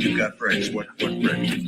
You got French. What French?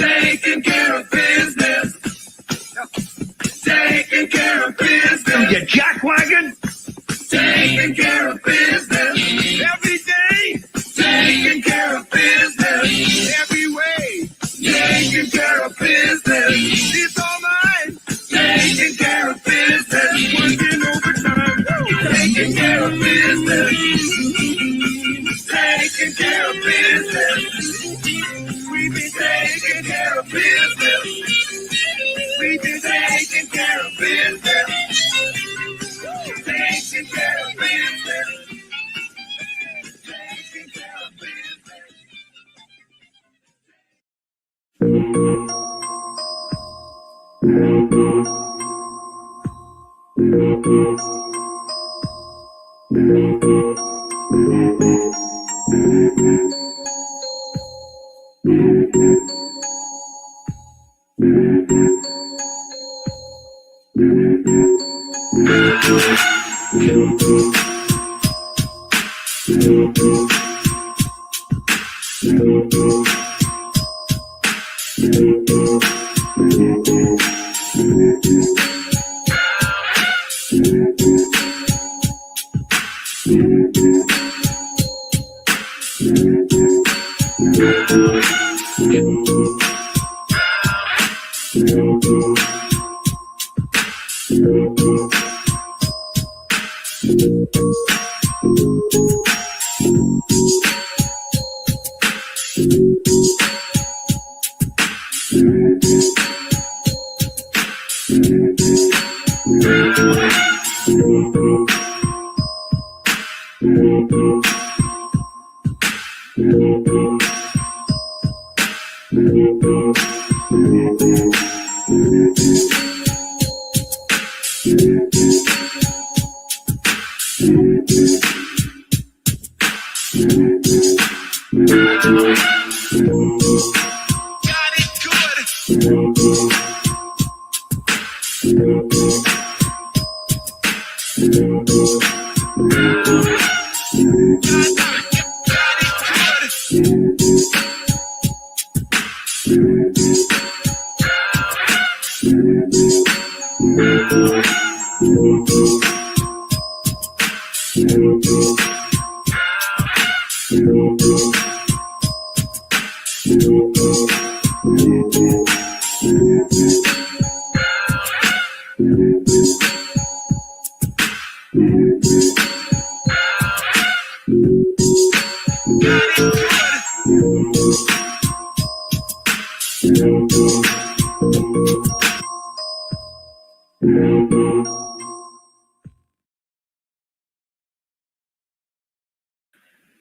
Taking care of business. Taking care of business. You jackwagon. Taking care of business. Every day. Taking care of business. Every way. Taking care of business. It's all mine. Taking care of business. Working overtime. Taking care of business. Taking care of business. We've been taking care of business. We've been taking care of business. Taking care of business. Taking care of business.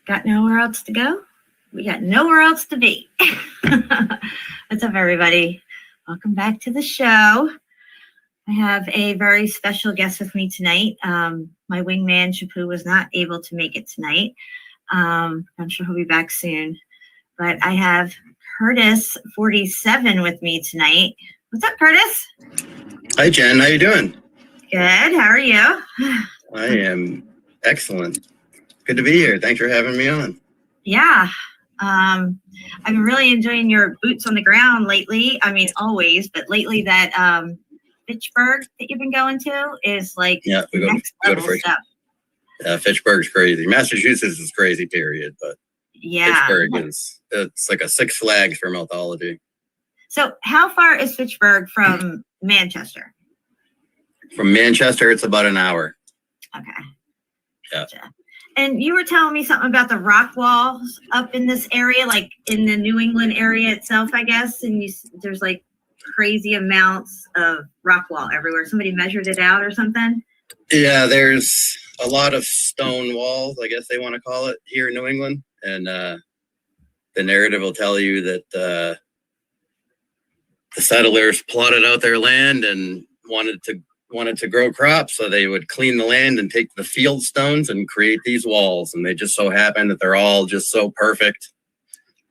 Got nowhere else to go? We got nowhere else to be. What's up, everybody? Welcome back to the show. I have a very special guest with me tonight. My wingman, Shapu, was not able to make it tonight. I'm sure he'll be back soon. But I have KURTIS47 with me tonight. What's up, Curtis? Hi, Jen. How you doing? Good. How are you? I am excellent. Good to be here. Thanks for having me on. Yeah. I've been really enjoying your boots on the ground lately. I mean, always, but lately that Fitchburg that you've been going to is like we go to stuff. Fitchburg's crazy. Massachusetts is crazy, period. But yeah, Fitchburg it's like a Six Flags for mythology. So how far is Fitchburg from Manchester? From Manchester, it's about an hour. Okay. Yeah. Gotcha. And you were telling me something about the rock walls up in this area, like in the New England area itself, I guess. And there's like crazy amounts of rock wall everywhere. Somebody measured it out or something? Yeah, there's a lot of stone walls, I guess they want to call it, here in New England. And the narrative will tell you that the settlers plotted out their land and wanted to grow crops, so they would clean the land and take the field stones and create these walls. And they just so happen that they're all just so perfect.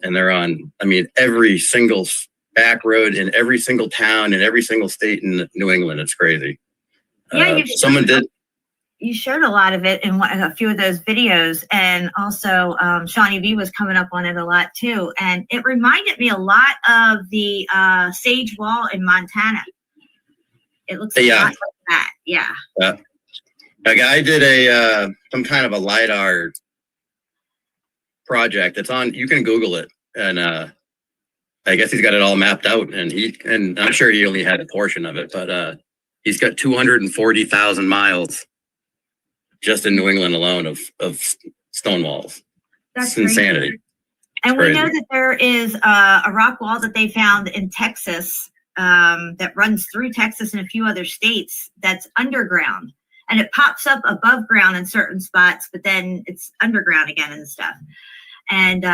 And they're on, I mean, every single back road in every single town in every single state in New England. It's crazy. Yeah, someone did. you showed a lot of it in a few of those videos, and also Shawnee B was coming up on it a lot too. And it reminded me a lot of the Sage Wall in Montana. It looks a lot like that. Yeah. A guy did a some kind of a LiDAR project. It's on. You can Google it, and I guess he's got it all mapped out. And I'm sure he only had a portion of it, but he's got 240,000 miles just in New England alone of stone walls. That's it's insanity. And we know that there is a rock wall that they found in Texas that runs through Texas and a few other states that's underground. And it pops up above ground in certain spots, but then it's underground again and stuff. And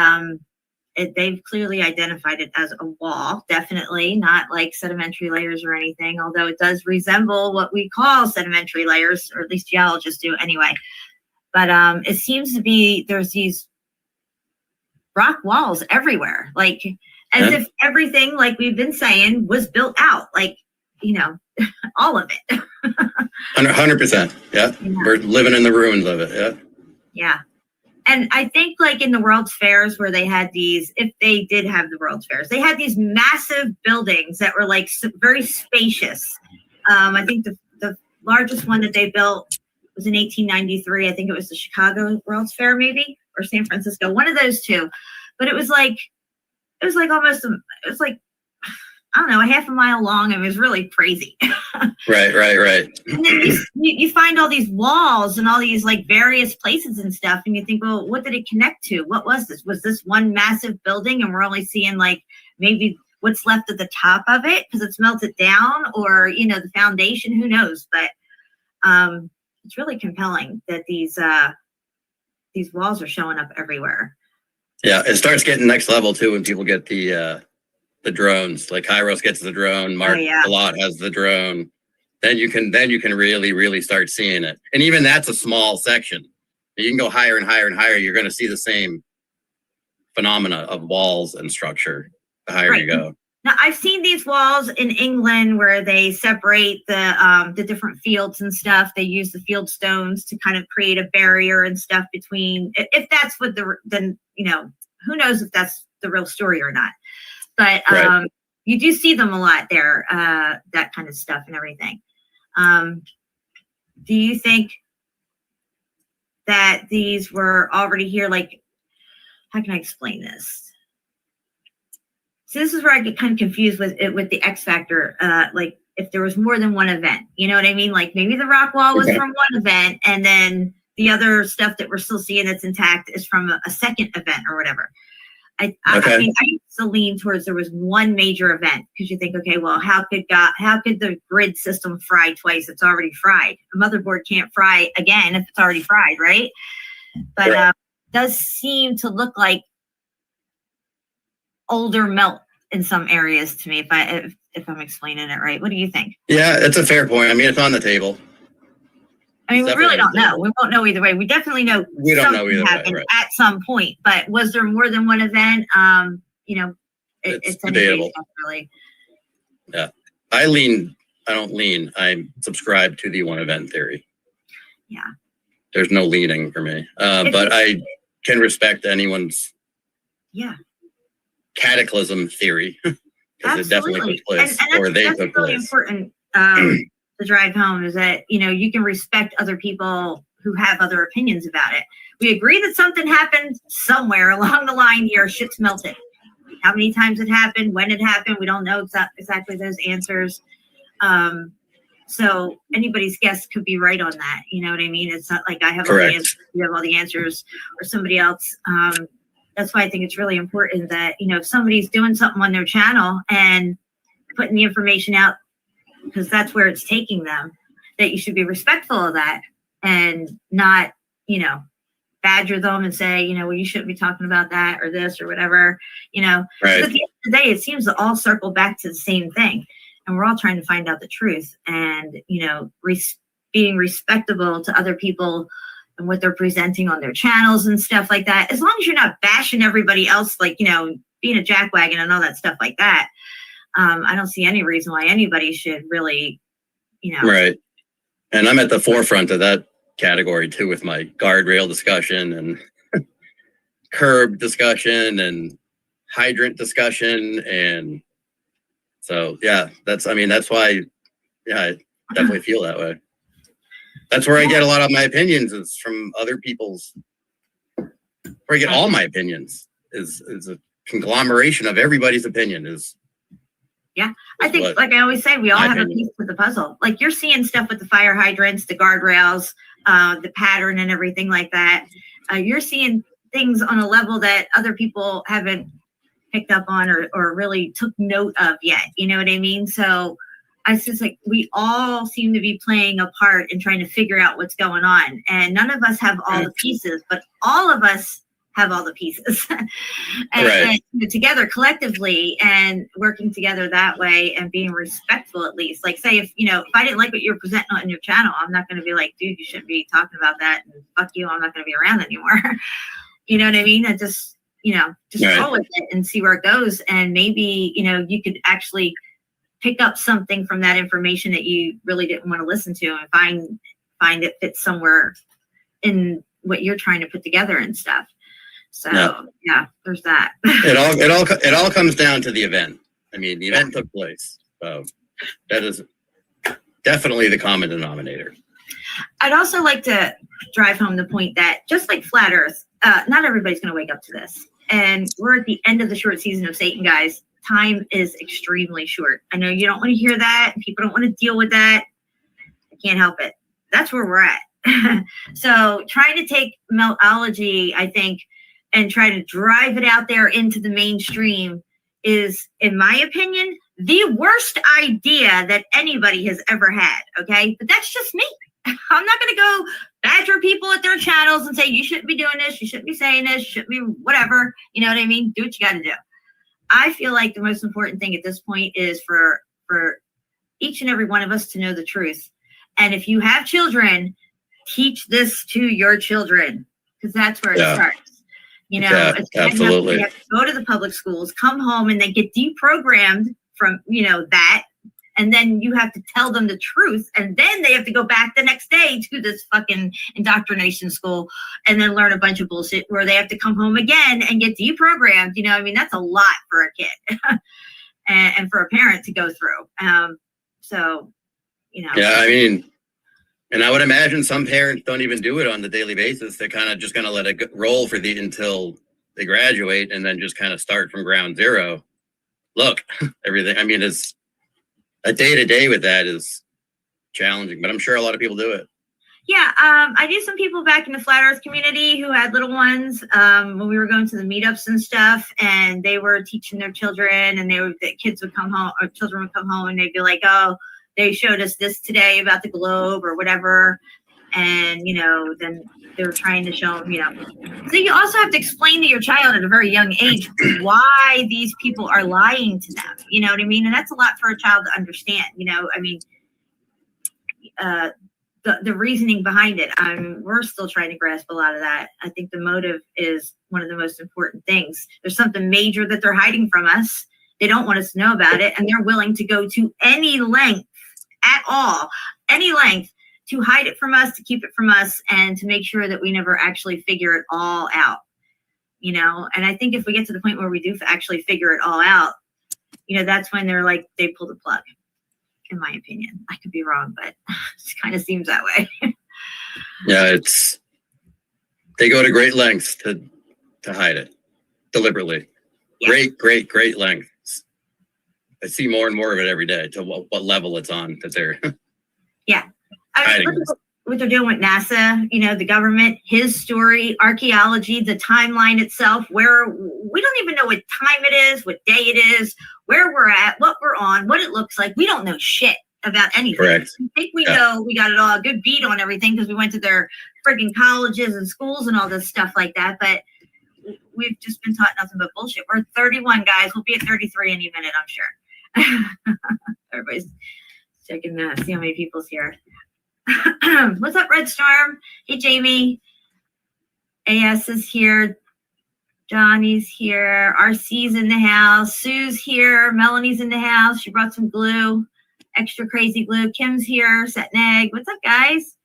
they've clearly identified it as a wall, definitely not like sedimentary layers or anything, although it does resemble what we call sedimentary layers, or at least geologists do anyway. But it seems to be there's these rock walls everywhere, like as if everything, like we've been saying, was built out, like, you know, all of it. 100%. Yeah. We're living in the ruins of it. Yeah. Yeah. And I think like in the World's Fairs where they had these, if they did have the World's Fairs, they had these massive buildings that were like very spacious. I think the largest one that they built was in 1893. I think it was the Chicago World's Fair, maybe, or San Francisco, one of those two. But it was like almost, it was like, I don't know, a half a mile long. It was really crazy. Right. And then you find all these walls and all these like various places and stuff. And you think, well, what did it connect to? What was this? Was this one massive building and we're only seeing like maybe what's left at the top of it because it's melted down, or, you know, the foundation, who knows? But it's really compelling that these walls are showing up everywhere. Yeah, it starts getting next level too when people get the drones. Like Kairos gets the drone, Mark a lot has the drone. Then you can really start seeing it. And even that's a small section. You can go higher and higher and higher. You're going to see the same phenomena of walls and structure the higher you go. Now I've seen these walls in England where they separate the different fields and stuff. They use the field stones to kind of create a barrier and stuff between. If that's what then you know, who knows if that's the real story or not. But you do see them a lot there, that kind of stuff and everything. Do you think that these were already here? Like, how can I explain this? So this is where I get kind of confused with the X factor. Like if there was more than one event, you know what I mean? Like maybe the rock wall was from one event, and then the other stuff that we're still seeing that's intact is from a second event or whatever. I mean, I used to lean towards there was one major event, because you think, okay, well, how could the grid system fry twice? It's already fried. A motherboard can't fry again if it's already fried, right? But it does seem to look like older melt in some areas to me, if I'm explaining it right. What do you think? Yeah, it's a fair point. I mean, it's on the table. I mean, we really don't know. We won't know either way. We definitely know we don't know either happened way, at some point. But was there more than one event? You know, it's debatable. Really. Yeah, I subscribe to the one event theory. Yeah. There's no leaning for me, but I can respect anyone's cataclysm theory because it definitely took place, or they took really place. Important. The drive home is that, you know, you can respect other people who have other opinions about it. We agree that something happened somewhere along the line here. Shit's melted. How many times it happened, when it happened, we don't know exactly those answers. So anybody's guess could be right on that. You know what I mean? It's not like I have all the answers, you have all the answers, or somebody else. That's why I think it's really important that, you know, if somebody's doing something on their channel and putting the information out, because that's where it's taking them, that you should be respectful of that and not, you know, badger them and say, you know, well, you shouldn't be talking about that or this or whatever, you know. Right. But at the end of the day, it seems to all circle back to the same thing. And we're all trying to find out the truth and, you know, being respectable to other people and what they're presenting on their channels and stuff like that. As long as you're not bashing everybody else, like, you know, being a jackwagon and all that stuff like that. I don't see any reason why anybody should really, you know. Right. And I'm at the forefront of that category too with my guardrail discussion and curb discussion and hydrant discussion. And so, yeah, that's why, yeah, I definitely feel that way. That's where I get a lot of my opinions is from other people's, where I get all my opinions is a conglomeration of everybody's opinion is. Yeah, I think, like I always say, we all have a piece of the puzzle. Like you're seeing stuff with the fire hydrants, the guardrails, the pattern and everything like that. You're seeing things on a level that other people haven't picked up on or really took note of yet. You know what I mean? So I just like, we all seem to be playing a part in trying to figure out what's going on. And none of us have all the pieces, but all of us have all the pieces and together collectively and working together that way and being respectful, at least. Like say, if I didn't like what you're presenting on your channel, I'm not going to be like, dude, you shouldn't be talking about that and fuck you, I'm not going to be around anymore. You know what I mean? I just roll with it and see where it goes. And maybe, you could actually pick up something from that information that you really didn't want to listen to and find it fits somewhere in what you're trying to put together and stuff. So yeah, there's that. It all comes down to the event. I mean, the event took place. So that is definitely the common denominator. I'd also like to drive home the point that just like flat Earth, not everybody's going to wake up to this. And we're at the end of the short season of Satan, guys. Time is extremely short. I know you don't want to hear that. People don't want to deal with that. I can't help it. That's where we're at. So trying to take meltology, I think, and try to drive it out there into the mainstream is, in my opinion, the worst idea that anybody has ever had, okay? But that's just me. I'm not going to go badger people at their channels and say, you shouldn't be doing this, you shouldn't be saying this, you shouldn't be whatever. You know what I mean? Do what you got to do. I feel like the most important thing at this point is for each and every one of us to know the truth. And if you have children, teach this to your children, because that's where it starts. Absolutely. You have to go to the public schools, come home, and then get deprogrammed from, that. And then you have to tell them the truth. And then they have to go back the next day to this fucking indoctrination school and then learn a bunch of bullshit where they have to come home again and get deprogrammed. That's a lot for a kid and for a parent to go through. Yeah, and I would imagine some parents don't even do it on the daily basis. They're kind of just going to let it roll until they graduate and then just kind of start from ground zero. Look, everything. It's a day-to-day with that is challenging, but I'm sure a lot of people do it. Yeah, I knew some people back in the Flat Earth community who had little ones when we were going to the meetups and stuff, and they were teaching their children, and the kids would come home, or children would come home, and they'd be like, oh, they showed us this today about the globe or whatever. And, then they were trying to show them, So you also have to explain to your child at a very young age why these people are lying to them. You know what I mean? And that's a lot for a child to understand, the reasoning behind it. We're still trying to grasp a lot of that. I think the motive is one of the most important things. There's something major that they're hiding from us. They don't want us to know about it. And they're willing to go to any length at all, any length, to hide it from us, to keep it from us, and to make sure that we never actually figure it all out, And I think if we get to the point where we do actually figure it all out, that's when they're like, they pull the plug, in my opinion. I could be wrong, but it kind of seems that way. Yeah, they go to great lengths to hide it deliberately. Yeah. Great lengths. I see more and more of it every day to what level it's on that they're hiding. What they're doing with NASA, the government, his story, archaeology, the timeline itself, where we don't even know what time it is, what day it is, where we're at, what we're on, what it looks like. We don't know shit about anything. Correct. I think we know we got it all a good beat on everything because we went to their friggin' colleges and schools and all this stuff like that. But we've just been taught nothing but bullshit. We're 31, guys. We'll be at 33 any minute, I'm sure. Everybody's checking that, see how many people's here. What's up, Red Storm? Hey, Jamie. AS is here. Johnny's here. RC's in the house. Sue's here. Melanie's in the house. She brought some glue. Extra crazy glue. Kim's here. Setting egg. What's up, guys?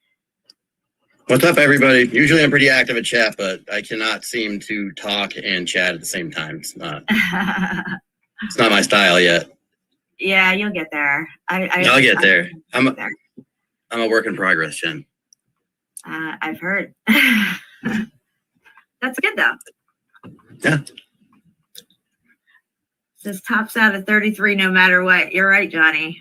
What's up, everybody? Usually I'm pretty active at chat, but I cannot seem to talk and chat at the same time. It's not my style yet. Yeah, you'll get there. I'll get there. I'm a work in progress, Jen. I've heard. That's good though. Yeah. This tops out at 33 no matter what. You're right, Johnny.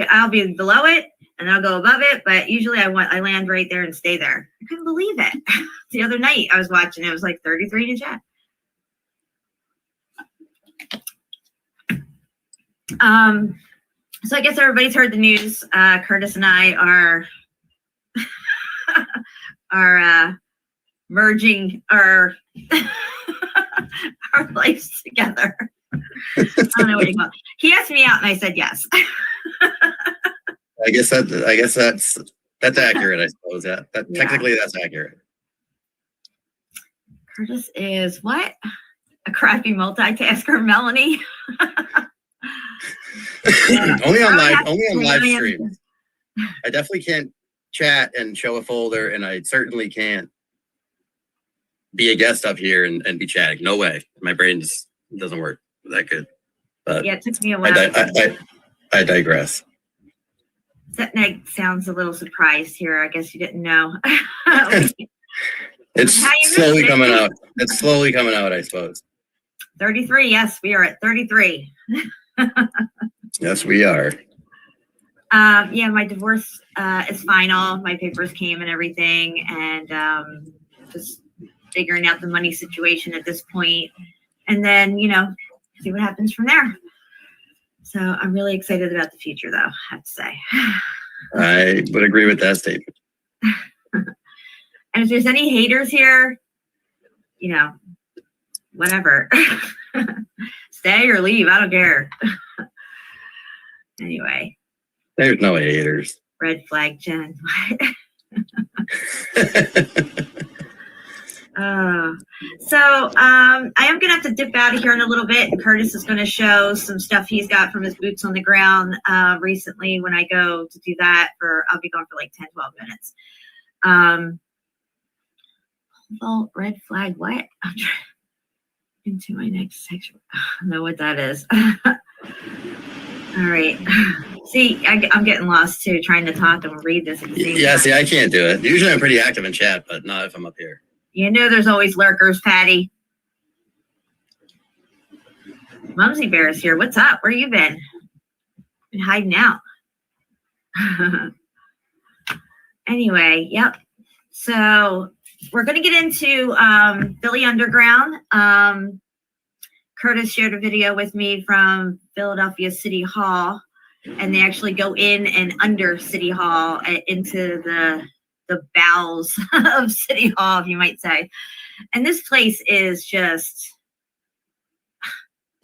I'll be below it and I'll go above it, but usually I land right there and stay there. I couldn't believe it. The other night I was watching, it was like 33 to chat. So I guess everybody's heard the news. Curtis and I are merging our our lives together. I don't know what you call it. He asked me out and I said yes. I guess that's accurate, I suppose. Yeah. Technically that's accurate. Curtis is what? A crappy multitasker, Melanie. only on live streams. I definitely can't chat and show a folder, and I certainly can't be a guest up here and be chatting. No way. My brain just doesn't work that good. But yeah, it took me a while. I digress. Setneg sounds a little surprised here. I guess you didn't know. It's slowly coming out. It's slowly coming out, I suppose. 33. Yes, we are at 33. Yes, we are. Yeah, my divorce is final. My papers came and everything, and just figuring out the money situation at this point, and then see what happens from there. So I'm really excited about the future, though, I have to say. I would agree with that statement. And if there's any haters here, whatever. Stay or leave, I don't care. Anyway. There's no haters. Red flag, Jen. So I am going to have to dip out of here in a little bit. And Curtis is going to show some stuff he's got from his boots on the ground recently. When I go to do that, I'll be gone for like 10, 12 minutes. Well, red flag, what? I'm trying into my next section. I don't know what that is. All right. See, I'm getting lost too, trying to talk and read this. Yeah, see, I can't do it. Usually I'm pretty active in chat, but not if I'm up here. There's always lurkers, Patty. Mumsy Bear is here. What's up? Where you been? Been hiding out. Anyway, yep. So we're going to get into Philly Underground. Curtis shared a video with me from Philadelphia City Hall, and they actually go in and under City Hall into the bowels of City Hall, if you might say. And this place is just...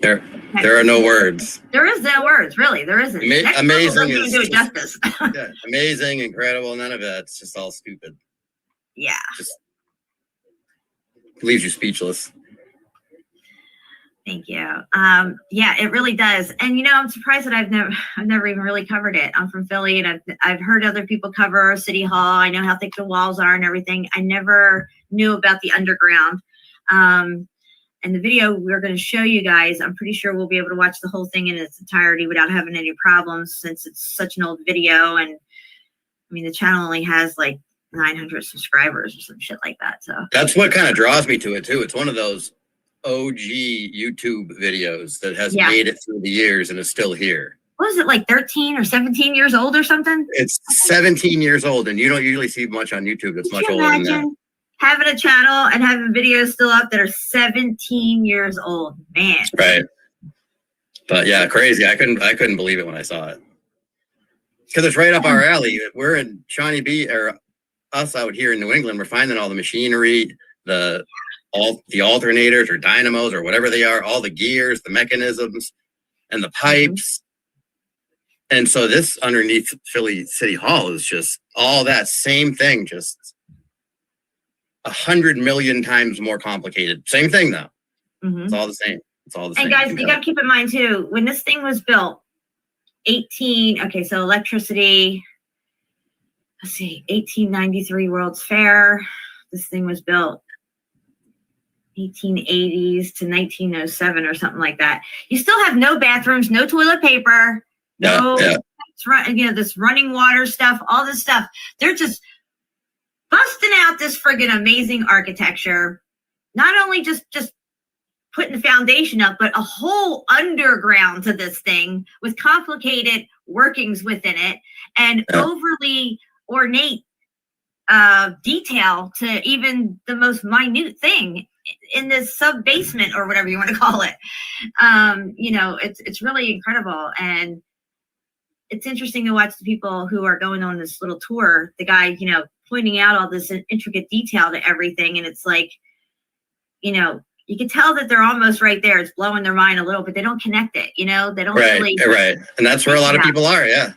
There are no words. There is no words, really. There isn't. Amazing. Doesn't do it justice. Yeah, amazing, incredible, none of that. It's just all stupid. Yeah. Just leaves you speechless. Thank you. Yeah, it really does. And I'm surprised that I've never even really covered it. I'm from Philly, and I've heard other people cover City Hall. I know how thick the walls are and everything. I never knew about the underground. And the video we're going to show you guys, I'm pretty sure we'll be able to watch the whole thing in its entirety without having any problems, since it's such an old video. And I mean, the channel only has like 900 subscribers or some shit like that. So that's what kind of draws me to it too. It's one of those OG YouTube videos that has made it through the years and is still here. What is it, like 13 or 17 years old or something? It's 17 years old, and you don't usually see much on YouTube that's much older than that. Having a channel and having videos still up that are 17 years old, man. Right. But yeah, crazy. I couldn't believe it when I saw it, because it's right up our alley. We're in Shawnee Beach, or us out here in New England. We're finding all the machinery, all the alternators or dynamos or whatever they are, all the gears, the mechanisms, and the pipes. And so this underneath Philly City Hall is just all that same thing, just 100 million times more complicated. Same thing though. It's all the same. It's all the same. And guys, you got to keep in mind too, when this thing was built, so electricity, let's see, 1893 World's Fair. This thing was built 1880s to 1907 or something like that. You still have no bathrooms, no toilet paper, no, this running water stuff, all this stuff. They're just busting out this friggin' amazing architecture. Not only just putting the foundation up, but a whole underground to this thing with complicated workings within it and overly ornate detail to even the most minute thing in this sub basement or whatever you want to call it. It's really incredible. And it's interesting to watch the people who are going on this little tour, the guy, pointing out all this intricate detail to everything. And it's like, you can tell that they're almost right there. It's blowing their mind a little, but they don't connect it, they don't really. Right. And that's where a lot of people are. Yeah.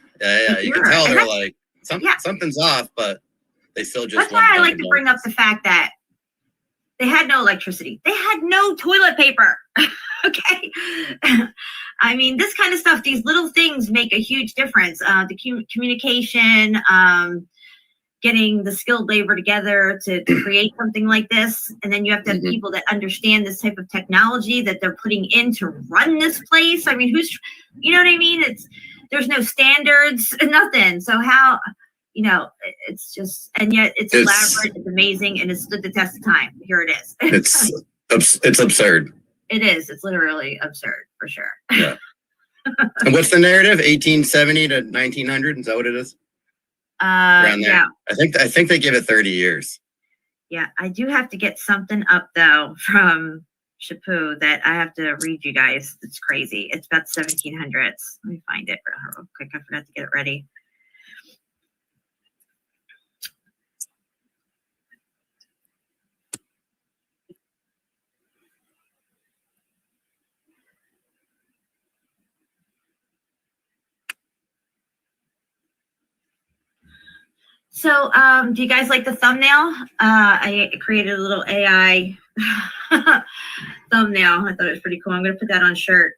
You can tell they're like, something's off, but they still just. That's why I like to bring up the fact that they had no electricity. They had no toilet paper. Okay. I mean, this kind of stuff, these little things make a huge difference. The communication, getting the skilled labor together to create something like this. And then you have to have people that understand this type of technology that they're putting in to run this place. I mean, you know what I mean? There's no standards, nothing. So how, it's just, and yet it's elaborate, it's amazing, and it's stood the test of time. Here it is. It's absurd. It is. It's literally absurd for sure. Yeah. And what's the narrative? 1870 to 1900? Is that what it is? Around there. Yeah. I think they give it 30 years. Yeah, I do have to get something up though from Chapu that I have to read you guys. It's crazy. It's about 1700s. Let me find it real quick. I forgot to get it ready. So, do you guys like the thumbnail? I created a little AI thumbnail. I thought it was pretty cool. I'm going to put that on a shirt.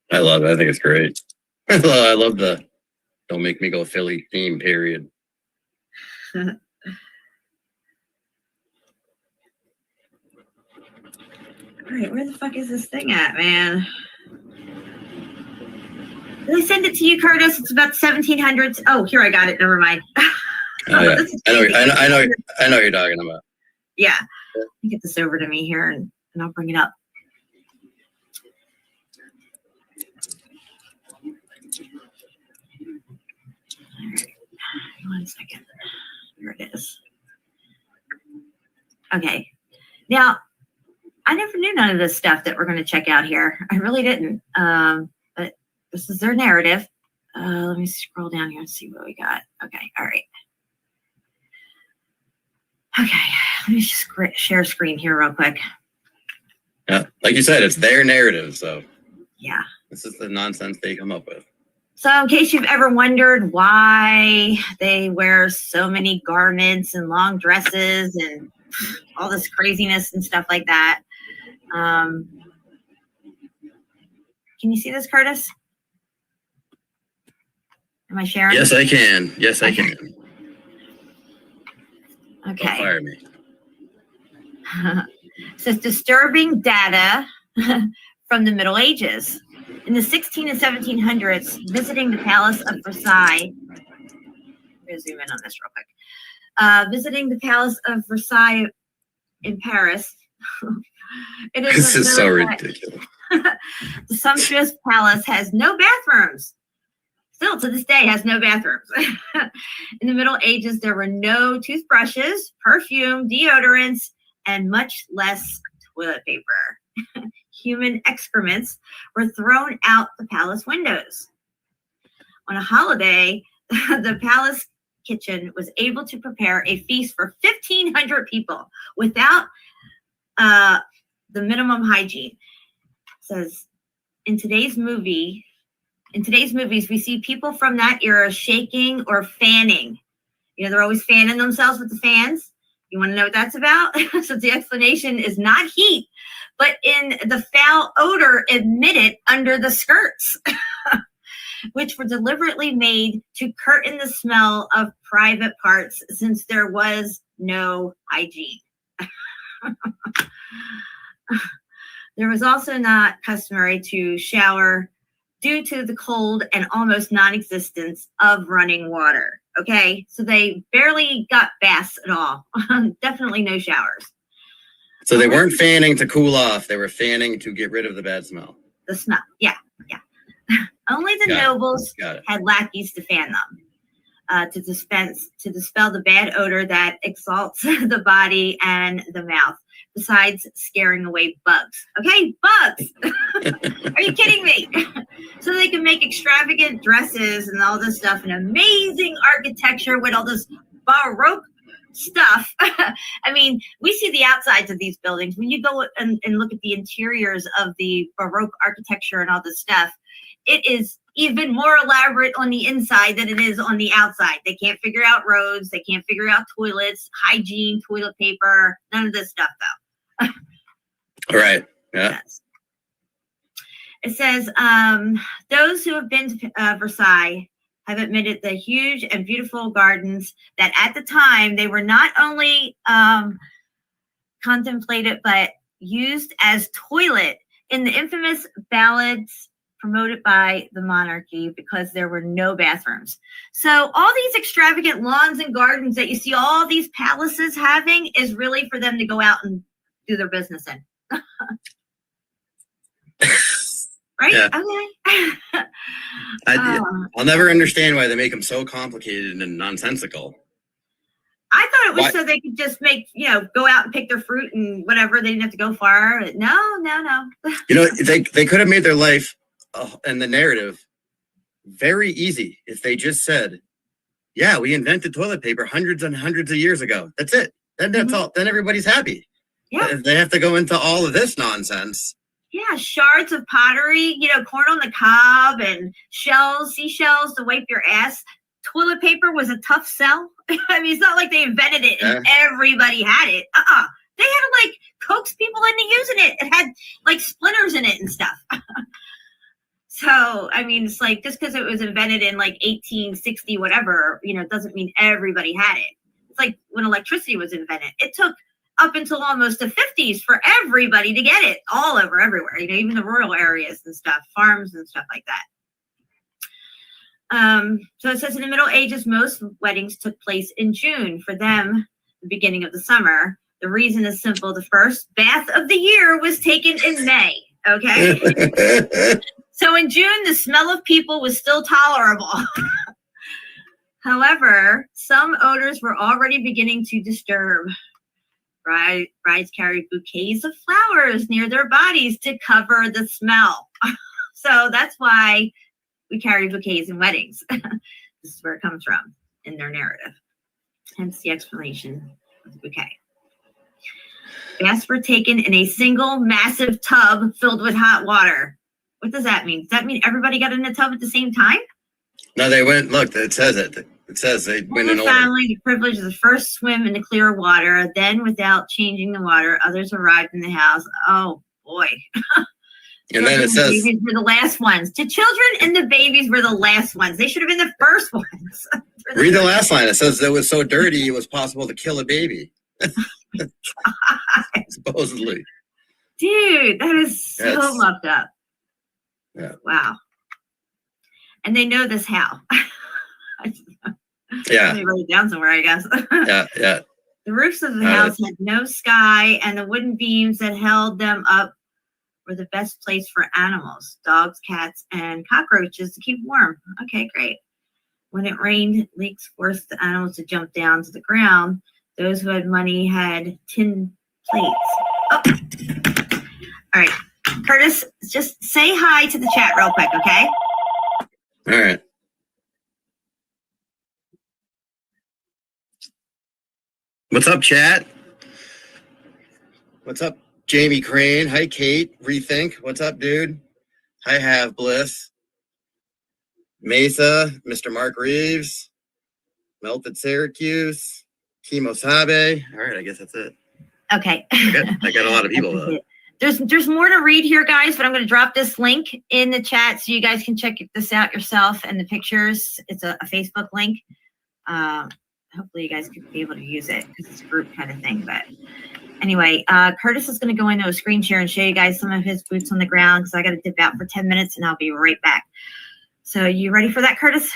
I love it. I think it's great. I love the "Don't Make Me Go Philly" theme, period. All right, where the fuck is this thing at, man? Did I send it to you, Curtis? It's about 1700s. Oh, here, I got it. Never mind. Oh, yeah. I know what you're talking about. Yeah. Let me get this over to me here, and I'll bring it up. All right. 1 second. Here it is. Okay. Now, I never knew none of this stuff that we're going to check out here. I really didn't. But this is their narrative. Let me scroll down here and see what we got. Okay. All right. Okay. Let me just share screen here real quick. Yeah. Like you said, it's their narrative. So yeah, this is the nonsense they come up with. So in case you've ever wondered why they wear so many garments and long dresses and all this craziness and stuff like that. Can you see this, Curtis? Am I sharing? Yes, I can. Yes, I can. Okay. Don't fire me. So it's disturbing data from the Middle Ages. In the 16 and 1700s, visiting the Palace of Versailles. I'm going to zoom in on this real quick. Visiting the Palace of Versailles in Paris. This is so ridiculous. The sumptuous palace has no bathrooms. Still to this day has no bathrooms. In the Middle Ages, there were no toothbrushes, perfume, deodorants, and much less toilet paper. Human excrements were thrown out the palace windows. On a holiday, the palace kitchen was able to prepare a feast for 1,500 people without the minimum hygiene. It says, in today's movies, we see people from that era shaking or fanning. You know, they're always fanning themselves with the fans. You want to know what that's about? So the explanation is not heat, but in the foul odor emitted under the skirts. which were deliberately made to curtain the smell of private parts since there was no hygiene. There was also not customary to shower due to the cold and almost non-existence of running water. Okay, so they barely got baths at all. Definitely no showers. So they weren't fanning to cool off. They were fanning to get rid of the bad smell. The smell, yeah. Only the nobles had lackeys to fan them, to dispel the bad odor that exalts the body and the mouth, besides scaring away bugs. Okay, bugs! Are you kidding me? So they can make extravagant dresses and all this stuff and amazing architecture with all this Baroque stuff. I mean, we see the outsides of these buildings. When you go and look at the interiors of the Baroque architecture and all this stuff, it is even more elaborate on the inside than it is on the outside. They can't figure out roads. They can't figure out toilets, hygiene, toilet paper, none of this stuff, though. All right. Yeah. Yes. It says, those who have been to Versailles have admitted the huge and beautiful gardens that at the time they were not only contemplated but used as toilet in the infamous ballads promoted by the monarchy because there were no bathrooms. So all these extravagant lawns and gardens that you see all these palaces having is really for them to go out and do their business in. Right? Yeah. Okay. I'll never understand why they make them so complicated and nonsensical. I thought it was so they could just go out and pick their fruit and whatever. They didn't have to go far. No. They could have made their life and the narrative very easy if they just said, yeah, we invented toilet paper hundreds and hundreds of years ago. That's it. Then that's all. Then everybody's happy. Yeah. They have to go into all of this nonsense. Yeah, shards of pottery, corn on the cob and seashells to wipe your ass. Toilet paper was a tough sell. I mean, it's not like they invented it and everybody had it. They had to coax people into using it. It had splinters in it and stuff. So, I mean, it's just because it was invented in 1860, whatever, doesn't mean everybody had it. It's like when electricity was invented. It took up until almost the 50s for everybody to get it all over everywhere, even the rural areas and stuff, farms and stuff like that. So it says in the Middle Ages, most weddings took place in June. For them, the beginning of the summer. The reason is simple. The first bath of the year was taken in May. Okay. So in June, the smell of people was still tolerable. However, some odors were already beginning to disturb. Brides carried bouquets of flowers near their bodies to cover the smell. So that's why we carry bouquets in weddings. This is where it comes from in their narrative. Hence the explanation of the bouquet. Baths were taken in a single massive tub filled with hot water. What does that mean? Does that mean everybody got in a tub at the same time? No, they went, look, it says it. It says they went in order. Family, the privilege of the first swim in the clear water. Then, without changing the water, others arrived in the house. Oh, boy. And then it says, the babies were the last ones. The children and the babies were the last ones. They should have been the first ones. Read the last line. It says it was so dirty it was possible to kill a baby. Supposedly. Dude, that is so mucked up. Yeah. Wow. And they know this how. Yeah. Let me write it down somewhere, I guess. Yeah. The roofs of the house had no sky, and the wooden beams that held them up were the best place for animals, dogs, cats, and cockroaches to keep warm. Okay, great. When it rained, leaks forced the animals to jump down to the ground. Those who had money had tin plates. Oh. All right. Curtis, just say hi to the chat real quick, okay? All right. What's up, chat? What's up, Jamie Crane? Hi, Kate. Rethink. What's up, dude? Hi, Have Bliss. Mesa, Mr. Mark Reeves. Melted Syracuse. Kimo Sabe. All right, I guess that's it. Okay. I got a lot of people, though. there's more to read here, guys, but I'm going to drop this link in the chat so you guys can check this out yourself and the pictures. It's a Facebook link. Hopefully you guys could be able to use it because it's a group kind of thing. But anyway, Curtis is going to go into a screen share and show you guys some of his boots on the ground because I got to dip out for 10 minutes and I'll be right back. So you ready for that, Curtis?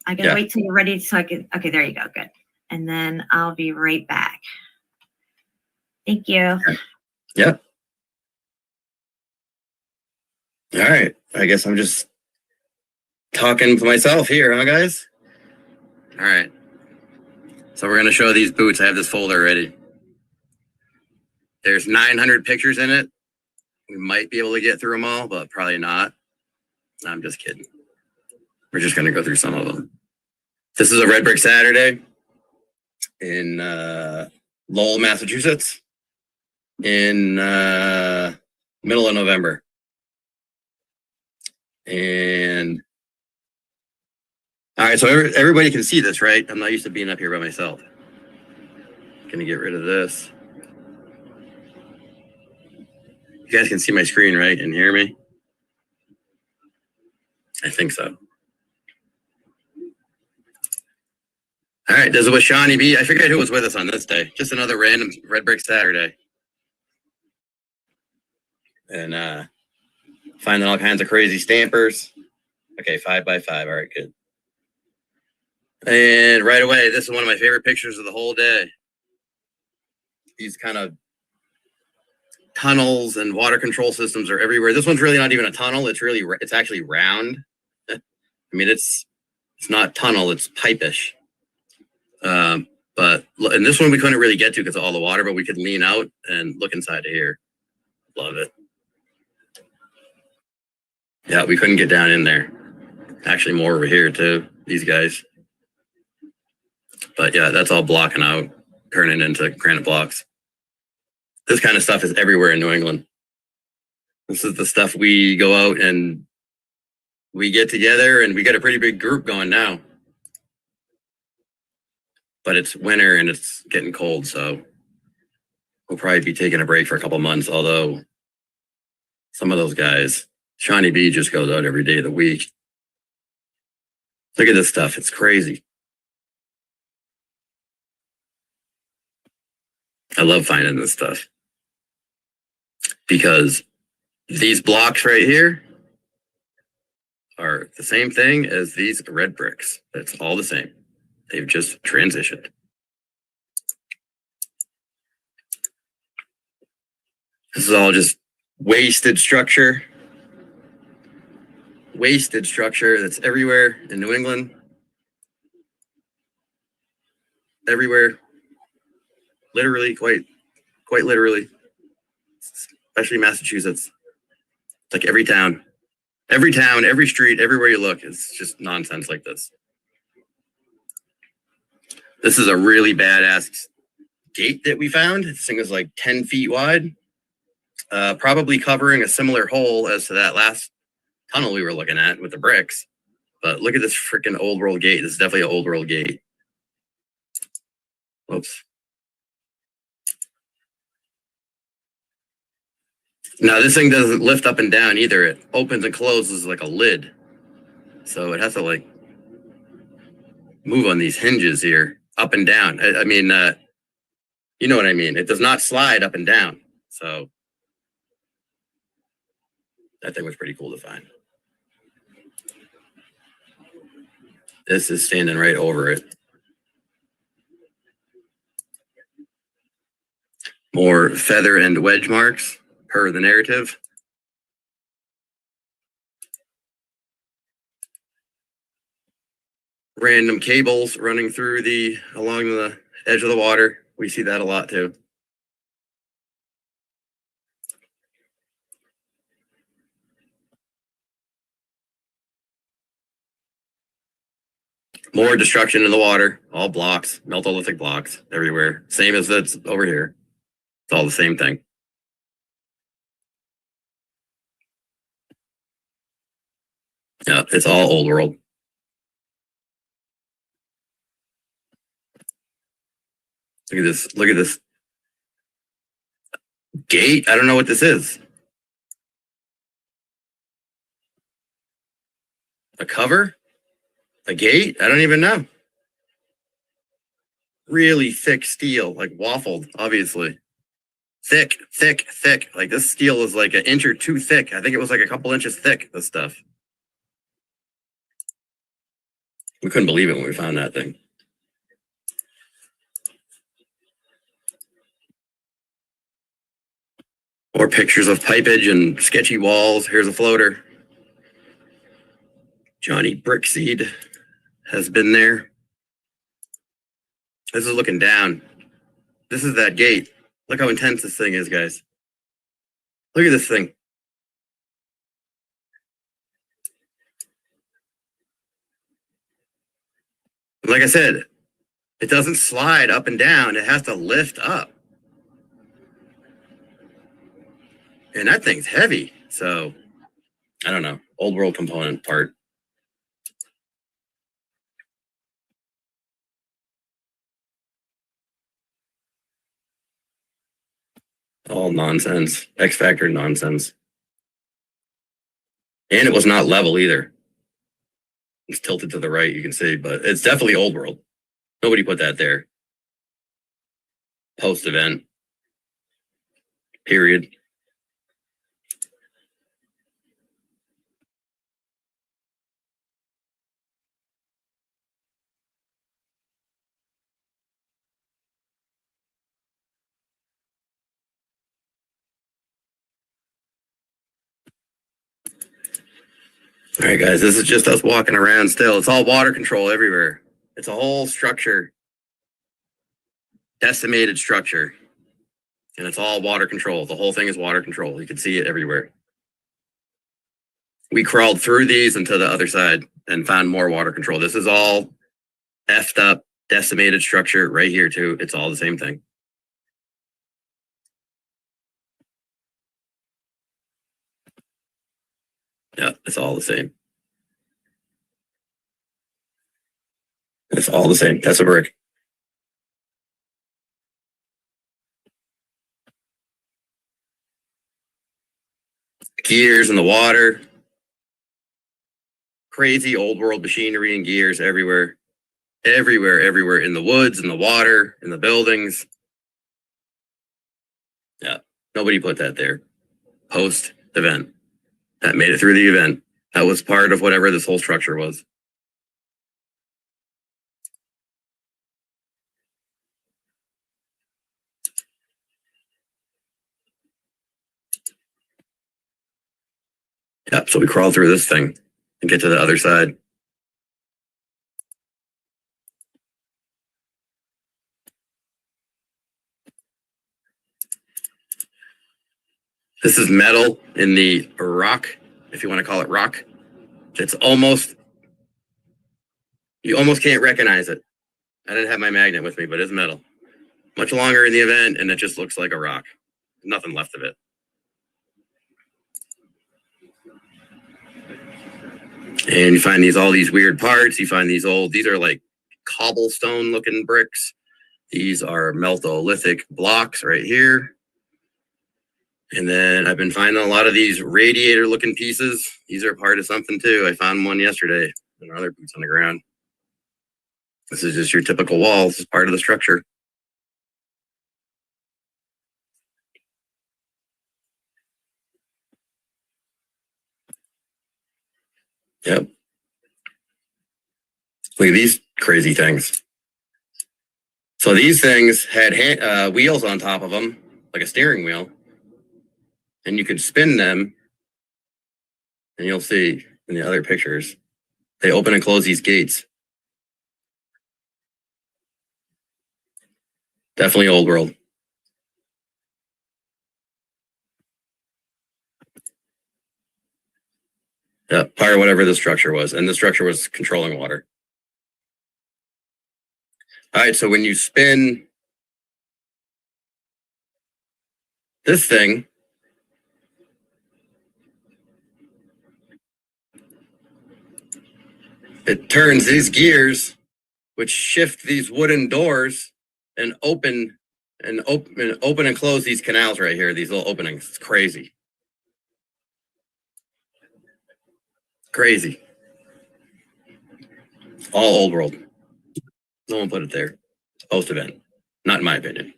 I got to wait till you're ready so I can, okay, there you go, good. And then I'll be right back. Thank you. Yep. All right. I guess I'm just talking to myself here, huh, guys? All right. So we're going to show these boots. I have this folder ready. There's 900 pictures in it. We might be able to get through them all, but probably not. I'm just kidding. We're just going to go through some of them. This is a Red Brick Saturday in Lowell, Massachusetts in middle of November. And all right, so everybody can see this, right? I'm not used to being up here by myself. Gonna get rid of this. You guys can see my screen, right? And hear me? I think so. All right, this is with Shawnee B. I forget who was with us on this day. Just another random Red Brick Saturday. And finding all kinds of crazy stampers. Okay, 5x5. All right, good. And right away, this is one of my favorite pictures of the whole day. These kind of tunnels and water control systems are everywhere. This one's really not even a tunnel. It's actually round. I mean, it's not tunnel, it's pipe-ish. But and this one we couldn't really get to because of all the water, but we could lean out and look inside of here. Love it. Yeah, we couldn't get down in there. Actually, more over here too. These guys. But yeah, that's all blocking out, turning into granite blocks. This kind of stuff is everywhere in New England. This is the stuff we go out and we get together, and we got a pretty big group going now. But it's winter and it's getting cold, so we'll probably be taking a break for a couple months, although some of those guys, Shawnee B just goes out every day of the week. Look at this stuff. It's crazy. I love finding this stuff because these blocks right here are the same thing as these red bricks. It's all the same. They've just transitioned. This is all just wasted structure. Wasted structure that's everywhere in New England. Everywhere. Literally, quite literally. Especially Massachusetts. It's like every town, every street, everywhere you look, it's just nonsense like this. This is a really badass gate that we found. This thing is like 10 feet wide, probably covering a similar hole as to that last tunnel we were looking at with the bricks. But look at this freaking old world gate. This is definitely an old world gate. Whoops. Now this thing doesn't lift up and down either. It opens and closes like a lid. So it has to like move on these hinges here. Up and down. I mean, you know what I mean. It does not slide up and down. So that thing was pretty cool to find. This is standing right over it. More feather and wedge marks per the narrative. Random cables running through along the edge of the water. We see that a lot too. More destruction in the water, all blocks, meltolithic blocks everywhere. Same as that's over here. It's all the same thing. Yeah, it's all old world. Look at this. Look at this Gate? I don't know what this is. A cover? A gate? I don't even know. Really thick steel, like waffled, obviously. Thick, thick, thick. Like this steel is like an inch or two thick. I think it was like a couple inches thick, this stuff. We couldn't believe it when we found that thing. More pictures of pipage and sketchy walls. Here's a floater. Johnny Brickseed has been there. This is looking down. This is that gate. Look how intense this thing is, guys. Look at this thing. Like I said, it doesn't slide up and down. It has to lift up. And that thing's heavy. So, I don't know. Old world component part. All nonsense. X Factor nonsense. And it was not level either. It's tilted to the right, you can see, but it's definitely old world. Nobody put that there. Post event. Period. All right, guys, this is just us walking around still. It's all water control everywhere. It's a whole structure. Decimated structure. And it's all water control. The whole thing is water control. You can see it everywhere. We crawled through these and to the other side and found more water control. This is all effed up, decimated structure right here too. It's all the same thing. Yeah, it's all the same. It's all the same. That's a brick. Gears in the water. Crazy old world machinery and gears everywhere. Everywhere, everywhere. In the woods, in the water, in the buildings. Yeah, nobody put that there. Post event. That made it through the event. That was part of whatever this whole structure was. Yep, so we crawl through this thing and get to the other side. This is metal in the rock, if you want to call it rock. It's almost, you almost can't recognize it. I didn't have my magnet with me, but it's metal. Much longer in the event, and it just looks like a rock. Nothing left of it. And you find all these weird parts. You find these are like cobblestone looking bricks. These are meltolithic blocks right here. And then I've been finding a lot of these radiator looking pieces. These are part of something too. I found one yesterday and other boots on the ground. This is just your typical wall. This is part of the structure. Yep. Look at these crazy things. So these things had wheels on top of them, like a steering wheel. And you could spin them. And you'll see in the other pictures, they open and close these gates. Definitely old world. Yeah, part of whatever the structure was. And the structure was controlling water. All right, so when you spin this thing, it turns these gears, which shift these wooden doors and open and open and close these canals right here, these little openings. It's crazy. Crazy. All old world. No one put it there. It's post-event. Not in my opinion.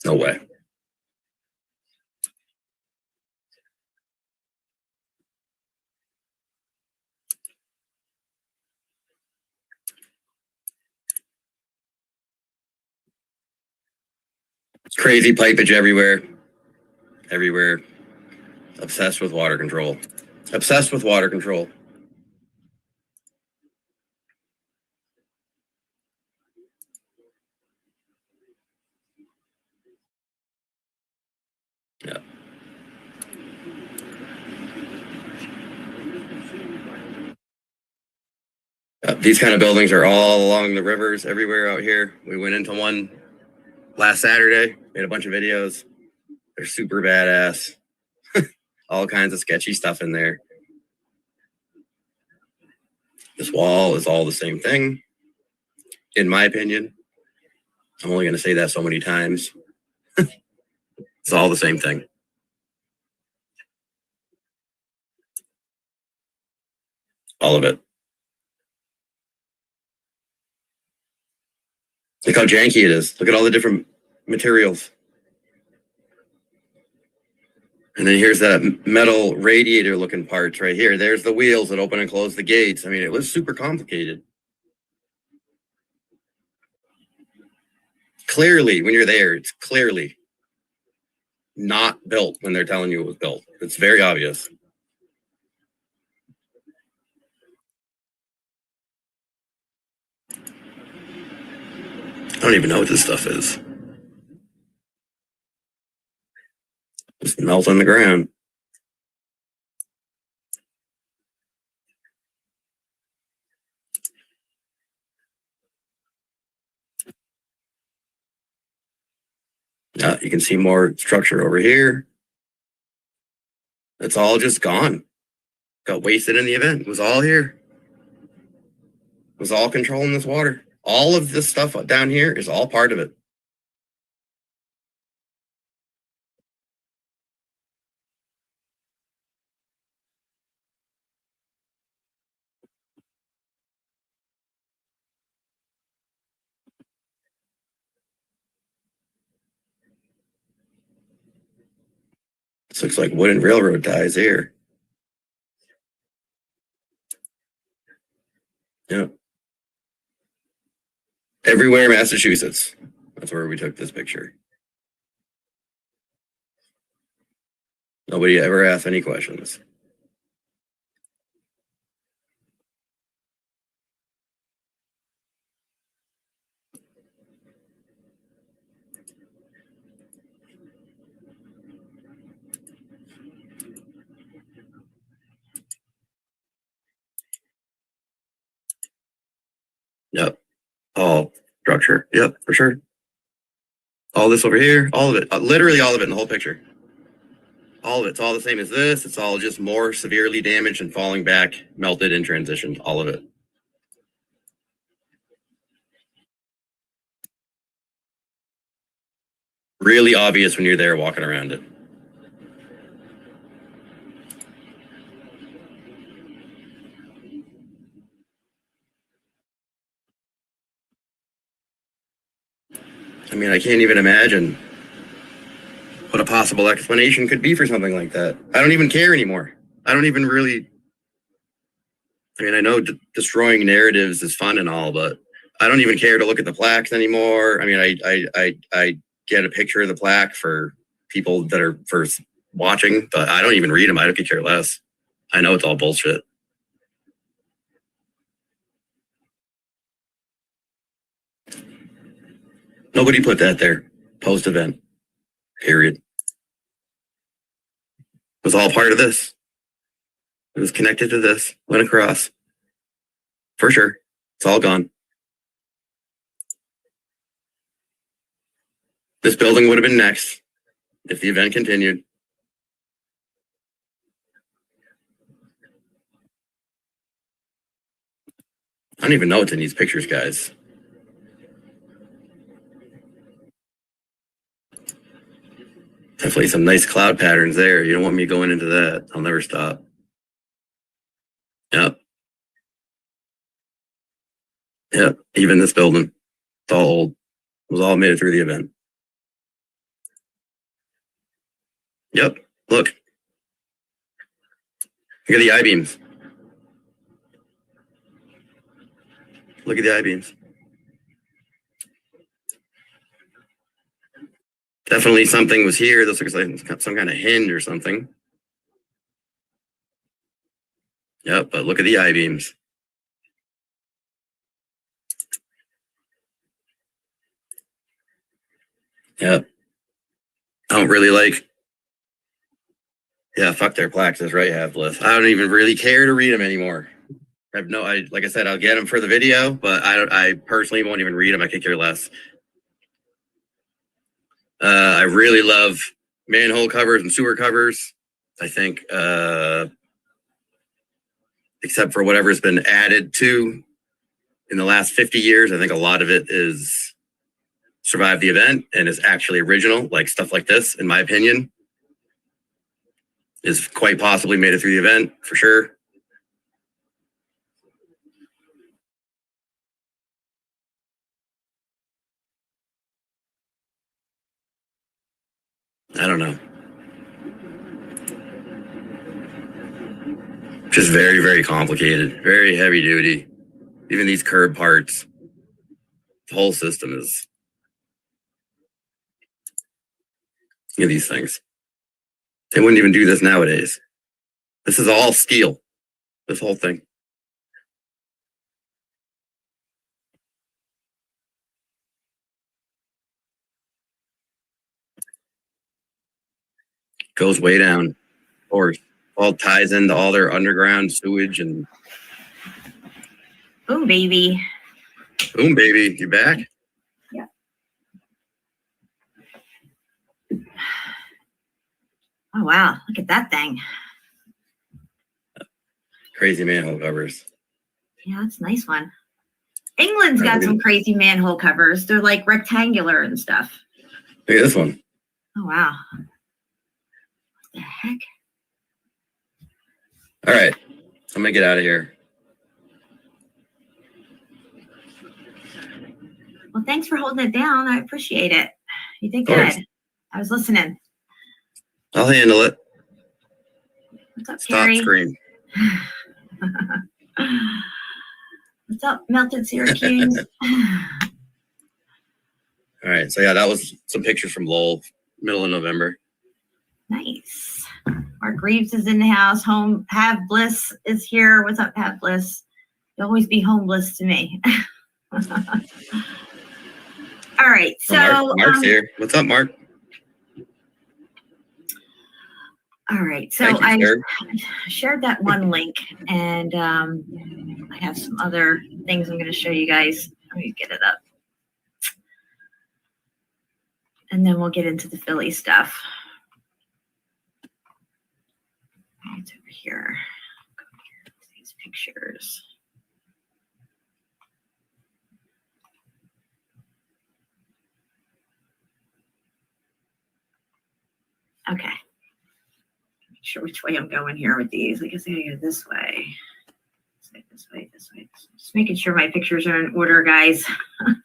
No way. It's crazy pipage everywhere. Everywhere. Obsessed with water control. Obsessed with water control. Yeah. These kind of buildings are all along the rivers everywhere out here. We went into one last Saturday, made a bunch of videos. They're super badass. All kinds of sketchy stuff in there. This wall is all the same thing, in my opinion. I'm only going to say that so many times. It's all the same thing. All of it. Look how janky it is. Look at all the different materials. And then here's that metal radiator looking parts right here. There's the wheels that open and close the gates. I mean, it was super complicated. Clearly, when you're there, it's clearly not built when they're telling you it was built. It's very obvious. I don't even know what this stuff is. Just melt on the ground. You can see more structure over here. It's all just gone. Got wasted in the event. It was all here. It was all controlling this water. All of this stuff down here is all part of it. This looks like wooden railroad ties here. Yeah. Everywhere, Massachusetts. That's where we took this picture. Nobody ever asked any questions. Yep. All structure. Yep, for sure. All this over here, all of it. Literally all of it in the whole picture. All of it's all the same as this. It's all just more severely damaged and falling back, melted and transitioned. All of it. Really obvious when you're there walking around it. I mean, I can't even imagine what a possible explanation could be for something like that. I don't even care anymore. I don't even really. I mean, I know destroying narratives is fun and all, but I don't even care to look at the plaques anymore. I mean, I get a picture of the plaque for people that are first watching, but I don't even read them. I don't care less. I know it's all bullshit. Nobody put that there. Post event. Period. It was all part of this. It was connected to this. Went across. For sure. It's all gone. This building would have been next if the event continued. I don't even know what's in these pictures, guys. Definitely some nice cloud patterns there. You don't want me going into that. I'll never stop. Yep. Yep. Even this building, it's all old. It was all made it through the event. Yep. Look. Look at the I-beams. Look at the I-beams. Definitely something was here. This looks like some kind of hinge or something. Yep, but look at the I-beams. Yep. I don't really like. Yeah, fuck their plaques. That's right, have bliss. I don't even really care to read them anymore. Like I said, I'll get them for the video, but I personally won't even read them. I could care less. I really love manhole covers and sewer covers. I think, except for whatever's been added to in the last 50 years, I think a lot of it is survived the event and is actually original, like stuff like this, in my opinion, is quite possibly made it through the event for sure. I don't know. Just very, very complicated, very heavy duty. Even these curb parts, the whole system is. Look at these things. They wouldn't even do this nowadays. This is all steel, this whole thing. Goes way down, of course. All ties into all their underground sewage and. Boom, baby. Boom, baby. You back? Yeah. Oh, wow. Look at that thing. Crazy manhole covers. Yeah, that's a nice one. England's got some crazy manhole covers. They're like rectangular and stuff. Look at this one. Oh, wow. What the heck? All right. I'm going to get out of here. Well, thanks for holding it down. I appreciate it. You did good. I was listening. I'll handle it. What's up, Stop Carrie? screen. What's up, Melted Syracuse? All right. So, yeah, that was some pictures from Lowell, middle of November. Nice. Mark Reeves is in the house. Home Have Bliss is here. What's up, Have Bliss? You'll always be homeless to me. All right. So Mark's here. What's up, Mark? All right. So I shared that one link, and I have some other things I'm going to show you guys. Let me get it up. And then we'll get into the Philly stuff. It's over here. Go here. These pictures. Okay. Make sure which way I'm going here with these. I guess I gotta go this way. This way. Just making sure my pictures are in order, guys. I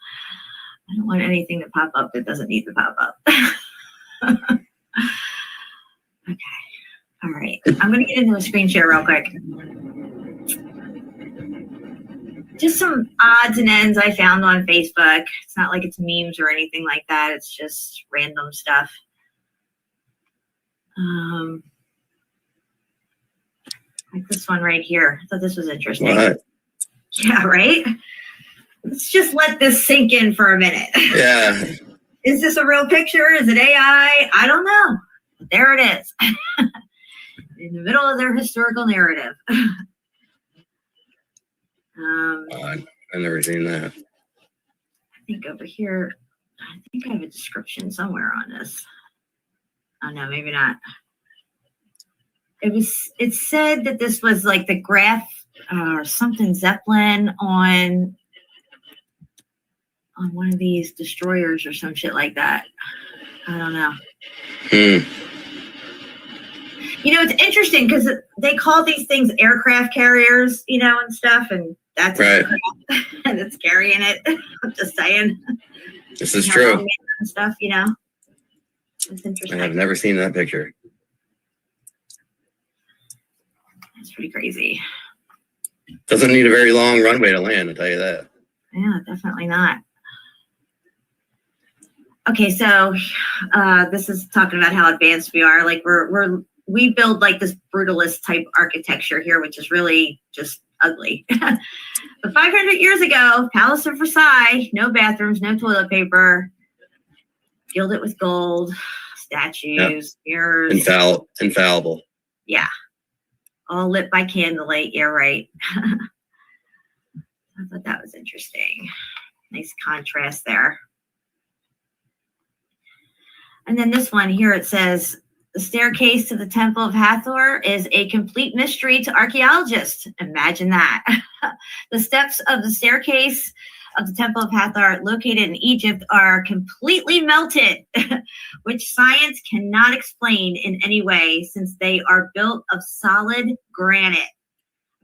don't want anything to pop up that doesn't need to pop up. Okay. All right. I'm going to get into a screen share real quick. Just some odds and ends I found on Facebook. It's not like it's memes or anything like that. It's just random stuff. Like this one right here. I thought this was interesting. What? Yeah, right? Let's just let this sink in for a minute. Yeah. Is this a real picture? Is it AI? I don't know. But there it is. In the middle of their historical narrative. I've never seen that. I think over here, I think I have a description somewhere on this. Oh no, maybe not. It said that this was like the Graf or something Zeppelin on one of these destroyers or some shit like that. I don't know. You know, it's interesting because they call these things aircraft carriers, you know, and stuff, and that's Right. and it's carrying it. I'm just saying. This is true. And stuff, you know. It's interesting. I have never seen that picture. It's pretty crazy. Doesn't need a very long runway to land, I'll tell you that. Yeah, definitely not. Okay, so this is talking about how advanced we are. Like we build like this brutalist type architecture here, which is really just ugly. But 500 years ago, Palace of Versailles, no bathrooms, no toilet paper, gilded with gold, statues, mirrors. Infallible. Yeah. All lit by candlelight. Yeah, right. I thought that was interesting. Nice contrast there. And then this one here, it says, the staircase to the Temple of Hathor is a complete mystery to archaeologists. Imagine that. The steps of the staircase of the Temple of Hathor located in Egypt are completely melted, which science cannot explain in any way since they are built of solid granite.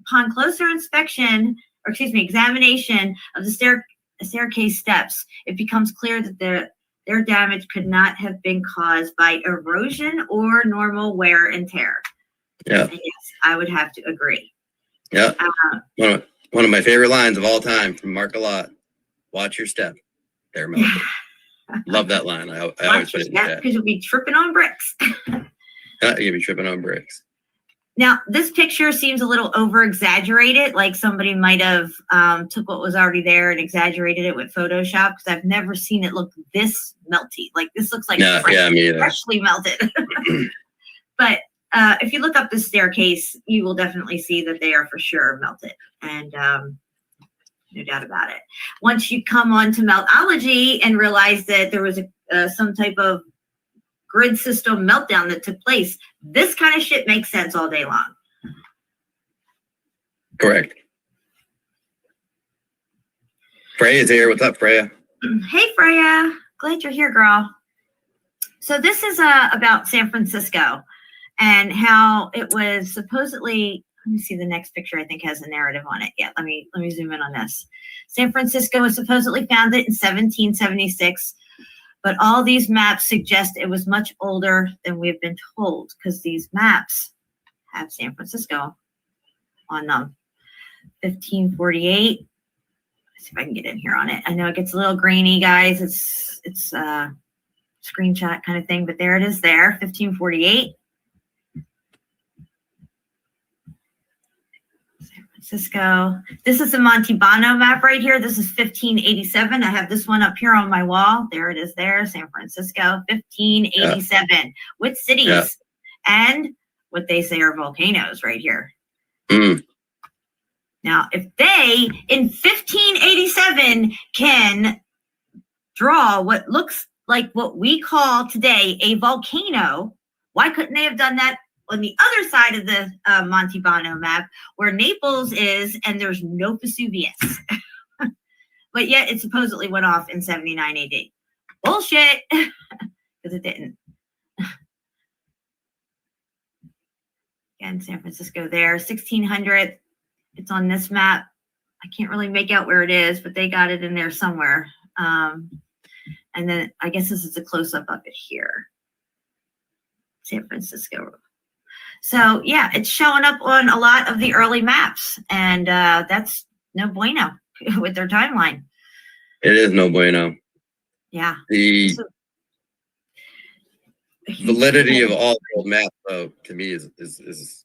Upon closer examination of the staircase steps, it becomes clear that their damage could not have been caused by erosion or normal wear and tear. Yeah. And yes, I would have to agree. Yeah. One of my favorite lines of all time from Mark a lot. Watch your step. They're melted. Love that line. I always put it in the chat. Because you'll be tripping on bricks. You'll be tripping on bricks. Now, this picture seems a little over-exaggerated, like somebody might have took what was already there and exaggerated it with Photoshop, because I've never seen it look this melty. Like, this looks like freshly melted. But if you look up the staircase, you will definitely see that they are for sure melted, and no doubt about it. Once you come on to meltology and realize that there was some type of grid system meltdown that took place, this kind of shit makes sense all day long. Correct. Freya's here. What's up, Freya? Hey, Freya. Glad you're here, girl. So this is about San Francisco and how it was supposedly, let me see, the next picture I think has a narrative on it. Yeah, let me zoom in on this. San Francisco was supposedly founded in 1776. But all these maps suggest it was much older than we've been told, because these maps have San Francisco on them. 1548. Let's see if I can get in here on it. I know it gets a little grainy, guys. It's a screenshot kind of thing, but there it is there, 1548. Francisco. This is the Montebano map right here. This is 1587. I have this one up here on my wall. There it is there, San Francisco, 1587, with cities and what they say are volcanoes right here. Now, if they, in 1587, can draw what looks like what we call today a volcano, why couldn't they have done that on the other side of the Montebano map, where Naples is, and there's no Vesuvius? But yet it supposedly went off in 79 AD. Bullshit, because it didn't. Again, San Francisco there, 1600. It's on this map. I can't really make out where it is, but they got it in there somewhere. And then I guess this is a close-up of it here. San Francisco. So yeah, it's showing up on a lot of the early maps, and that's no bueno with their timeline. It is no bueno. Yeah. The validity of all the old maps, though, to me is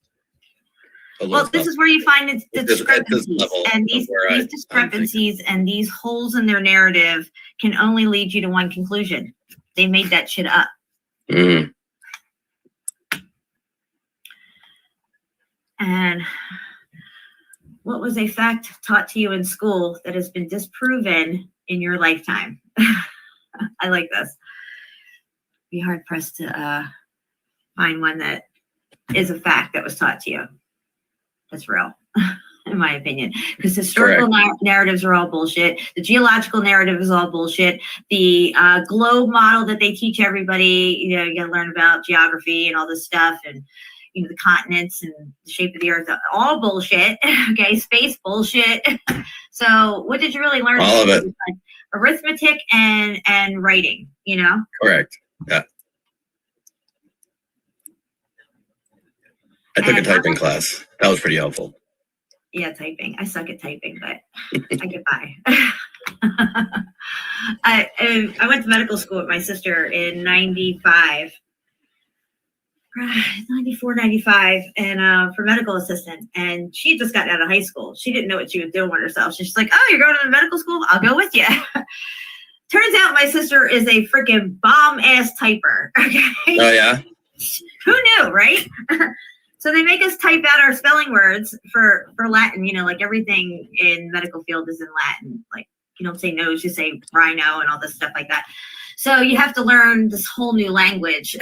well, this is where you find the discrepancies, and these discrepancies and these holes in their narrative can only lead you to one conclusion. They made that shit up. Mm. And what was a fact taught to you in school that has been disproven in your lifetime? I like this. Be hard pressed to find one that is a fact that was taught to you. That's real. in my opinion, because historical narratives are all bullshit. The geological narrative is all bullshit. The globe model that they teach everybody, you know, you got to learn about geography and all this stuff, and you know, the continents and the shape of the earth, all bullshit. Okay, space bullshit. So what did you really learn? All of it. Like arithmetic and writing, you know? Correct. Yeah. I took a typing class. That was pretty helpful. Yeah, typing. I suck at typing, but I get by. I went to medical school with my sister in 95. 94, 95, and for medical assistant. And she just got out of high school. She didn't know what she was doing with herself. She's like, oh, you're going to medical school? I'll go with you. Turns out my sister is a freaking bomb-ass typer. Okay. Oh, yeah? Who knew, right? So they make us type out our spelling words for Latin. You know, like everything in medical field is in Latin. Like, you don't say nose, you say rhino and all this stuff like that. So you have to learn this whole new language.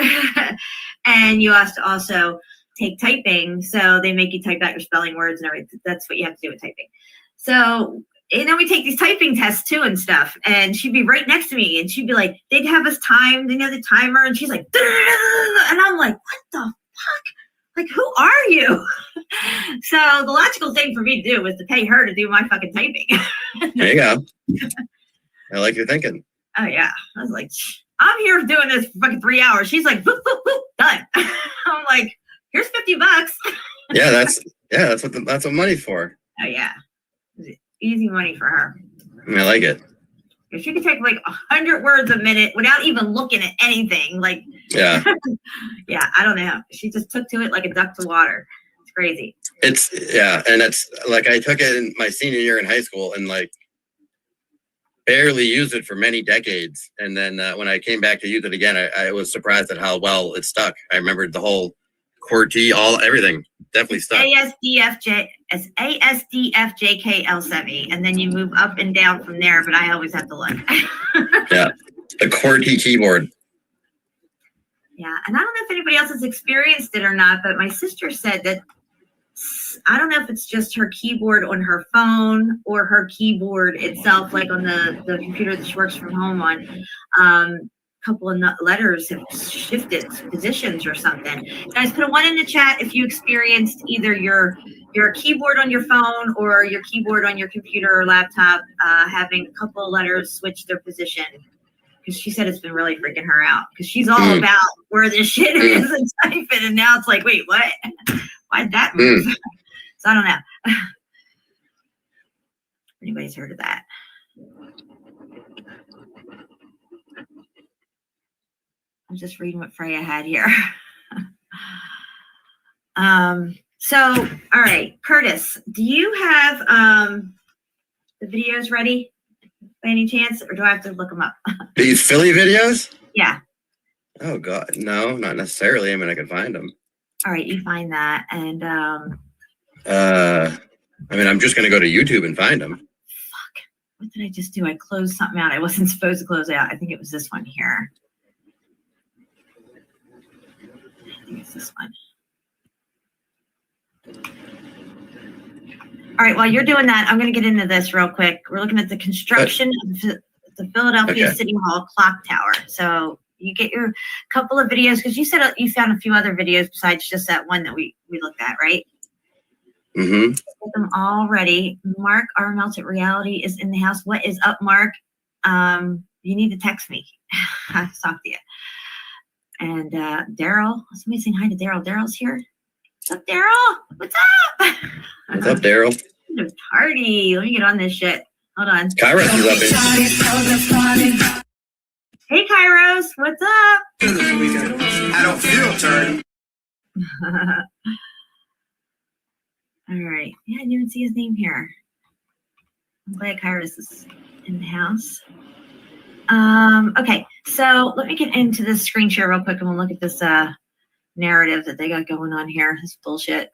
And you have to also take typing. So they make you type out your spelling words and everything. That's what you have to do with typing. So, you know, we take these typing tests too and stuff. And she'd be right next to me and she'd be like, they'd have us timed, they know the timer. And she's like, and I'm like, what the fuck? Like, who are you? So the logical thing for me to do was to pay her to do my fucking typing. There you go. I like your thinking. Oh, yeah. I was like, I'm here doing this for fucking 3 hours. She's like, boop, boop, boop, done. I'm like, here's $50. Yeah, that's what money's for. Oh, yeah. Easy money for her. I mean, I like it. If she could take like 100 words a minute without even looking at anything, like, yeah. Yeah, I don't know. She just took to it like a duck to water. It's crazy. And it's like I took it in my senior year in high school and like barely used it for many decades. And then when I came back to use it again, I was surprised at how well it stuck. I remembered the whole QWERTY, everything definitely stuck. ASDFJKL7, and then you move up and down from there, but I always have to look. Yeah, the QWERTY keyboard. Yeah, and I don't know if anybody else has experienced it or not, but my sister said that, I don't know if it's just her keyboard on her phone or her keyboard itself, like on the computer that she works from home on. Couple of letters have shifted positions or something. Guys, put a 1 in the chat if you experienced either your keyboard on your phone or your keyboard on your computer or laptop having a couple of letters switch their position. Because she said it's been really freaking her out. Because she's all about where this shit is and typing, and now it's like, wait, what? Why'd that move? So I don't know. Anybody's heard of that? I'm just reading what Freya had here. So, all right, Curtis, do you have the videos ready by any chance, or do I have to look them up? These Philly videos? Yeah. Oh God, no, not necessarily. I mean, I could find them. All right, you find that, and I mean, I'm just gonna go to YouTube and find them. Fuck! What did I just do? I closed something out. I wasn't supposed to close out. I think it was this one here. I think it's this one. All right, while you're doing that, I'm going to get into this real quick. We're looking at the construction of the Philadelphia City Hall clock tower. So you get your couple of videos, because you said you found a few other videos besides just that one that we looked at, right? Mm-hmm. Get them all ready. Mark, our melted reality is in the house. What is up, Mark? You need to text me. I'll talk to you. And Daryl, somebody saying hi to Daryl. Daryl's here. What's up, Daryl? What's up? What's up, Daryl? Party. Let me get on this shit. Hold on. Kairos is up. Hey, Kairos. What's up? I don't feel turd. All right. Yeah, I didn't even see his name here. I'm glad Kairos is in the house. Okay, so let me get into this screen share real quick and we'll look at this narrative that they got going on here. This bullshit.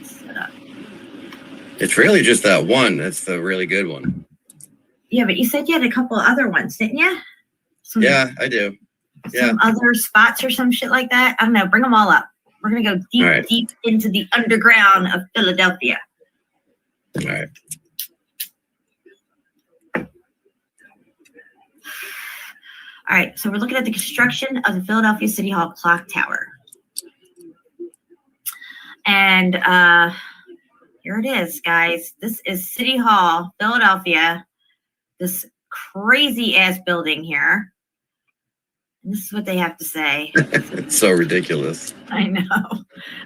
Set up. It's really just that one. That's the really good one. Yeah, but you said you had a couple of other ones, didn't you? Yeah, I do. Some other spots or some shit like that. I don't know. Bring them all up. We're going to go deep, All right. deep into the underground of Philadelphia. All right. All right, so we're looking at the construction of the Philadelphia City Hall clock tower. And here it is, guys. This is City Hall, Philadelphia, this crazy ass building here. And this is what they have to say. It's so ridiculous. I know.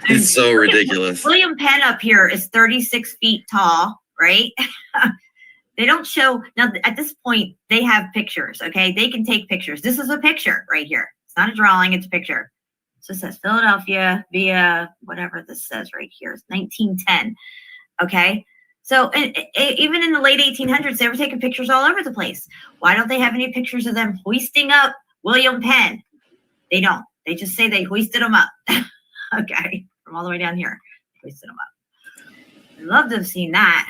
It's so ridiculous. William Penn up here is 36 feet tall, right? They don't show, now at this point, they have pictures, okay? They can take pictures. This is a picture right here. It's not a drawing, it's a picture. So it says Philadelphia via whatever this says right here. It's 1910, okay? So even in the late 1800s, they were taking pictures all over the place. Why don't they have any pictures of them hoisting up William Penn? They don't. They just say they hoisted him up, okay? From all the way down here, hoisted him up. I'd love to have seen that.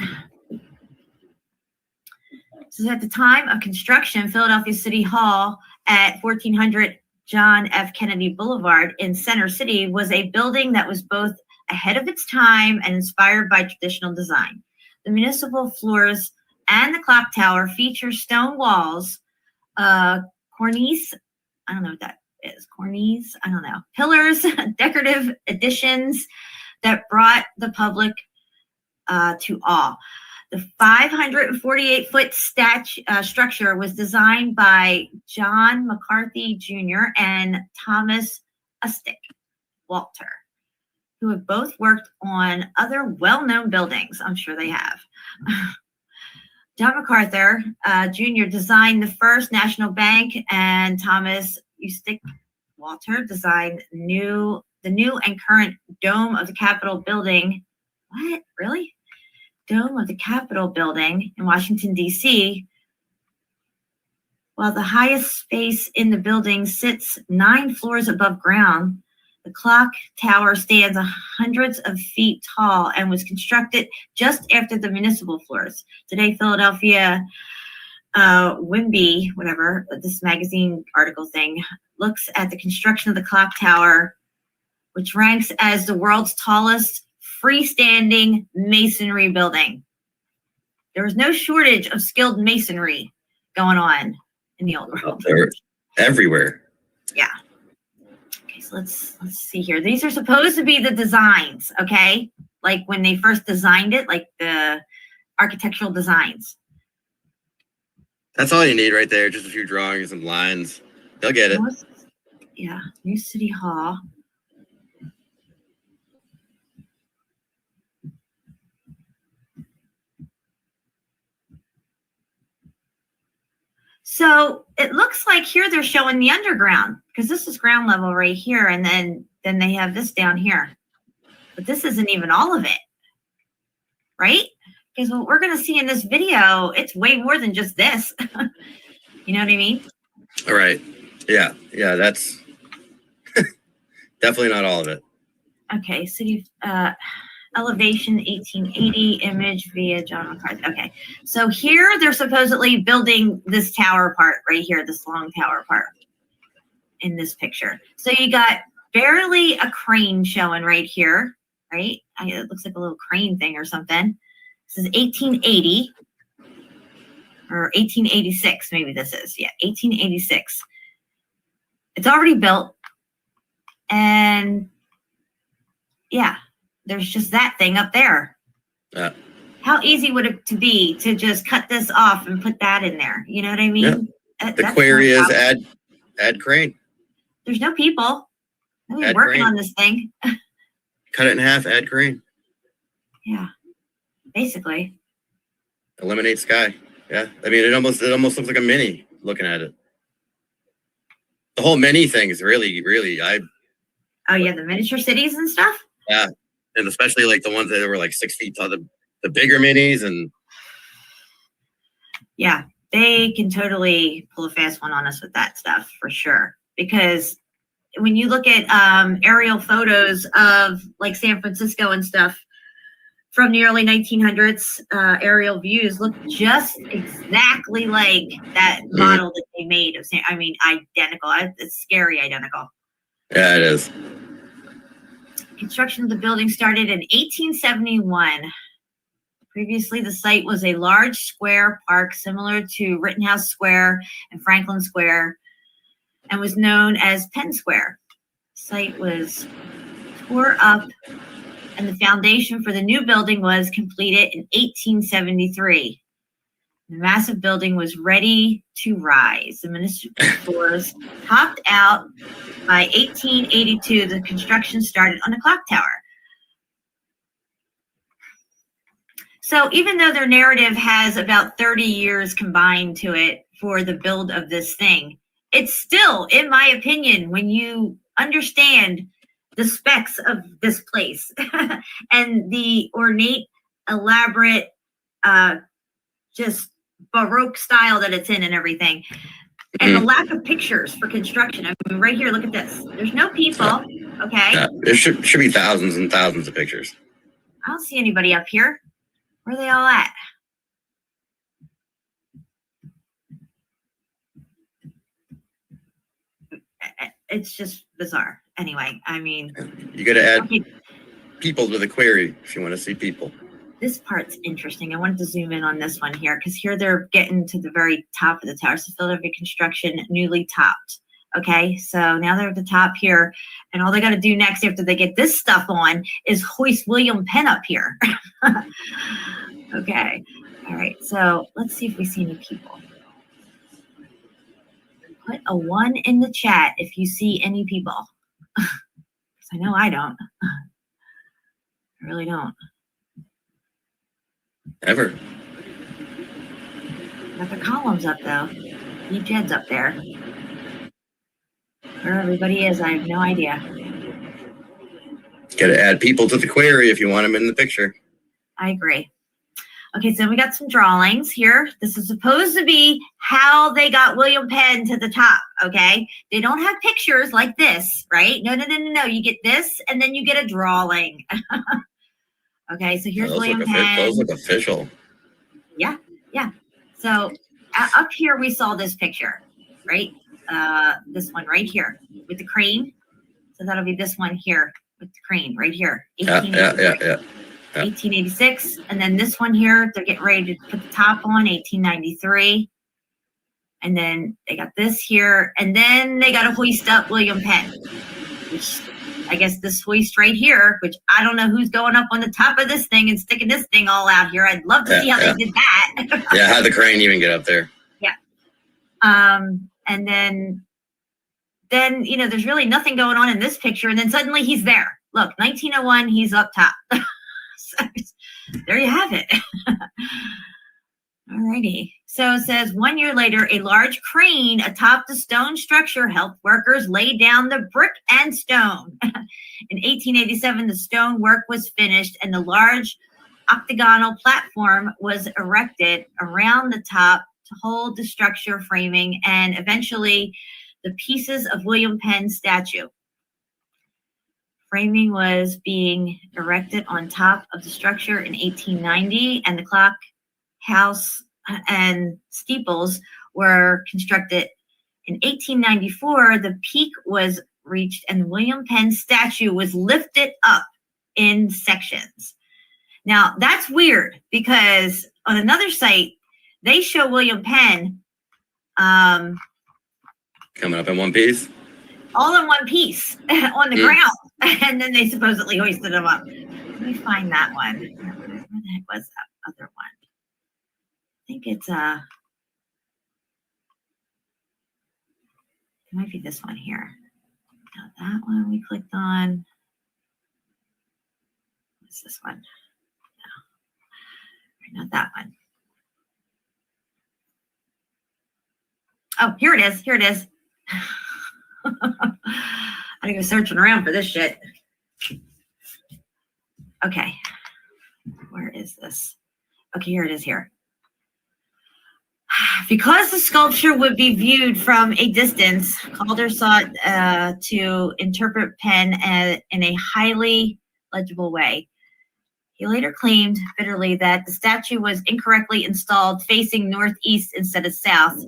So at the time of construction, Philadelphia City Hall at 1400 John F. Kennedy Boulevard in Center City was a building that was both ahead of its time and inspired by traditional design. The municipal floors and the clock tower feature stone walls, cornice, I don't know what that is, cornice, I don't know, pillars, decorative additions that brought the public to awe. The 548-foot structure was designed by John McCarthy Jr. and Thomas Ustick Walter, who have both worked on other well-known buildings. I'm sure they have. John MacArthur Jr. designed the First National Bank, and Thomas Ustick Walter designed the new and current Dome of the Capitol building. What? Really? Dome of the Capitol building in Washington, D.C., while the highest space in the building sits 9 floors above ground. The clock tower stands hundreds of feet tall and was constructed just after the municipal floors. Today, Philadelphia Wimby, whatever, this magazine article thing, looks at the construction of the clock tower, which ranks as the world's tallest freestanding masonry building. There was no shortage of skilled masonry going on in the old world. They're everywhere. Yeah. Okay, so let's see here. These are supposed to be the designs, okay? Like when they first designed it, like the architectural designs. That's all you need right there. Just a few drawings and lines. They'll get it. Yeah, New City Hall. So it looks like here they're showing the underground, because this is ground level right here, and then they have this down here. But this isn't even all of it, right? Because what we're going to see in this video, it's way more than just this. You know what I mean? All right. Yeah. Yeah, that's definitely not all of it. Okay, city elevation 1880, image via John McCarthy. Okay, so here they're supposedly building this tower part right here, this long tower part in this picture. So you got barely a crane showing right here, right? It looks like a little crane thing or something. This is 1880 or 1886, maybe this is. Yeah, 1886. It's already built. And yeah, there's just that thing up there. Yeah. How easy would it to be to just cut this off and put that in there? You know what I mean? Yeah. The query is add crane. There's no people. Nobody's working on this thing. Cut it in half, add crane. Yeah, basically. Eliminate sky. Yeah. I mean, it almost looks like a mini looking at it. The whole mini thing is really, Oh yeah, the miniature cities and stuff? Yeah. And especially like the ones that were like 6 feet tall, the bigger minis. And yeah, they can totally pull a fast one on us with that stuff for sure. Because when you look at aerial photos of like San Francisco and stuff from the early 1900s, aerial views look just exactly like that model that they made of identical. It's scary identical. Yeah, it is. Construction of the building started in 1871. Previously, the site was a large square park similar to Rittenhouse Square and Franklin Square and was known as Penn Square. The site was tore up and the foundation for the new building was completed in 1873. The massive building was ready to rise. The municipal stores topped out. By 1882, the construction started on the clock tower. So even though their narrative has about 30 years combined to it for the build of this thing, it's still, in my opinion, when you understand the specs of this place and the ornate, elaborate, just Baroque style that it's in and everything, and the lack of pictures for construction. I mean, right here, look at this. There's no people, okay? Yeah, there should be thousands and thousands of pictures. I don't see anybody up here. Where are they all at? It's just bizarre. Anyway, I mean, you got to add people to the query if you want to see people. This part's interesting. I wanted to zoom in on this one here because here they're getting to the very top of the tower. So Philadelphia construction newly topped. Okay, so now they're at the top here, and all they got to do next after they get this stuff on is hoist William Penn up here. Okay, all right, so let's see if we see any people. Put a 1 in the chat if you see any people. Because I know I don't. I really don't. Ever. Got the columns up though. Deep Jed's up there. Where everybody is, I have no idea. Got to add people to the query if you want them in the picture. I agree. Okay, so we got some drawings here. This is supposed to be how they got William Penn to the top, okay? They don't have pictures like this, right? No. You get this, and then you get a drawing. Okay, so here's William Penn. Those look official. Yeah. So up here, we saw this picture, right? This one right here with the crane. So that'll be this one here with the crane right here. Yeah. 1886, and then this one here, they're getting ready to put the top on, 1893. And then they got this here, and then they got to hoist up William Penn, which I guess this hoist right here, which I don't know who's going up on the top of this thing and sticking this thing all out here. I'd love to see how they did that. Yeah, how'd the crane even get up there? Yeah. And then, there's really nothing going on in this picture, and then suddenly he's there. Look, 1901, he's up top. So, there you have it. Alrighty. So it says 1 year later, a large crane atop the stone structure helped workers lay down the brick and stone. In 1887, the stone work was finished and the large octagonal platform was erected around the top to hold the structure framing and eventually the pieces of William Penn's statue. Framing was being erected on top of the structure in 1890, and the clock house and steeples were constructed. In 1894, the peak was reached, and the William Penn statue was lifted up in sections. Now, that's weird because on another site, they show William Penn coming up in one piece. All in one piece on the ground, and then they supposedly hoisted him up. Let me find that one. Where the heck was that other one? I think it's it might be this one here. Now that one we clicked on. What's this one? No, not that one. Oh, here it is. Here it is. I think I'm searching around for this shit. Okay. Where is this? Okay, here it is here. Because the sculpture would be viewed from a distance, Calder sought to interpret Penn in a highly legible way. He later claimed bitterly that the statue was incorrectly installed facing northeast instead of south,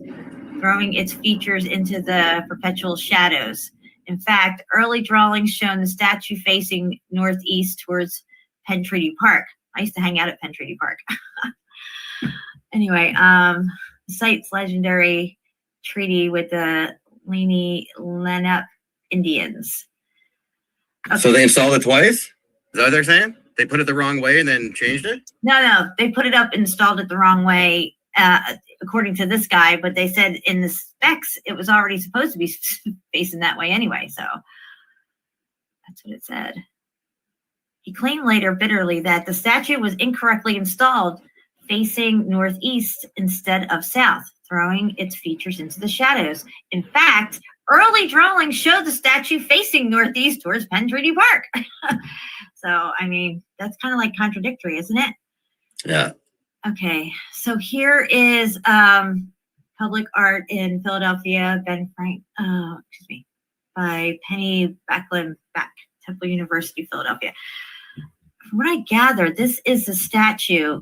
throwing its features into the perpetual shadows. In fact, early drawings shown the statue facing northeast towards Penn Treaty Park. I used to hang out at Penn Treaty Park. Anyway, the site's legendary treaty with the Lenape Indians. Okay. So they installed it twice? Is that what they're saying? They put it the wrong way and then changed it? No, they put it up and installed it the wrong way, according to this guy, but they said in the specs it was already supposed to be facing that way anyway, so that's what it said. He claimed later bitterly that the statue was incorrectly installed facing northeast instead of south, throwing its features into the shadows. In fact, early drawings showed the statue facing northeast towards Penn Treaty Park. So, I mean, that's kind of like contradictory, isn't it? Yeah. Okay, so here is public art in Philadelphia, by Penny Backlund Beck, Temple University, Philadelphia. From what I gathered, this is the statue.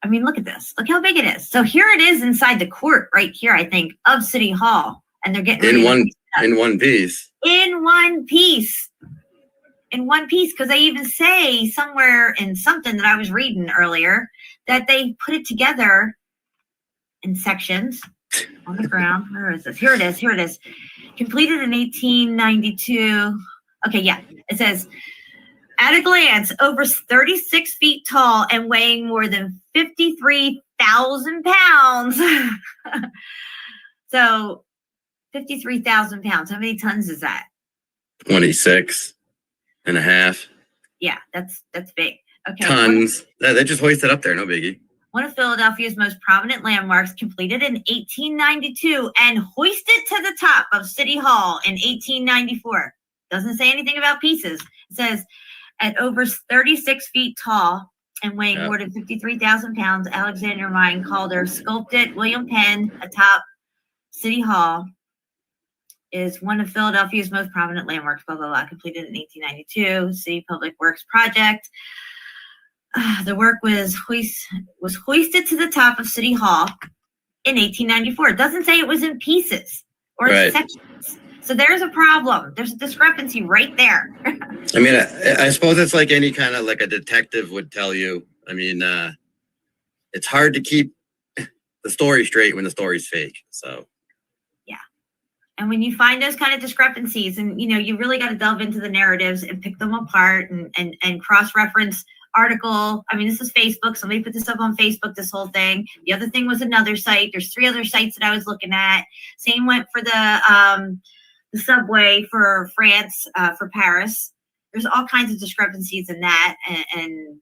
I mean, look at this. Look how big it is. So here it is inside the court right here, I think, of City Hall. And they're getting in one piece. In one piece. In one piece, because they even say somewhere in something that I was reading earlier that they put it together in sections on the ground. Where is this? Here it is. Here it is. Completed in 1892. Okay, yeah. It says, at a glance, over 36 feet tall and weighing more than 53,000 pounds. So 53,000 pounds. How many tons is that? 26 and a half. Yeah, that's big. Okay. Tons. They just hoist it up there. No biggie. One of Philadelphia's most prominent landmarks, completed in 1892 and hoisted to the top of City Hall in 1894. Doesn't say anything about pieces. It says, at over 36 feet tall and weighing more than 53,000 pounds, Alexander Mine Calder sculpted William Penn atop City Hall is one of Philadelphia's most prominent landmarks, blah, blah, blah, completed in 1892, City Public Works project. The work was hoisted to the top of City Hall in 1894. It doesn't say it was in pieces or sections. So there's a problem. There's a discrepancy right there. I mean, I suppose it's like any kind of like a detective would tell you. I mean, it's hard to keep the story straight when the story's fake. So. Yeah. And when you find those kind of discrepancies and, you really got to delve into the narratives and pick them apart and cross-reference article. I mean, this is Facebook. Somebody put this up on Facebook, this whole thing. The other thing was another site. There's 3 other sites that I was looking at. Same went for the subway for France, for Paris. There's all kinds of discrepancies in that and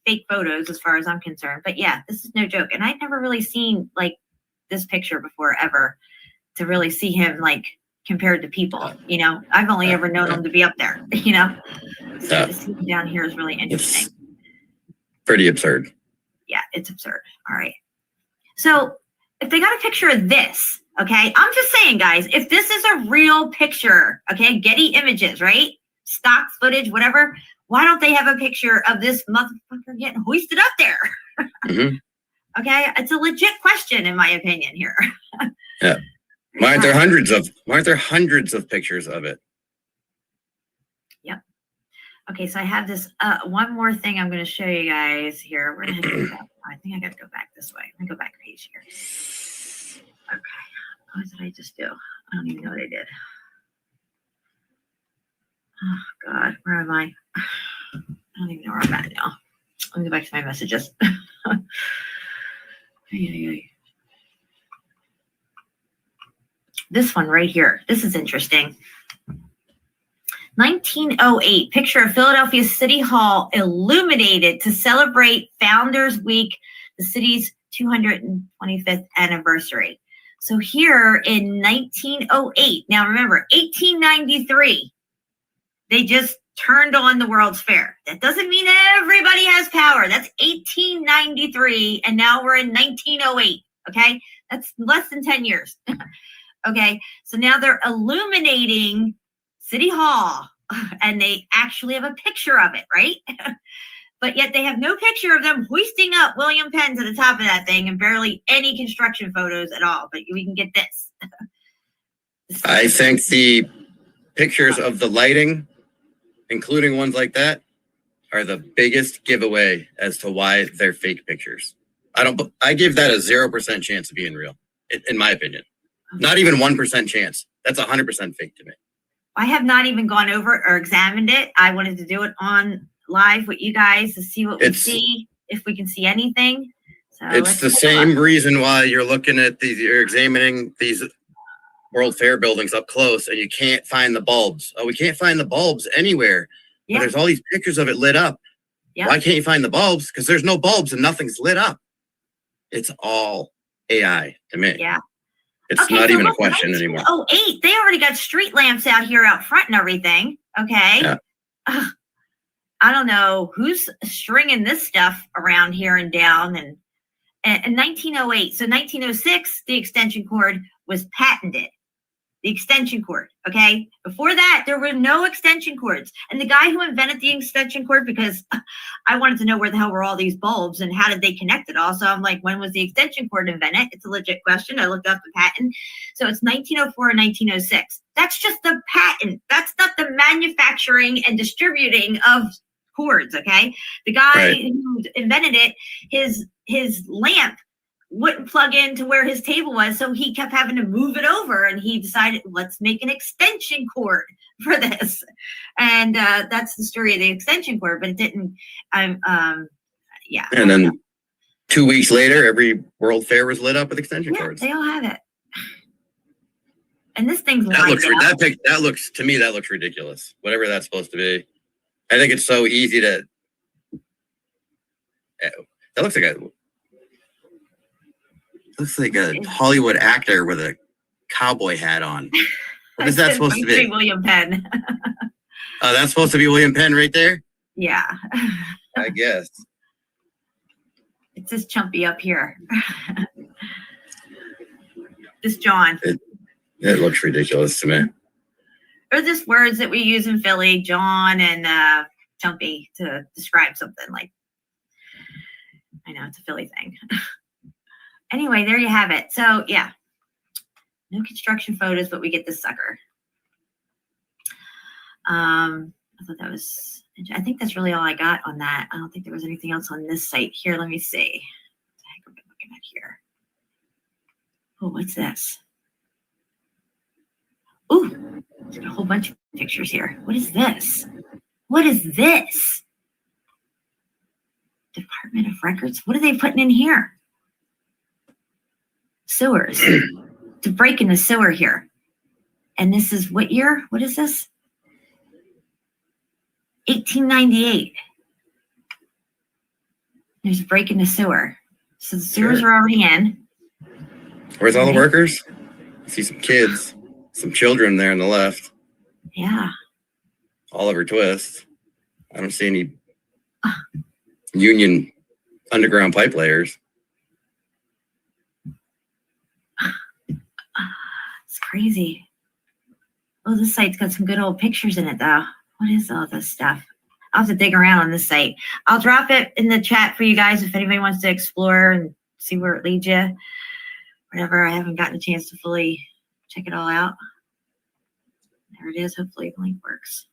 fake photos as far as I'm concerned. But yeah, this is no joke. And I'd never really seen like this picture before ever to really see him like compared to people, I've only ever known him to be up there, So to see him down here is really interesting. It's pretty absurd. Yeah, it's absurd. All right. So if they got a picture of this, okay, I'm just saying, guys, if this is a real picture, okay, Getty Images, right? Stock footage, whatever, why don't they have a picture of this motherfucker getting hoisted up there? Mm-hmm. Okay, it's a legit question, in my opinion, here. Yeah. Why aren't there hundreds of pictures of it? Yep. Okay, so I have this one more thing I'm going to show you guys here. We're going to go back. I think I got to go back this way. Let me go back a page here. Okay. What did I just do? I don't even know what I did. Oh, God. Where am I? I don't even know where I'm at now. Let me go back to my messages. This one right here. This is interesting. 1908, picture of Philadelphia City Hall illuminated to celebrate Founders Week, the city's 225th anniversary. So here in 1908, now remember, 1893, they just turned on the World's Fair. That doesn't mean everybody has power. That's 1893, and now we're in 1908, okay? That's less than 10 years. Okay, so now they're illuminating City Hall, and they actually have a picture of it, right? But yet they have no picture of them hoisting up William Penn to the top of that thing and barely any construction photos at all. But we can get this. I think pictures of the lighting, including ones like that, are the biggest giveaway as to why they're fake pictures. I give that a 0% chance of being real, in my opinion. Not even 1% chance. That's 100% fake to me. I have not even gone over or examined it. I wanted to do it on live with you guys to see what we see, if we can see anything. So it's the same reason why you're looking at these, you're examining these World Fair buildings up close and you can't find the bulbs. Oh, we can't find the bulbs anywhere. Yeah. But there's all these pictures of it lit up. Yeah. Why can't you find the bulbs? Because there's no bulbs and nothing's lit up. It's all AI to me. Yeah. It's not even a question anymore. Oh, 8. They already got street lamps out here out front and everything. Okay. Yeah. I don't know who's stringing this stuff around here and down. And 1908. So 1906, the extension cord was patented. The extension cord, okay? Before that, there were no extension cords. And the guy who invented the extension cord, because I wanted to know where the hell were all these bulbs and how did they connect it all? So I'm like, when was the extension cord invented? It's a legit question. I looked up the patent. So it's 1904 and 1906. That's just the patent. That's not the manufacturing and distributing of cords, okay? The guy who invented it, his lamp wouldn't plug into where his table was, so he kept having to move it over, and he decided, let's make an extension cord for this. And that's the story of the extension cord, but it didn't, yeah. And then 2 weeks later, every World Fair was lit up with extension cords. They all have it. And this thing's that looks to me, that looks ridiculous. Whatever that's supposed to be. I think it's so easy to, that looks like a Hollywood actor with a cowboy hat on. What is that supposed to be? William Penn. Oh, that's supposed to be William Penn right there? Yeah. I guess. It's this Chumpy up here. This John. It looks ridiculous to me. Or just words that we use in Philly, John and Chumpy, to describe something like, I know, it's a Philly thing. Anyway, there you have it. So, yeah, no construction photos, but we get this sucker. I thought that was, I think that's really all I got on that. I don't think there was anything else on this site. Here, let me see. What the heck am I looking at here? Oh, what's this? Ooh, there's a whole bunch of pictures here. What is this? What is this? Department of Records? What are they putting in here? Sewers. To break in the sewer here. And this is what year? What is this? 1898. There's a break in the sewer. So the sewers are already in. Where's all the workers? I see some kids, some children there on the left. Yeah. Oliver Twist. I don't see any union underground pipe layers. It's crazy. Oh, this site's got some good old pictures in it, though. What is all this stuff? I'll have to dig around on this site. I'll drop it in the chat for you guys if anybody wants to explore and see where it leads you. Whatever, I haven't gotten a chance to fully check it all out. There it is. Hopefully the link works.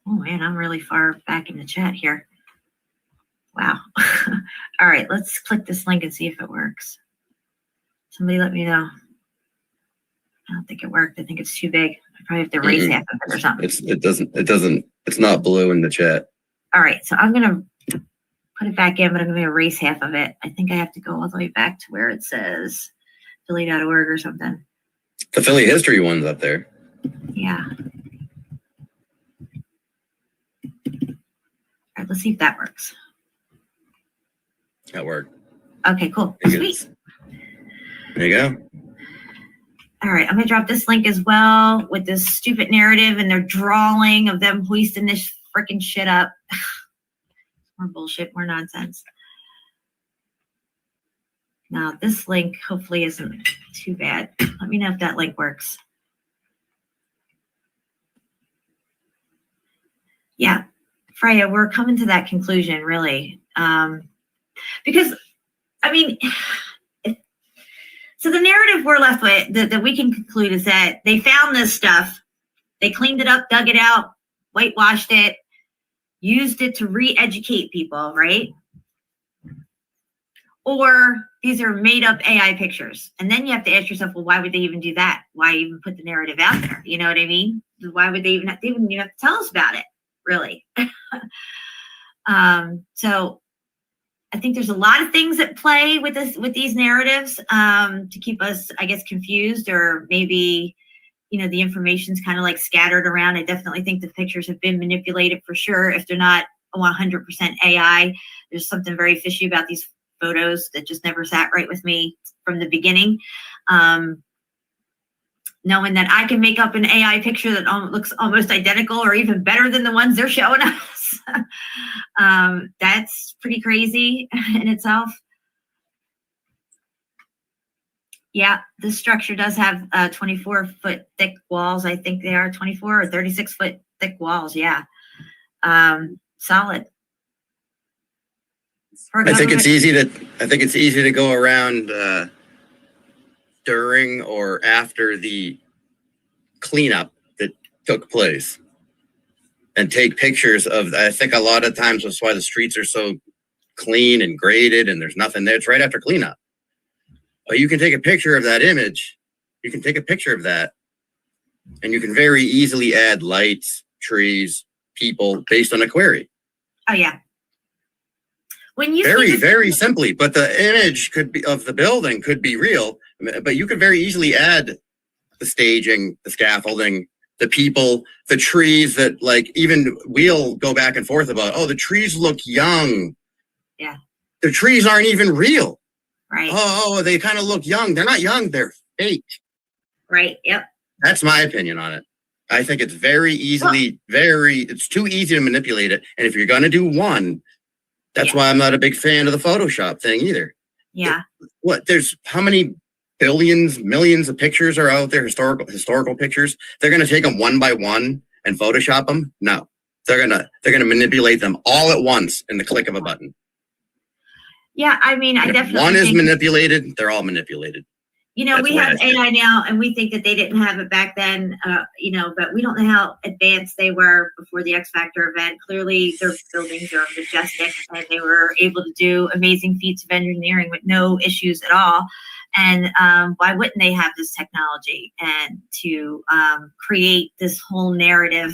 Oh, man, I'm really far back in the chat here. Wow. All right, let's click this link and see if it works. Somebody let me know. I don't think it worked. I think it's too big. I probably have to erase half of it or something. It's not blue in the chat. All right, so I'm gonna put it back in, but I'm gonna erase half of it. I think I have to go all the way back to where it says Philly.org or something. The Philly history one's up there. Yeah. All right, let's see if that works. That worked. Okay, cool. Sweet. There you go. All right, I'm gonna drop this link as well with this stupid narrative and their drawing of them hoisting this freaking shit up. More bullshit, more nonsense. Now this link hopefully isn't too bad. Let me know if that link works. Yeah, Freya, we're coming to that conclusion, really. Because, I mean, So the narrative we're left with that we can conclude is that they found this stuff, they cleaned it up, dug it out, whitewashed it, used it to re-educate people, right? Or these are made up AI pictures. And then you have to ask yourself, well, why would they even do that? Why even put the narrative out there? You know what I mean? Why would they even even have to tell us about it, really? So I think there's a lot of things at play with these narratives to keep us, I guess, confused, or maybe, the information's kind of like scattered around. I definitely think the pictures have been manipulated for sure. If they're not 100% AI, there's something very fishy about these photos that just never sat right with me from the beginning. Knowing that I can make up an AI picture that looks almost identical or even better than the ones they're showing us. That's pretty crazy in itself. Yeah, this structure does have 24-foot thick walls. I think they are 24 or 36-foot thick walls. Yeah, solid. I think it's easy to go around during or after the cleanup that took place and take pictures of. I think a lot of times that's why the streets are so clean and graded and there's nothing there. It's right after cleanup. But you can take a picture of that image. You can take a picture of that, and you can very easily add lights, trees, people based on a query. Oh yeah. When you very simply, but the image could be of the building could be real, but you could very easily add the staging, the scaffolding, the people, the trees that, like, even we'll go back and forth about, oh, the trees look young. Yeah. The trees aren't even real. Right. Oh, they kind of look young. They're not young, they're fake. Right. Yep. That's my opinion on it. I think it's very easily, it's too easy to manipulate it. And if you're going to do one, that's why I'm not a big fan of the Photoshop thing either. Yeah. There's how many billions, millions of pictures are out there, historical pictures. They're going to take them one by one and Photoshop them? No. They're going to manipulate them all at once in the click of a button. Yeah, I mean, I definitely one is manipulated, they're all manipulated. We have AI now, and we think that they didn't have it back then, but we don't know how advanced they were before the X Factor event. Clearly, their buildings are majestic, and they were able to do amazing feats of engineering with no issues at all. And why wouldn't they have this technology and to create this whole narrative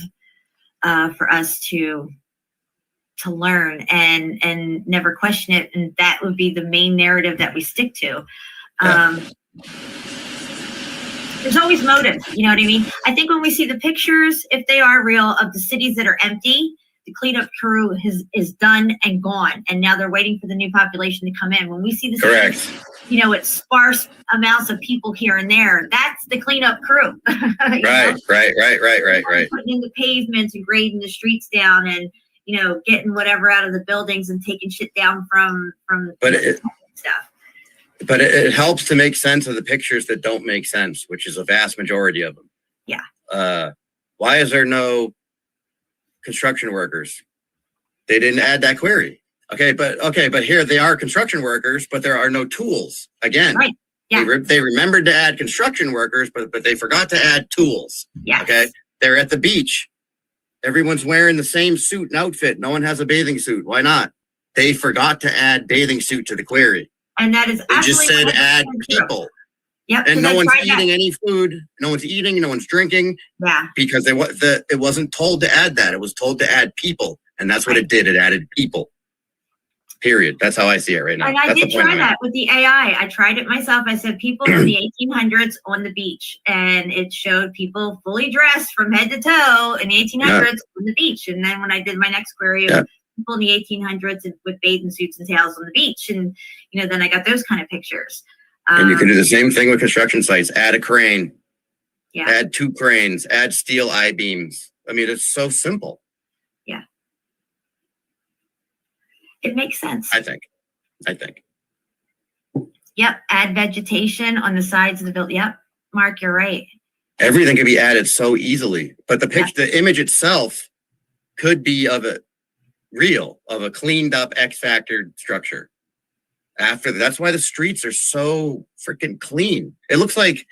for us to learn and never question it? And that would be the main narrative that we stick to. There's always motive, you know what I mean? I think when we see the pictures, if they are real, of the cities that are empty, the cleanup crew is done and gone, and now they're waiting for the new population to come in. When we see the cities, it's sparse amounts of people here and there, that's the cleanup crew. Right. Putting in the pavements and grading the streets down, and getting whatever out of the buildings and taking shit down from stuff. But it helps to make sense of the pictures that don't make sense, which is a vast majority of them. Yeah. Why is there no construction workers? They didn't add that query. Okay, but here they are construction workers, but there are no tools. Again, right. Yeah. They remembered to add construction workers, but they forgot to add tools. Yes. Okay, they're at the beach. Everyone's wearing the same suit and outfit. No one has a bathing suit. Why not? They forgot to add bathing suit to the query. And that is they just said add people. Yep. And no one's eating any food. No one's eating. No one's drinking. Yeah. Because it wasn't told to add that. It was told to add people, and that's what it did. It added people. Period. That's how I see it right now. And I did try that with the AI. I tried it myself. I said people in the 1800s on the beach, and it showed people fully dressed from head to toe in the 1800s on the beach. And then when I did my next query of people in the 1800s with bathing suits and tails on the beach, and then I got those kind of pictures. And you can do the same thing with construction sites. Add a crane. Yeah. Add 2 cranes. Add steel I-beams. I mean, it's so simple. Yeah. It makes sense. I think. Yep. Add vegetation on the sides of the building. Yep. Mark, you're right. Everything can be added so easily, but the image itself could be of a cleaned up X Factor structure. That's why the streets are so freaking clean. It looks like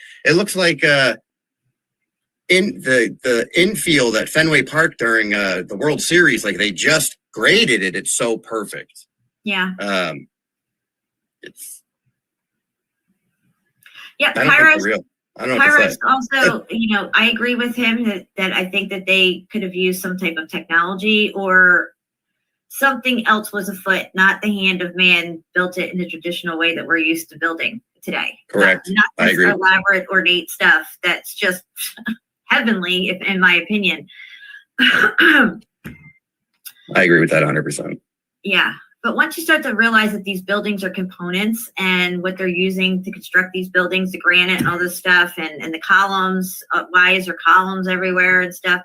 in the infield at Fenway Park during the World Series, like they just graded it. It's so perfect. Yeah. It's Yeah. I don't think Kairos, they're real. I don't know what to say. also, I agree with him that I think that they could have used some type of technology or something else was afoot, not the hand of man built it in the traditional way that we're used to building today. Correct. Not I this agree. elaborate, ornate stuff that's just heavenly, if in my opinion. I agree with that 100%. Yeah. But once you start to realize that these buildings are components and what they're using to construct these buildings, the granite and all this stuff, and the columns, why is there columns everywhere and stuff?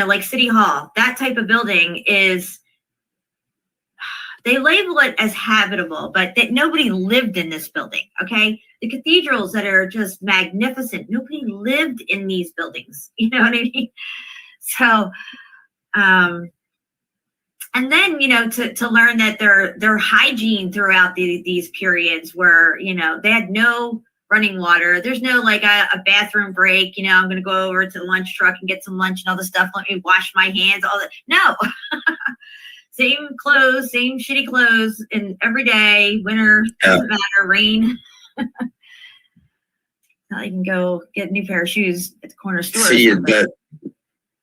Like City Hall, that type of building is, they label it as habitable, but that nobody lived in this building, okay? The cathedrals that are just magnificent, nobody lived in these buildings, you know what I mean? So, and then, to learn that their hygiene throughout these periods where, they had no running water. There's no like a bathroom break. I'm going to go over to the lunch truck and get some lunch and all this stuff. Let me wash my hands, all that. No. Same clothes, same shitty clothes, and every day, winter, doesn't matter, rain. Now you can go get a new pair of shoes at the corner store. See,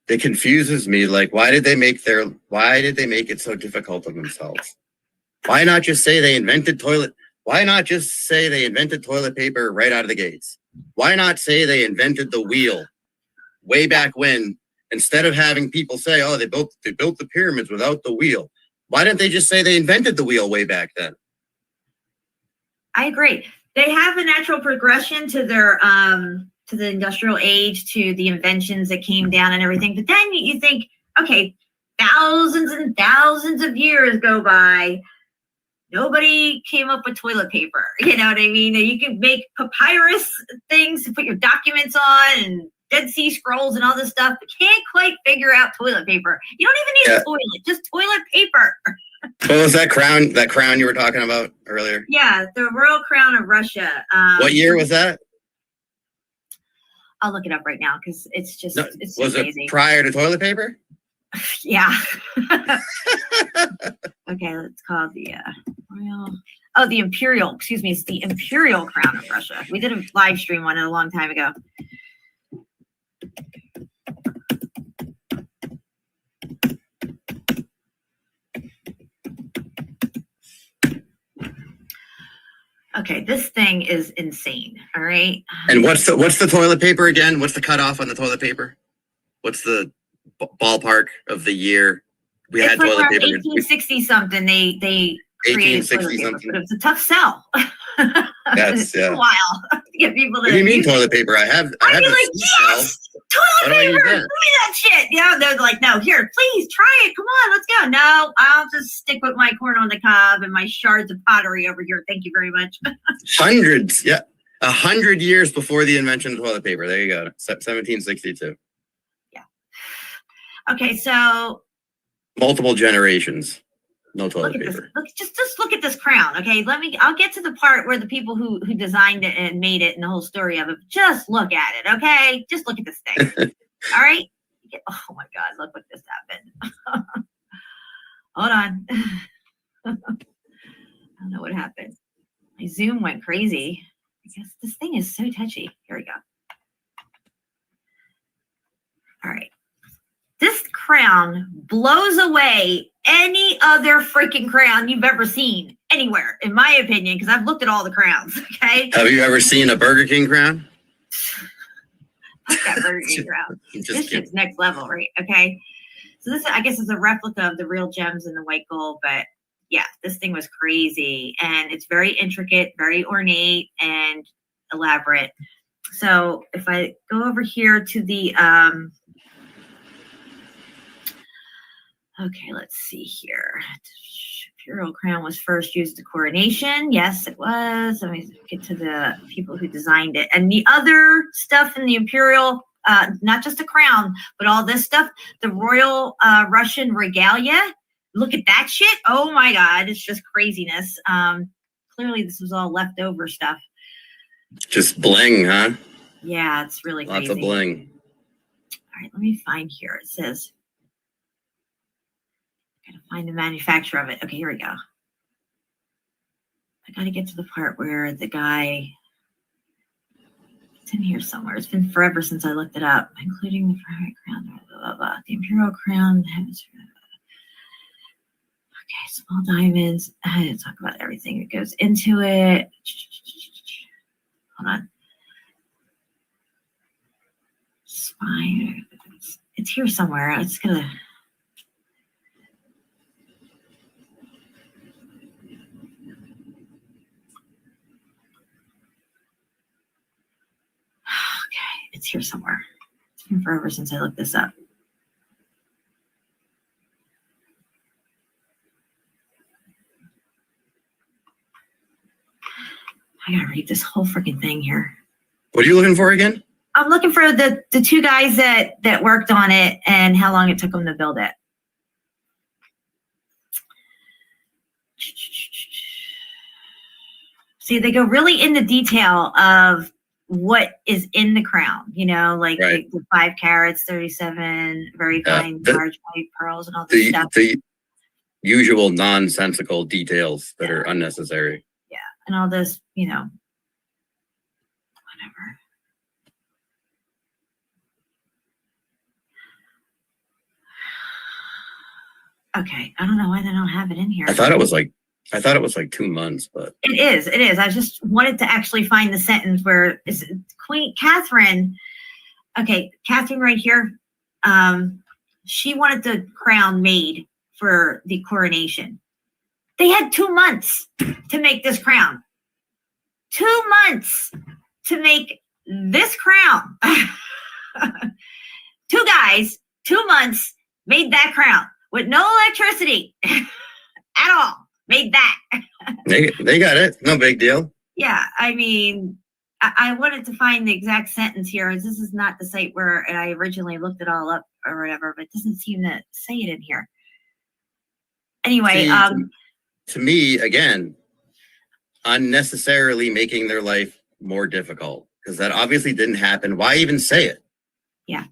it confuses me. Like, why did they make it so difficult on themselves? Why not just say they invented toilet paper right out of the gates? Why not say they invented the wheel way back when, instead of having people say, oh, they built the pyramids without the wheel? Why didn't they just say they invented the wheel way back then? I agree. They have a natural progression to their to the industrial age, to the inventions that came down and everything. But then you think, okay, thousands and thousands of years go by. Nobody came up with toilet paper. You know what I mean? You can make papyrus things to put your documents on and Dead Sea Scrolls and all this stuff, but can't quite figure out toilet paper. You don't even need a toilet, just toilet paper. What was that crown you were talking about earlier? Yeah, the Royal Crown of Russia. What year was that? I'll look it up right now because it's just it's was amazing. It prior to toilet paper? Yeah. Okay, let's call the the Imperial. Excuse me, it's the Imperial Crown of Russia. We did a live stream on it a long time ago. Okay, this thing is insane. All right. And what's the toilet paper again? What's the cutoff on the toilet paper? What's the ballpark of the year we had toilet paper? 1860 something. They created toilet paper, but it was a tough sell. That's a while to get people to. What do you mean toilet paper? I'd be like, yes, toilet paper. Give me that shit. They're like, no, here, please try it. Come on, let's go. No, I'll just stick with my corn on the cob and my shards of pottery over here. Thank you very much. Hundreds, yeah, 100 years before the invention of toilet paper. There you go, 1762. Yeah. Okay, so multiple generations. No toilet paper. Just look at this crown, okay? I'll get to the part where the people who designed it and made it and the whole story of it. Just look at it, okay? Just look at this thing. All right? Oh my God, look what just happened. Hold on. I don't know what happened. My Zoom went crazy. I guess this thing is so touchy. Here we go. All right. This crown blows away any other freaking crown you've ever seen anywhere, in my opinion, because I've looked at all the crowns, okay? Have you ever seen a Burger King crown? Fuck that Burger King crown. This shit's next level, right? Okay. So this, I guess, is a replica of the real gems in the white gold, but yeah, this thing was crazy. And it's very intricate, very ornate, and elaborate. So if I go over here to the... okay, let's see here. Imperial crown was first used at coronation. Yes, it was. Let me get to the people who designed it. And the other stuff in the imperial, not just the crown, but all this stuff, the royal Russian regalia, look at that shit. Oh my God, it's just craziness. Clearly this was all leftover stuff. Just bling, huh? Yeah, it's really Lots crazy. of bling. All right, let me find here. It says, I gotta find the manufacturer of it. Okay, here we go. I gotta get to the part where the guy, it's in here somewhere. It's been forever since I looked it up, including the private crown, blah, blah, blah. The imperial crown, the hemisphere. Okay, small diamonds. I had to talk about everything that goes into it. Hold on. Spine. It's here somewhere. I just gotta. Okay, it's here somewhere. It's been forever since I looked this up. I gotta read this whole freaking thing here. What are you looking for again? I'm looking for the two guys that worked on it and how long it took them to build it. See, they go really into detail of what is in the crown, you know, like Right. the 5 carats, 37, very fine, large white pearls and all this stuff. The usual nonsensical details that are unnecessary. Yeah, and all this, you know, whatever. Okay, I don't know why they don't have it in here. I thought it was like 2 months, but It is. It is. I just wanted to actually find the sentence where it's Queen Catherine. Okay, Catherine right here. She wanted the crown made for the coronation. They had 2 months to make this crown. 2 months to make this crown. 2 guys, 2 months made that crown with no electricity at all. Made that. they got it. No big deal. Yeah, I mean, I wanted to find the exact sentence here. This is not the site where I originally looked it all up or whatever, but it doesn't seem to say it in here. Anyway, See, to me, again, unnecessarily making their life more difficult because that obviously didn't happen. Why even say it? Yeah.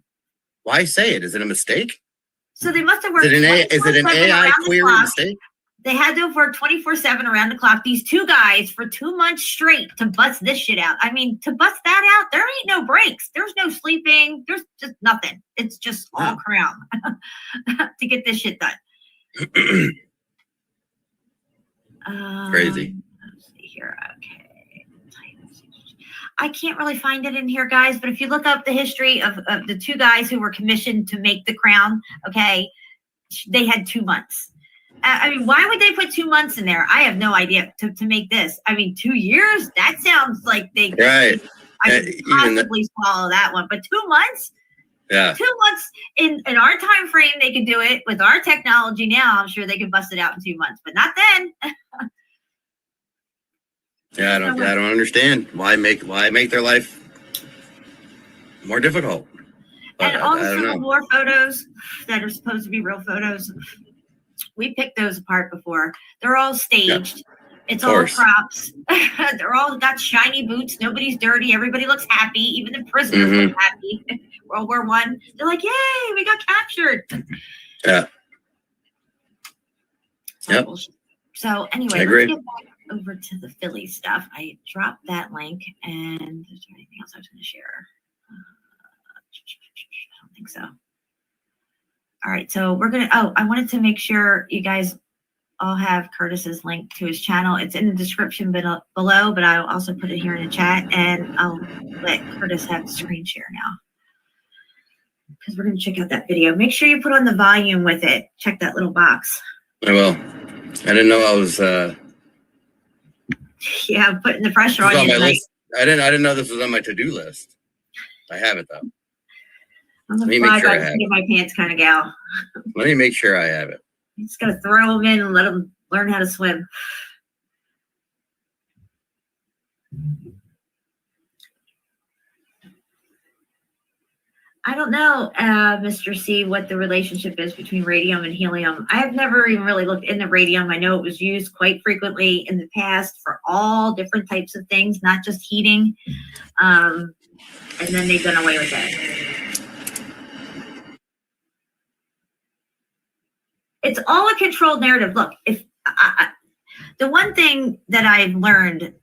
Why say it? Is it a mistake? So they must have worked. Is it an AI query mistake? They had to have worked 24/7 around the clock. These 2 guys for 2 months straight to bust this shit out. I mean, to bust that out, there ain't no breaks. There's no sleeping. There's just nothing. It's just all crown to get this shit done. Crazy. Let's see here. Okay. I can't really find it in here, guys, but if you look up the history of the 2 guys who were commissioned to make the crown, okay, they had 2 months. I mean, why would they put 2 months in there? I have no idea to make this. I mean, 2 years? That sounds like they Right. I could possibly swallow that one. But 2 months? Yeah. 2 months in our time frame, they could do it. With our technology now, I'm sure they could bust it out in 2 months, but not then. Yeah, I don't understand why make their life more difficult. But And all the I don't know. Civil War photos that are supposed to be real photos, we picked those apart before. They're all staged. Yep. It's all props. They're all got shiny boots. Nobody's dirty. Everybody looks happy. Even the prisoners look happy. World War I. They're like, yay, we got captured. Yeah. Yep. So anyway, let's get back over to the Philly stuff. I dropped that link, and is there anything else I was going to share? I don't think so. All right, so we're going to, I wanted to make sure you guys all have Curtis's link to his channel. It's in the description below, but I'll also put it here in the chat, and I'll let Curtis have the screen share now, because we're going to check out that video. Make sure you put on the volume with it. Check that little box. I will. I didn't know I was yeah, putting the pressure on you. On my list. I didn't know this was on my to-do list. I have it though. I'm the fly guy, get my pants kind of gal. Let me make sure I have it. You just gotta throw them in and let them learn how to swim. I don't know, Mr. C, what the relationship is between radium and helium. I have never even really looked into radium. I know it was used quite frequently in the past for all different types of things, not just heating. And then they've done away with it. It's all a controlled narrative. Look, if the one thing that I've learned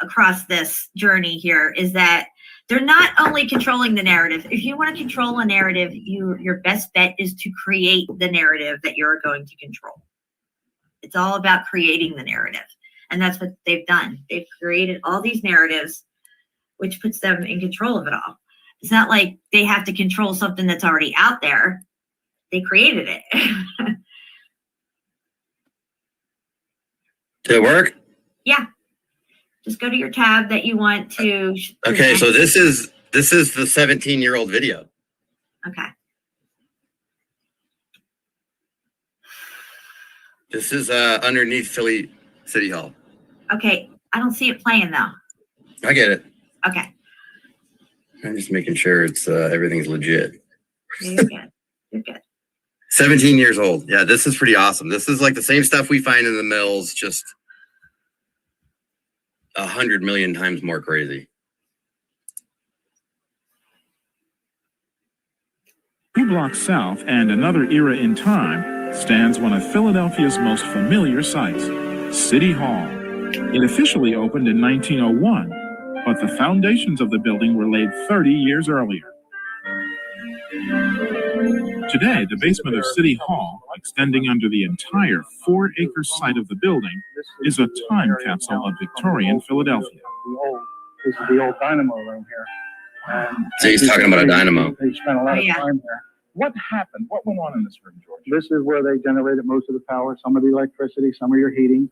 across this journey here is that they're not only controlling the narrative. If you want to control a narrative, your best bet is to create the narrative that you're going to control. It's all about creating the narrative. And that's what they've done. They've created all these narratives, which puts them in control of it all. It's not like they have to control something that's already out there. They created it. Did it work? Yeah. Just go to your tab that you want to. Okay, so this is the 17-year-old video. Okay. This is underneath Philly City Hall. Okay, I don't see it playing though. I get it. Okay. I'm just making sure it's everything's legit. You're good. You're good. 17 years old. Yeah, this is pretty awesome. This is like the same stuff we find in the mills, just 100 million times more crazy. 2 blocks south and another era in time stands one of Philadelphia's most familiar sights, City Hall. It officially opened in 1901, but the foundations of the building were laid 30 years earlier. Today, the basement of City Hall, extending under the entire 4-acre site of the building, is a time capsule of Victorian Philadelphia. This is the old dynamo room here. So he's talking about a dynamo. They spent a lot of time there. What happened? What went on in this room, George? This is where they generated most of the power, some of the electricity, some of your heating.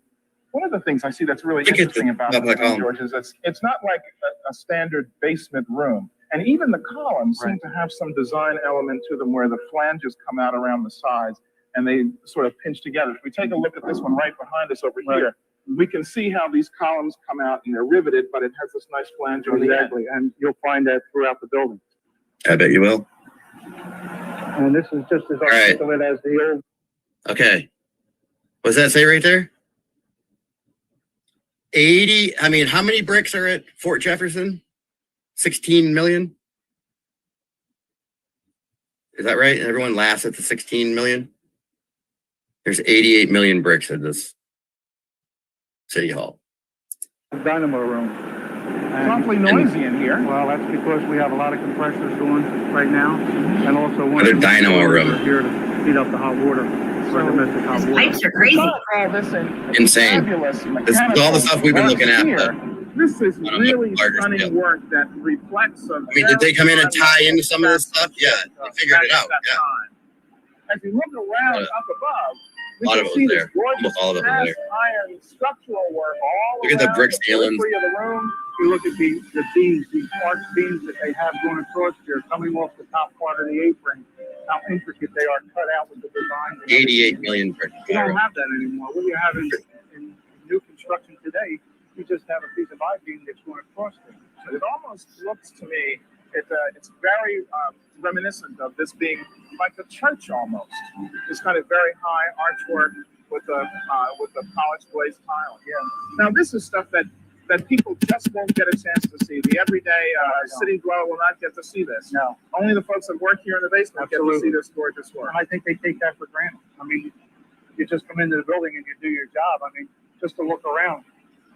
One of the things I see that's really interesting about this room, George, is it's not like a standard basement room. And even the columns seem to have some design element to them where the flanges come out around the sides and they sort of pinch together. If we take a look at this one right behind us over here, we can see how these columns come out and they're riveted, but it has this nice flange on the end. Exactly, and you'll find that throughout the building. I bet you will. And this is just as articulate as the old. Okay. What does that say right there? 80. I mean, how many bricks are at Fort Jefferson? 16 million? Is that right? Everyone laughs at the 16 million. There's 88 million bricks at this City Hall. Dynamo room. It's awfully noisy in here. Well, that's because we have a lot of compressors going right now, and also one Another dynamo room here to heat up the hot water for domestic hot These water. pipes are crazy. Insane. This is all the stuff we've been looking at. This is on a really larger stunning scale. work that reflects a I mean, did they come in and tie into some of this stuff? Yeah, they figured it out. Yeah. As you look around up above, A lot of it was there. Almost all of it was there. Iron structural work all Look at the around brick ceilings. periphery of the room. You look at the beams, these arch beams that they have going across here, coming off the top part of the apron, how intricate they are cut out with the design. 88 million bricks. You don't have that anymore. What you have in new construction today, you just have a piece of I-beam that's going across there. So it almost looks to me, it's very reminiscent of this being like a church almost. This kind of very high archwork with the polished glazed tile. Yeah. Now this is stuff that people just won't get a chance to see. The everyday city dweller will not get to see this. No. Only the folks that work here in the basement get to see this gorgeous work. And I think they take that for granted. I mean, you just come into the building and you do your job. I mean, just to look around.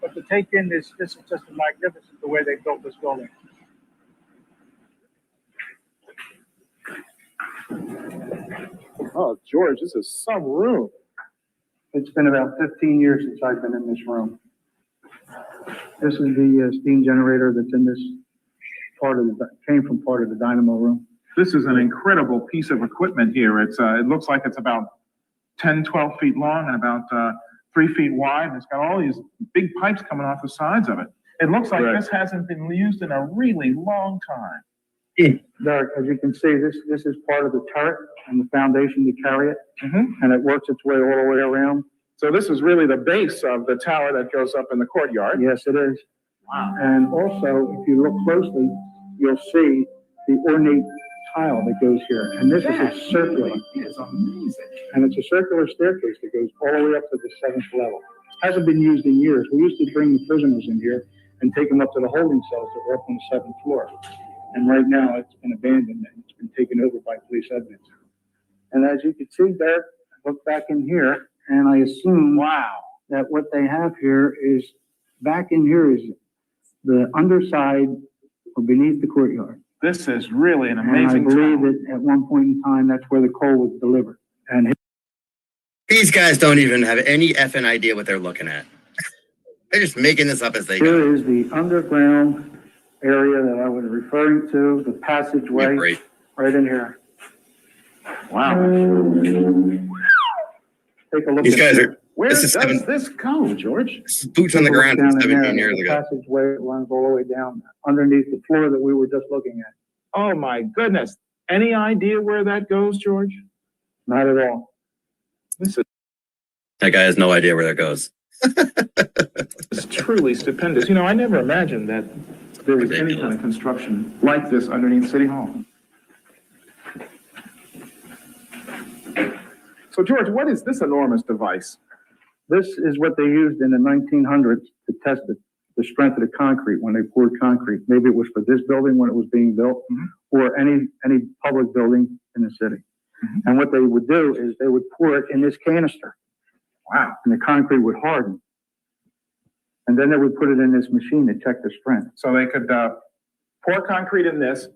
But to take in this is just magnificent the way they built this building. Oh, George, this is some room. It's been about 15 years since I've been in this room. This is the steam generator that's in this came from part of the dynamo room. This is an incredible piece of equipment here. It looks like it's about 10, 12 feet long and about 3 feet wide. It's got all these big pipes coming off the sides of it. It looks like this hasn't been used in a really long time. Derek, as you can see, this is part of the turret and the foundation to carry it, and it works its way all the way around. So this is really the base of the tower that goes up in the courtyard. Yes, it is. Wow. And also, if you look closely, you'll see the ornate tile that goes here, and this is a circular. It's amazing. And it's a circular staircase that goes all the way up to the 7th level. Hasn't been used in years. We used to bring the prisoners in here and take them up to the holding cells that were up on the 7th floor. And right now, it's been abandoned and it's been taken over by police evidence. And as you can see there, look back in here, and I assume that what they have here is, back in here is the underside or beneath the courtyard. This is really an And amazing I believe town. that at one point in time, that's where the coal was delivered. And These guys don't even have any effing idea what they're looking at. They're just making this up as they go. here is the underground area that I was referring to, the passageway, Great. right in here. Wow. Take a look. These at guys it. are, Where this does is this go, George? boots on the ground Down from in there, 17 years the ago. passageway runs all the way down underneath the floor that we were just looking at. Oh my goodness. Any idea where that goes, George? Not at all. This is That guy has no idea where that goes. truly stupendous. You know, I never imagined that there was any kind of construction like this underneath City Hall. So, George, what is this enormous device? This is what they used in the 1900s to test the strength of the concrete when they poured concrete. Maybe it was for this building when it was being built, or any public building in the city. And what they would do is they would pour it in this canister. Wow. And the concrete would harden. And then they would put it in this machine to check the strength. So they could pour concrete in this,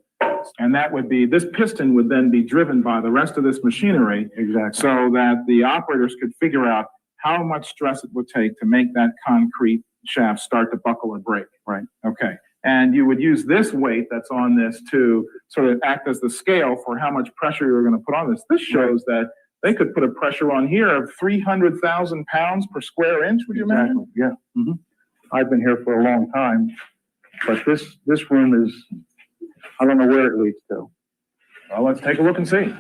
and that would be, this piston would then be driven by the rest of this machinery Exactly. so that the operators could figure out how much stress it would take to make that concrete shaft start to buckle or break. Right. Okay. And you would use this weight that's on this to sort of act as the scale for how much pressure you're going to put on this. This shows that they could put a pressure on here of 300,000 pounds per square inch, would you imagine? Yeah. I've been here for a long time, but this room is, I don't know where it leads to. Well, let's take a look and see.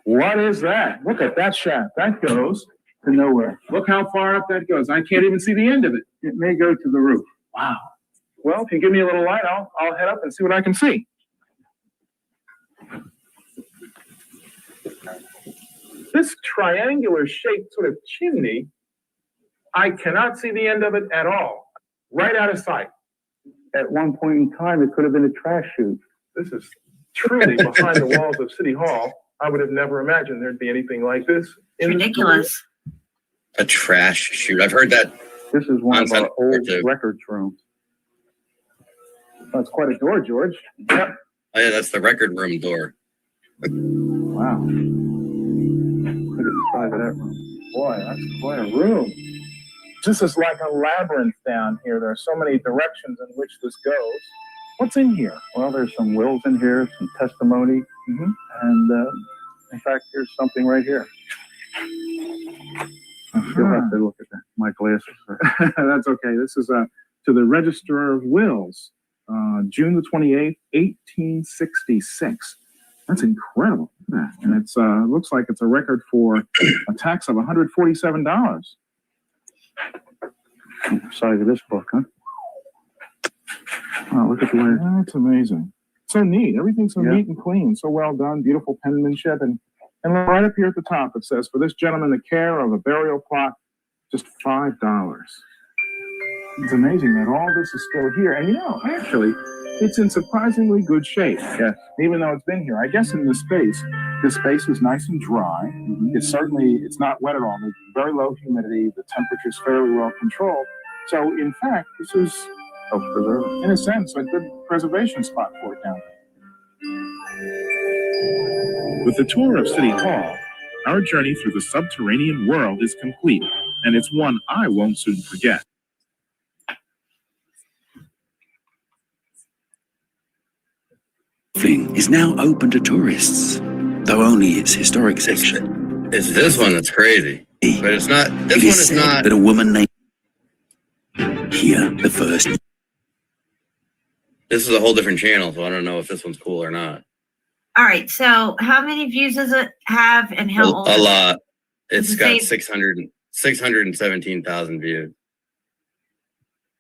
What is that? Look at that shaft. That goes To nowhere. Look how far up that goes. I can't even see the end of it. It may go to the roof. Wow. Well, if you give me a little light, I'll head up and see what I can see. This triangular shaped sort of chimney, I cannot see the end of it at all. Right out of sight. At one point in time, it could have been a trash chute. This is truly behind the walls of City Hall. I would have never imagined there'd be anything like this. It's ridiculous. A trash chute. I've heard that. This is one of our old too. records rooms. That's quite a door, George. Yep. Oh, yeah, that's the record room door. Wow. Look at the size of that room. Boy, that's quite a room. This is like a labyrinth down here. There are so many directions in which this goes. What's in here? Well, there's some wills in here, some testimony, and in fact, here's something right here. You'll have to look at that. My glasses. That's okay. This is to the Register of Wills, June the 28th, 1866. That's incredible. Look at that. And it's looks like it's a record for a tax of $147. Size of this book, huh? Oh, look at the way. That's amazing. So neat. Everything's so Yeah. neat and clean. So well done. Beautiful penmanship. And right up here at the top, it says, for this gentleman, the care of a burial plot, just $5. It's amazing that all this is still here. And you know, actually, it's in surprisingly good shape. Yes. Even though it's been here. I guess in this space is nice and dry. It's not wet at all. There's very low humidity. The temperature's fairly well controlled. So in fact, this is, Self-preserving. in a sense, a good preservation spot for it down there. With the tour of City Hall, our journey through the subterranean world is complete, and it's one I won't soon forget. Is now open to tourists, though only its historic section. It's this one that's crazy. But it's not, It this is one is said not. that a woman named here the first. This is a whole different channel, so I don't know if this one's cool or not. All right. So how many views does it have and how old? A lot. It's Does it got say- 617,000 views.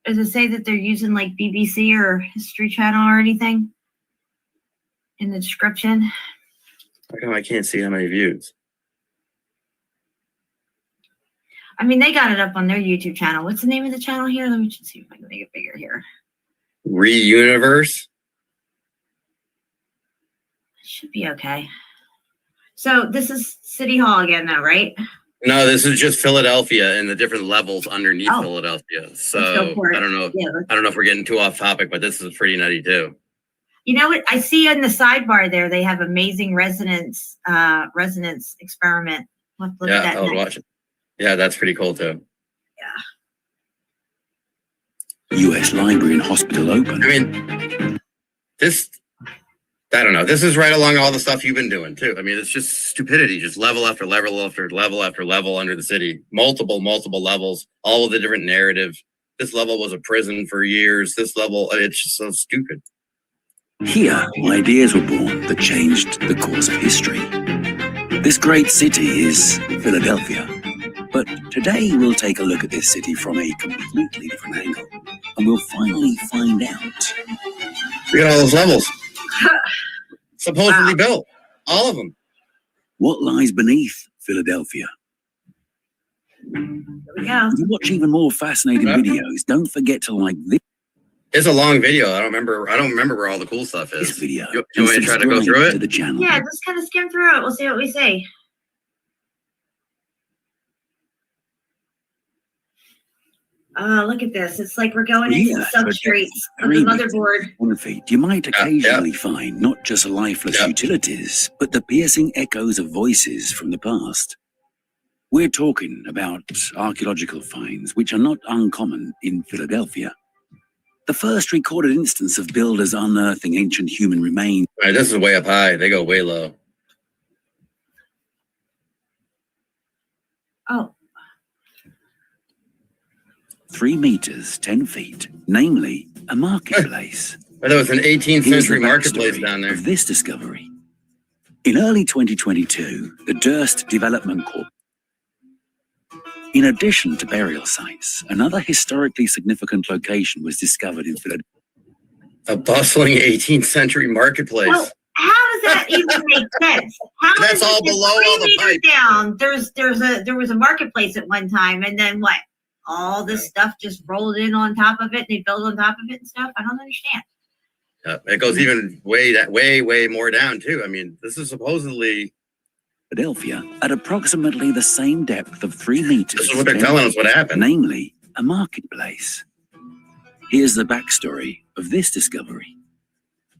Does it say that they're using like BBC or History Channel or anything? in the description. How come I can't see how many views? I mean, they got it up on their YouTube channel. What's the name of the channel here? Let me just see if I can make it bigger here. Reuniverse. Should be okay. So this is City Hall again, though, right? No, this is just Philadelphia and the different levels underneath Oh. Philadelphia. Let's So go for it. I don't know. Yeah, I don't know if we're getting too off topic, but this is pretty nutty too. you know what? I see in the sidebar there they have amazing resonance experiment. We'll have to look at Yeah, that I would next. watch it. Yeah, that's pretty cool too. US Library and Hospital open. I mean, I don't know. This is right along all the stuff you've been doing too. I mean, it's just stupidity, just level after level after level after level under the city, multiple levels, all of the different narratives. This level was a prison for years. This level, it's just so stupid. Here, ideas were born that changed the course of history. This great city is Philadelphia. But today we'll take a look at this city from a completely different angle. And we'll finally find out. Look at all those levels. Supposedly built. All of them. What lies beneath Philadelphia. Here we go. To watch even more fascinating videos, don't forget to like this It's a long video. I don't remember where all the cool stuff is. video. You want me to try to go through to it? the channel. Yeah, just kind of skim through it. We'll see what we say. Look at this. It's like we're going into the substrates of the motherboard. 1 feet, you might occasionally find not just lifeless utilities, but the piercing echoes of voices from the past. We're talking about archaeological finds, which are not uncommon in Philadelphia. The first recorded instance of builders unearthing ancient human remains. All right, this is way up high. They go way low. Oh. 3 meters, 10 feet, namely a marketplace. But there was an 18th Here's century the marketplace backstory down there. of this discovery. In early 2022, the Durst Development Corp. In addition to burial sites, another historically significant location was discovered in Philadelphia. A bustling 18th century marketplace. Well, how does that even make sense? How That's does all it get below 3 all the meters pipes. down? There was a marketplace at one time, and then what? All this stuff just rolled in on top of it. They built on top of it and stuff. I don't understand. It goes even way more down too. I mean, this is supposedly Philadelphia at approximately the same depth of 3 meters. This is what they're telling us what happened. Namely, a marketplace. Here's the backstory of this discovery.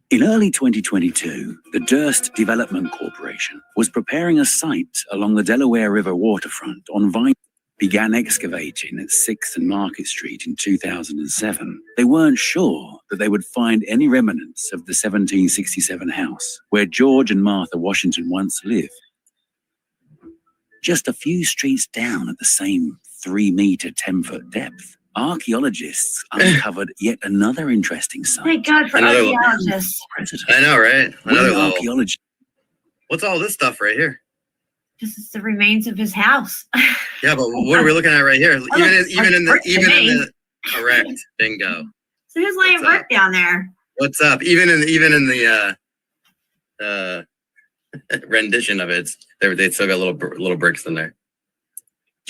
In early 2022, the Durst Development Corporation was preparing a site along the Delaware River waterfront on Vine. Began excavating at 6th and Market Street in 2007. They weren't sure that they would find any remnants of the 1767 house where George and Martha Washington once lived. Just a few streets down at the same 3 meter, 10-foot depth, archaeologists uncovered yet another interesting site. Thank God for Another archaeologists. I know, right? Another level. Archaeologists. What's all this stuff right here? This is the remains of his house. Yeah, but what are we looking at right here? Well, Even in the correct bingo. So who's laying What's up? brick down there? What's up? Even in the rendition of it, they still got little bricks in there.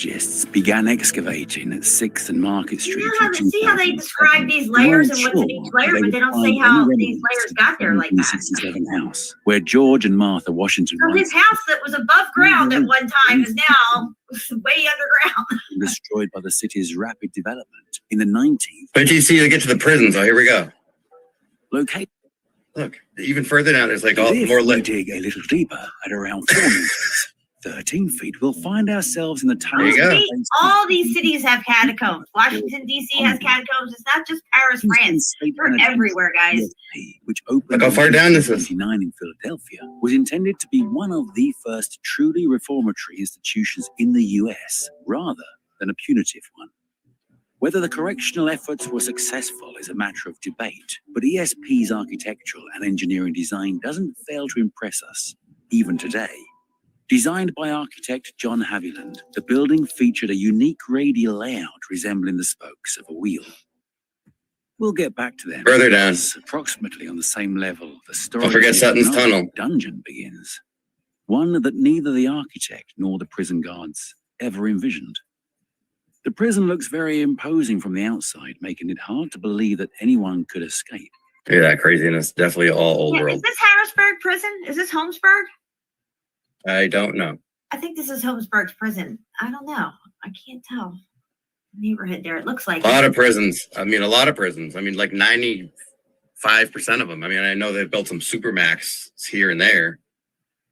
Archaeologists began excavating at 6th and Market Street. See how they describe these layers and what's in each layer, but they don't say how these layers got there like that. 1767 house where George and Martha Washington So his house that was above ground at one time is now way underground. destroyed by the city's rapid development in the 19th. But you see, they get to the prison. So here we go. Located. Look, even further down, there's like all If more we lit. dig a little deeper at around 4 meters, 13 feet, we'll find ourselves in the There you go. tiny. All these cities have catacombs. Washington, D.C. has catacombs. It's not just Paris, France. They're everywhere, guys. Which opened Look how far down this is. in 1929 in Philadelphia, was intended to be one of the first truly reformatory institutions in the U.S., rather than a punitive one. Whether the correctional efforts were successful is a matter of debate, but ESP's architectural and engineering design doesn't fail to impress us, even today. Designed by architect John Haviland, the building featured a unique radial layout resembling the spokes of a wheel. We'll get back to them. Further down. Approximately on the same level, the story Don't forget of Sutton's another Tunnel. dungeon begins. One that neither the architect nor the prison guards ever envisioned. The prison looks very imposing from the outside, making it hard to believe that anyone could escape. Look at that craziness. Definitely all old Yeah, world. is this Harrisburg prison? Is this Holmesburg? I don't know. I think this is Holmesburg's prison. I don't know. I can't tell. Neighborhood there. It looks like A lot of prisons. I mean, a lot of prisons. I mean, like 95% of them. I mean, I know they've built some supermax here and there,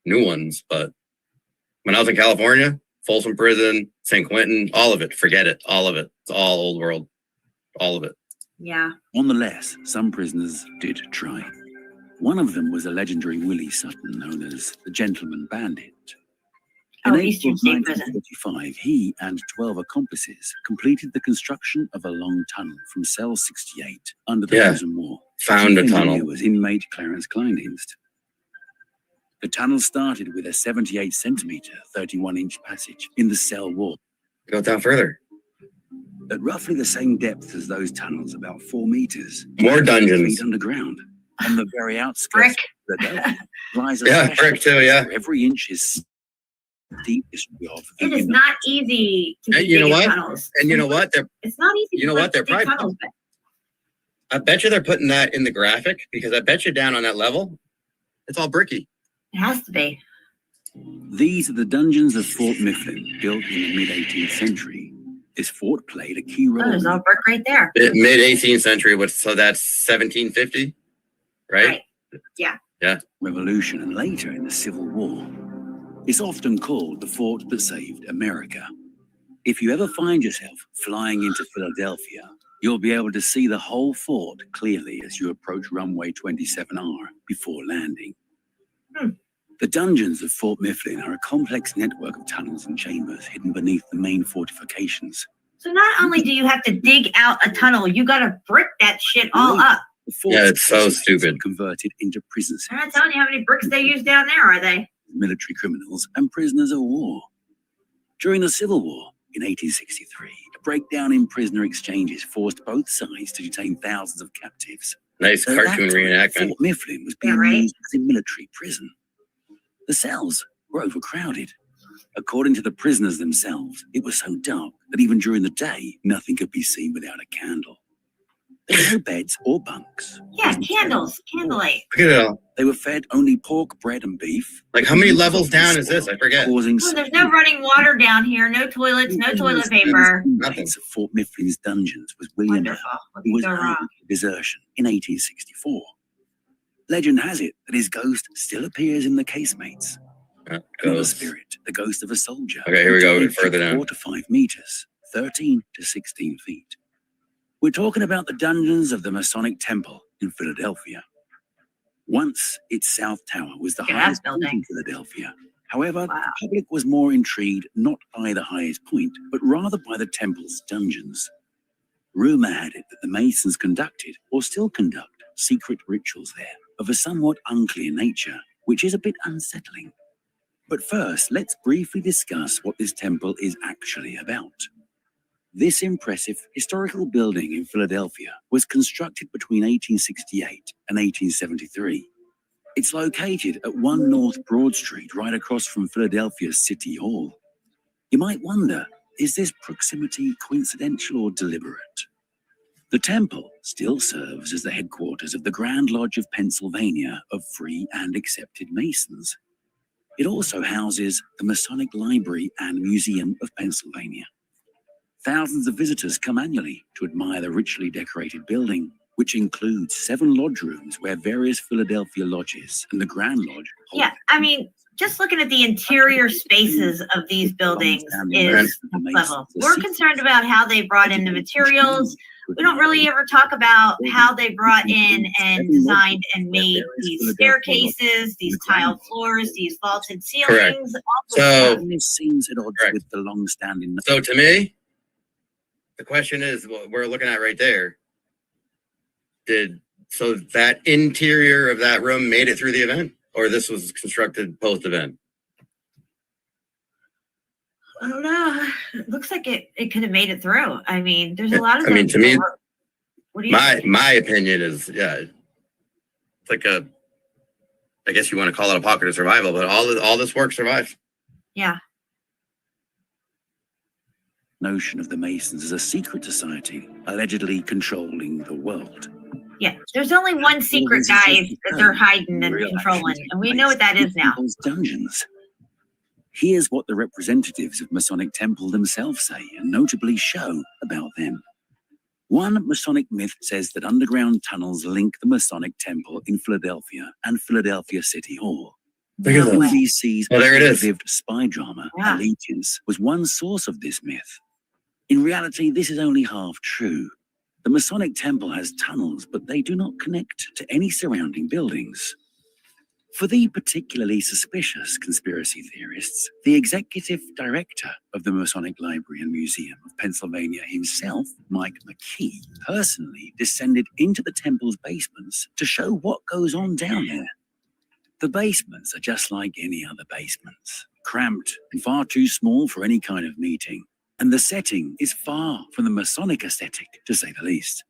new ones, but when I was in California, Folsom Prison, St. Quentin, all of it, forget it, all of it. It's all old world, all of it. Yeah. Nonetheless, some prisoners did try. One of them was a legendary Willie Sutton known as the Gentleman Bandit. In Oh, April Eastern State Prison. 1945, he and 12 accomplices completed the construction of a long tunnel from cell 68 under the prison wall. Found a tunnel. Was inmate Clarence Kleindienst. The tunnel started with a 78-centimeter, 31-inch passage in the cell wall. Go down further. At roughly the same depth as those tunnels, about 4 meters. More dungeons. Feet underground. On the very outskirts Brick. of Philadelphia lies a Yeah, special brick too, yeah. where every inch is deepest of It is not easy to And dig you know what? tunnels. And you know what? It's not easy. You know what? They're dig probably- tunnels, but I bet you they're putting that in the graphic because I bet you down on that level, it's all bricky. it has to be. These are the dungeons of Fort Mifflin, built in the mid-18th century. This fort played a key role Oh, there's all brick right there. Mid 18th century, so that's 1750, right? Revolution and later in the Civil War. It's often called the fort that saved America. If you ever find yourself flying into Philadelphia, you'll be able to see the whole fort clearly as you approach runway 27R before landing. The dungeons of Fort Mifflin are a complex network of tunnels and chambers hidden beneath the main fortifications. So not only do you have to dig out a tunnel, you got to brick that shit all up. The fort's Yeah, it's so prisoners stupid. were converted into prison They're not cells, telling you how many bricks they use down there, are they? military criminals, and prisoners of war. During the Civil War in 1863, a breakdown in prisoner exchanges forced both sides to detain thousands of captives. Nice At that cartoon time, reenactment. Fort Mifflin was Yeah, being right. used as a military prison. The cells were overcrowded. According to the prisoners themselves, it was so dark that even during the day, nothing could be seen without a candle. There were no beds or bunks. Yeah, candles, candlelight. Look at it all. They were fed only pork, bread, and beef. Like, how many levels down is this? I forget. Causing Oh, there's no running water down here, no toilets, no toilet paper. Nothing. Of Fort Mifflin's dungeons was William Wonderful. What who could was go hanged wrong? for desertion in 1864. Legend has it that his ghost still appears in the casemates. Yeah, Not a goes. spirit, the ghost of a soldier. Okay, here we go, a bit Dived further down. 4 to 5 meters, 13 to 16 feet. We're talking about the dungeons of the Masonic Temple in Philadelphia. Once, its South Tower was the Look at that highest point building. in Philadelphia. However, Wow. the public was more intrigued not by the highest point, but rather by the temple's dungeons. Rumor had it that the Masons conducted, or still conduct, secret rituals there of a somewhat unclear nature, which is a bit unsettling. But first, let's briefly discuss what this temple is actually about. This impressive historical building in Philadelphia was constructed between 1868 and 1873. It's located at 1 North Broad Street, right across from Philadelphia's City Hall. You might wonder, is this proximity coincidental or deliberate? The temple still serves as the headquarters of the Grand Lodge of Pennsylvania of Free and Accepted Masons. It also houses the Masonic Library and Museum of Pennsylvania. Thousands of visitors come annually to admire the richly decorated building, which includes 7 lodge rooms where various Philadelphia lodges and the Grand Lodge hold Yeah, I mean, just looking at the interior spaces of these buildings is next level. We're concerned about how they brought in the materials. We don't really ever talk about how they brought in and designed and made these staircases, these tiled floors, these vaulted ceilings. All this So- stuff. This seems at odds Correct. with the long-standing. So to me, the question is what we're looking at right there. So that interior of that room made it through the event, or this was constructed post-event? I don't know. It looks like it could have made it through. I mean, there's a lot of I mean, those to me, that What do you think? My opinion is, yeah, it's like I guess you want to call it a pocket of survival, but all this work survives. Yeah. Notion of the Masons as a secret society allegedly controlling the world. Yeah. There's only one secret, guys, that they're hiding and controlling, and we know what that is now. Dungeons. Here's what the representatives of Masonic Temple themselves say, and notably show about them. One Masonic myth says that underground tunnels link the Masonic Temple in Philadelphia and Philadelphia City Hall. Look at that. BBC's Oh, there it is. lived spy drama, Yeah. Allegiance, was one source of this myth. In reality, this is only half true. The Masonic Temple has tunnels, but they do not connect to any surrounding buildings. For the particularly suspicious conspiracy theorists, the executive director of the Masonic Library and Museum of Pennsylvania himself, Mike McKee, personally descended into the temple's basements to show what goes on down there. The basements are just like any other basements, cramped and far too small for any kind of meeting, and the setting is far from the Masonic aesthetic, to say the least.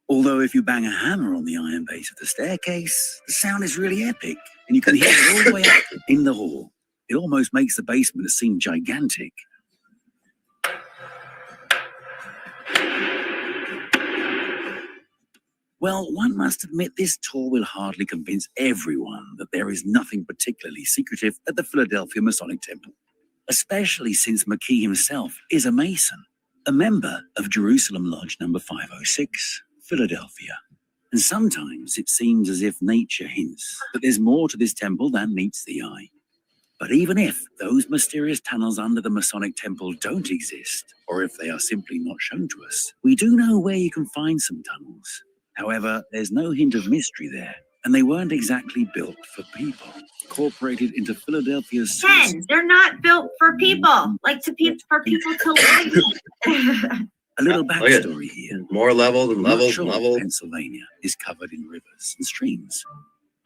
Although if you bang a hammer on the iron base of the staircase, the sound is really epic, and you can hear it all the way up in the hall. It almost makes the basement seem gigantic. Well, one must admit this tour will hardly convince everyone that there is nothing particularly secretive at the Philadelphia Masonic Temple, especially since McKee himself is a Mason, a member of Jerusalem Lodge number 506, Philadelphia. And sometimes it seems as if nature hints that there's more to this temple than meets the eye. But even if those mysterious tunnels under the Masonic Temple don't exist, or if they are simply not shown to us, we do know where you can find some tunnels. However, there's no hint of mystery there, and they weren't exactly built for people. Incorporated into Philadelphia's... Ken, they're not built for people, for people to live. A little backstory here. More levels and levels Much and of levels. Pennsylvania is covered in rivers and streams.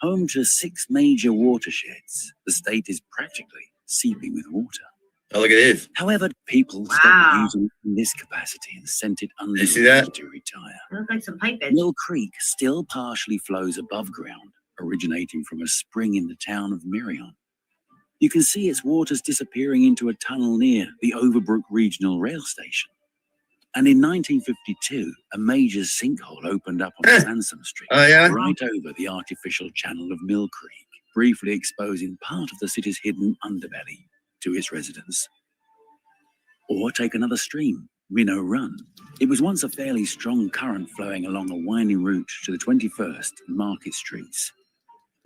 Home to 6 major watersheds, the state is practically seeping with water. Oh, look at this. However, people stopped using it in this capacity and sent it You see that? underground to retire. It looks like some pipage. Mill Creek still partially flows above ground, originating from a spring in the town of Merion. You can see its waters disappearing into a tunnel near the Overbrook Regional Rail Station. And in 1952, a major sinkhole opened up on Sansom Street, Oh, yeah? right over the artificial channel of Mill Creek, briefly exposing part of the city's hidden underbelly to its residents. Or take another stream, Minnow Run. It was once a fairly strong current flowing along a winding route to the 21st and Market Streets.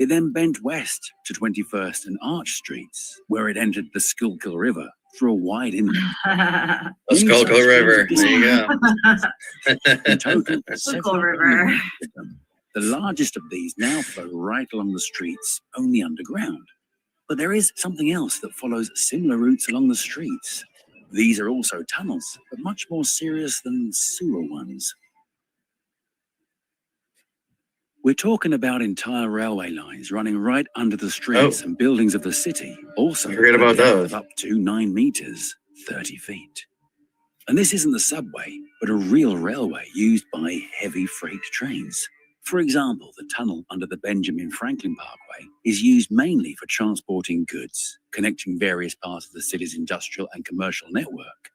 It then bent west to 21st and Arch Streets, where it entered the Schuylkill River through a wide inlet. The Schuylkill River. There you go. In total, Schuylkill River. The largest of these now flow right along the streets, only underground. But there is something else that follows similar routes along the streets. These are also tunnels, but much more serious than sewer ones. We're talking about entire railway lines running right under the streets and buildings of the city. Also, Forget about those. Up to 9 meters, 30 feet. And this isn't the subway, but a real railway used by heavy freight trains. For example, the tunnel under the Benjamin Franklin Parkway is used mainly for transporting goods, connecting various parts of the city's industrial and commercial network.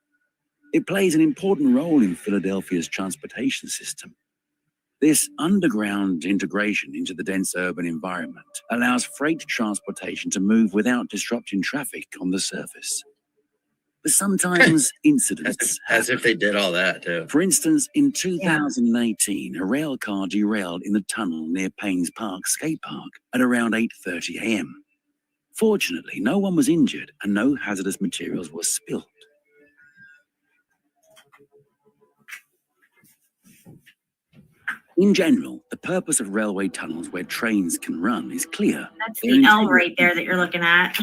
It plays an important role in Philadelphia's transportation system. This underground integration into the dense urban environment allows freight transportation to move without disrupting traffic on the surface. But sometimes incidents As if they did all that, too. For instance, in 2018, a rail car derailed in the tunnel near Paynes Park Skate Park at around 8:30 a.m. Fortunately, no one was injured and no hazardous materials were spilled. In general, the purpose of railway tunnels where trains can run is clear. That's the L right there that you're looking at.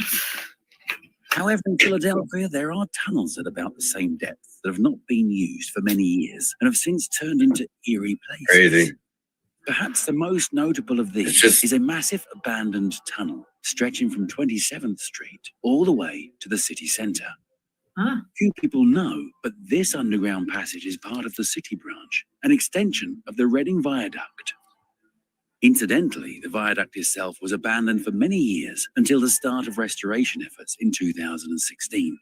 However, in Philadelphia, there are tunnels at about the same depth that have not been used for many years and have since turned into eerie places. Crazy. Perhaps the most notable of these is a massive abandoned tunnel stretching from 27th Street all the way to the city center. Few people know, but this underground passage is part of the City branch, an extension of the Reading Viaduct. Incidentally, the viaduct itself was abandoned for many years until the start of restoration efforts in 2016.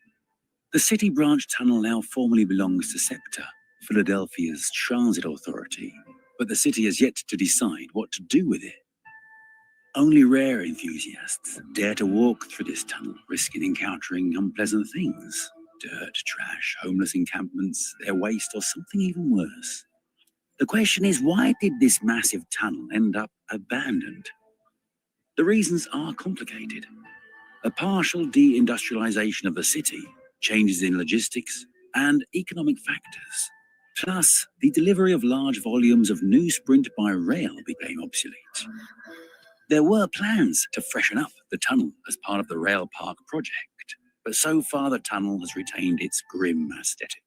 The City branch tunnel now formally belongs to SEPTA, Philadelphia's transit authority, but the city has yet to decide what to do with it. Only rare enthusiasts dare to walk through this tunnel, risking encountering unpleasant things. Dirt, trash, homeless encampments, their waste, or something even worse. The question is, why did this massive tunnel end up abandoned? The reasons are complicated. A partial deindustrialization of the city, changes in logistics, and economic factors. Plus, the delivery of large volumes of newsprint by rail became obsolete. There were plans to freshen up the tunnel as part of the rail park project, but so far the tunnel has retained its grim aesthetic.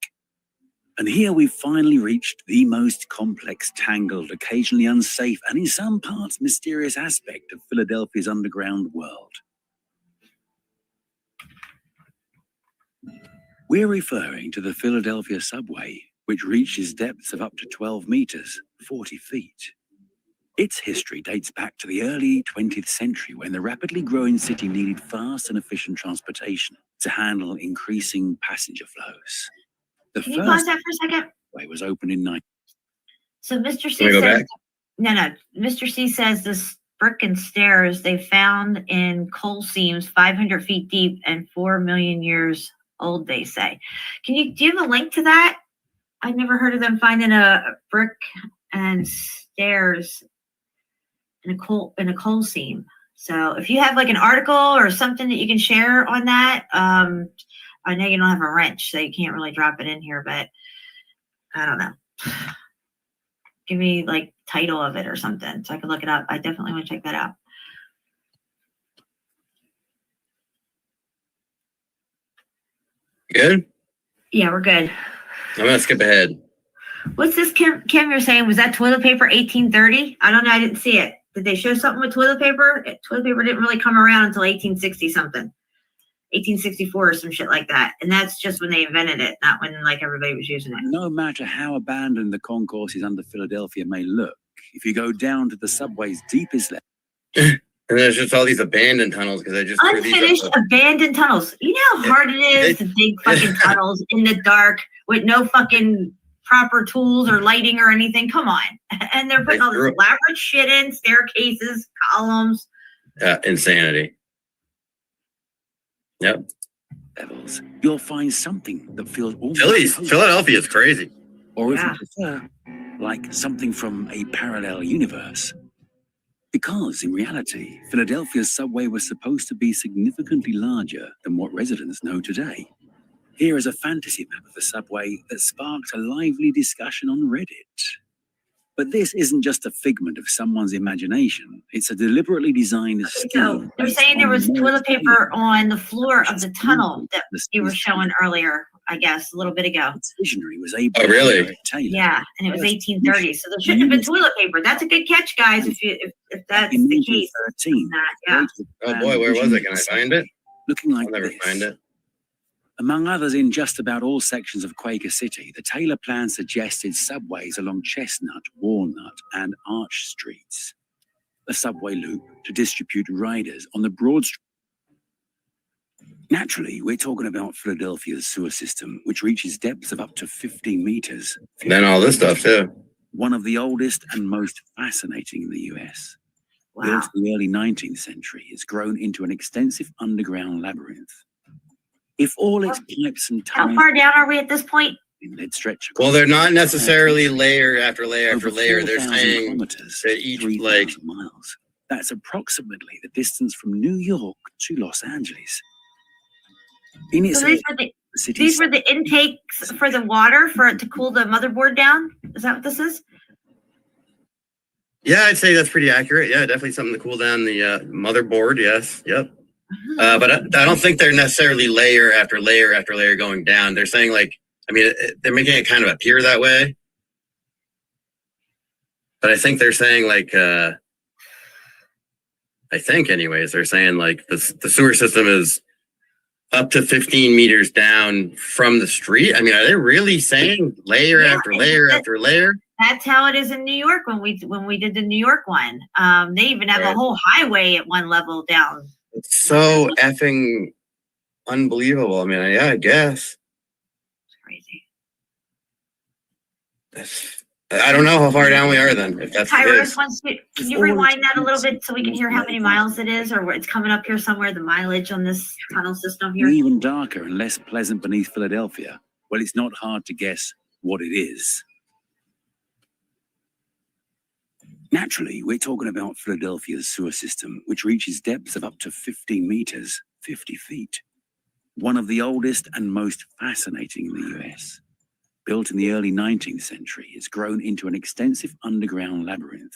And here we've finally reached the most complex, tangled, occasionally unsafe, and in some parts mysterious aspect of Philadelphia's underground world. We're referring to the Philadelphia subway, which reaches depths of up to 12 meters, 40 feet. Its history dates back to the early 20th century when the rapidly growing city needed fast and efficient transportation to handle increasing passenger flows. The Can you first pause that for a second? way was opened in 19. So Mr. C Can we go says, back? no. Mr. C says this brick and stairs they found in coal seams 500 feet deep and 4 million years old, they say. Do you have a link to that? I've never heard of them finding a brick and stairs in a coal seam. So if you have like an article or something that you can share on that, I know you don't have a wrench, so you can't really drop it in here, but I don't know. Give me like title of it or something so I can look it up. I definitely want to check that out. Good? Yeah, we're good. I'm gonna skip ahead. What's this, Kim you're saying? Was that toilet paper 1830? I don't know. I didn't see it. Did they show something with toilet paper? Toilet paper didn't really come around until 1860 something. 1864 or some shit like that. And that's just when they invented it, not when like everybody was using it. No matter how abandoned the concourses under Philadelphia may look, if you go down to the subway's deepest level, And there's just all these abandoned tunnels because I just threw these unfinished up. abandoned tunnels. You know how hard it is to dig fucking tunnels in the dark with no fucking proper tools or lighting or anything. Come on. And they're putting all this elaborate shit in, staircases, columns. Insanity. Yep. levels, you'll find something that feels almost Philadelphia is crazy. Or if you prefer, like something from a parallel universe. Because in reality, Philadelphia's subway was supposed to be significantly larger than what residents know today. Here is a fantasy map of the subway that sparked a lively discussion on Reddit. But this isn't just a figment of someone's imagination. It's a deliberately designed scheme. So they're saying there was toilet paper on the floor of the tunnel that you were showing earlier, I guess, a little bit ago. Its visionary was able Oh, really? Yeah, and it was 1830. So there shouldn't have been toilet paper. That's a good catch, guys, if that's in the case. 1913, Yeah. Oh boy, where was it? Can I find it? Looking like I'll never this. find it. Among others, in just about all sections of Quaker City, the Taylor plan suggested subways along Chestnut, Walnut, and Arch Streets. A subway loop to distribute riders on the Broad Street. Naturally, we're talking about Philadelphia's sewer system, which reaches depths of up to 15 meters. Then all this stuff too. One of the oldest and most fascinating in the US. Built in the early 19th century, it's grown into an extensive underground labyrinth. If all its pipes and How tunnels far down are we at this point? they'd stretch Well, they're not necessarily layer after layer after over layer. They're 4,000 saying kilometers, that each 3,000 miles. That's approximately the distance from New York to Los Angeles. In its So these city's were the intakes for the water for it to cool the motherboard down? Is that what this is? yeah, I'd say that's pretty accurate. Yeah, definitely something to cool down the motherboard. Yes, yep. But I don't think they're necessarily layer after layer after layer going down. They're saying like, I mean, they're making it kind of appear that way. But I think they're saying like, I think anyways, they're saying like the sewer system is up to 15 meters down from the street. I mean, are they really saying layer after layer after layer? That's how it is in New York when we did the New York one. They even have a whole highway at one level down. It's so effing unbelievable. I mean, yeah, I guess. It's crazy. I don't know how far down we are then. If that's Kairos, can you rewind that a little bit so we can hear how many miles it is, or it's coming up here somewhere, the mileage on this tunnel system here? Even darker and less pleasant beneath Philadelphia. Well, it's not hard to guess what it is. Naturally, we're talking about Philadelphia's sewer system, which reaches depths of up to 15 meters, 50 feet. One of the oldest and most fascinating in the US. Built in the early 19th century, it's grown into an extensive underground labyrinth.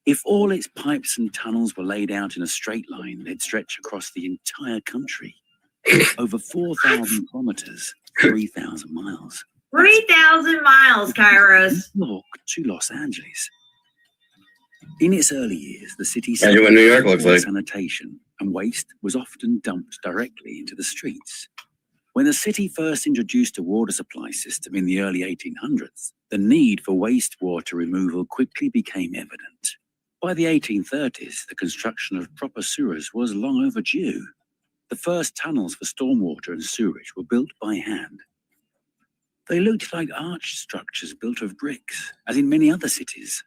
If all its pipes and tunnels were laid out in a straight line, they'd stretch across the entire country. Over 4,000 kilometers, 3,000 miles. 3,000 miles, Kairos. New York to Los Angeles. In its early years, the city Imagine what New York looks like. Sanitation and waste was often dumped directly into the streets. When the city first introduced a water supply system in the early 1800s, the need for wastewater removal quickly became evident. By the 1830s, the construction of proper sewers was long overdue. The first tunnels for stormwater and sewerage were built by hand. They looked like arched structures built of bricks, as in many other cities.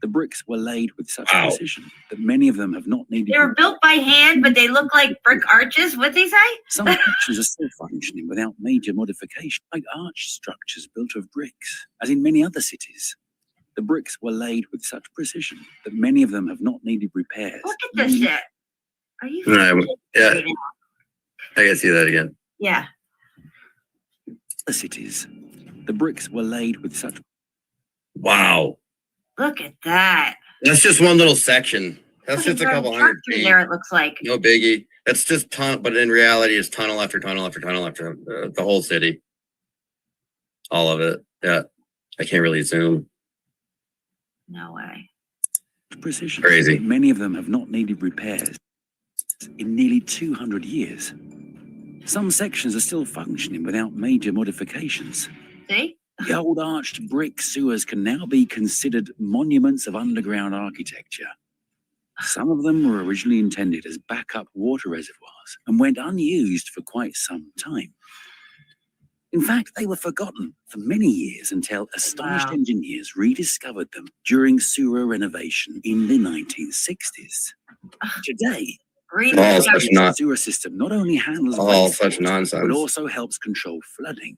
The bricks were laid with such precision that many of them have not needed... They were built by hand, but they look like brick arches. What'd they say? Some structures are still functioning without major modification, like arched structures built of bricks, as in many other cities. The bricks were laid with such precision that many of them have not needed repairs. Look at this shit. Are you... Yeah, I can see that again. Yeah. The cities. The bricks were laid with such... Wow. Look at that. That's just one little section. That's just a couple hundred feet. There it looks like. No biggie. That's just but in reality, it's tunnel after tunnel after tunnel after the whole city. All of it. Yeah. I can't really zoom. No way. Precision. Crazy. Many of them have not needed repairs in nearly 200 years. Some sections are still functioning without major modifications. See? The old arched brick sewers can now be considered monuments of underground architecture. Some of them were originally intended as backup water reservoirs and went unused for quite some time. In fact, they were forgotten for many years until astonished engineers rediscovered them during sewer renovation in the 1960s. Today, the sewer system not only handles such nonsense, but also helps control flooding.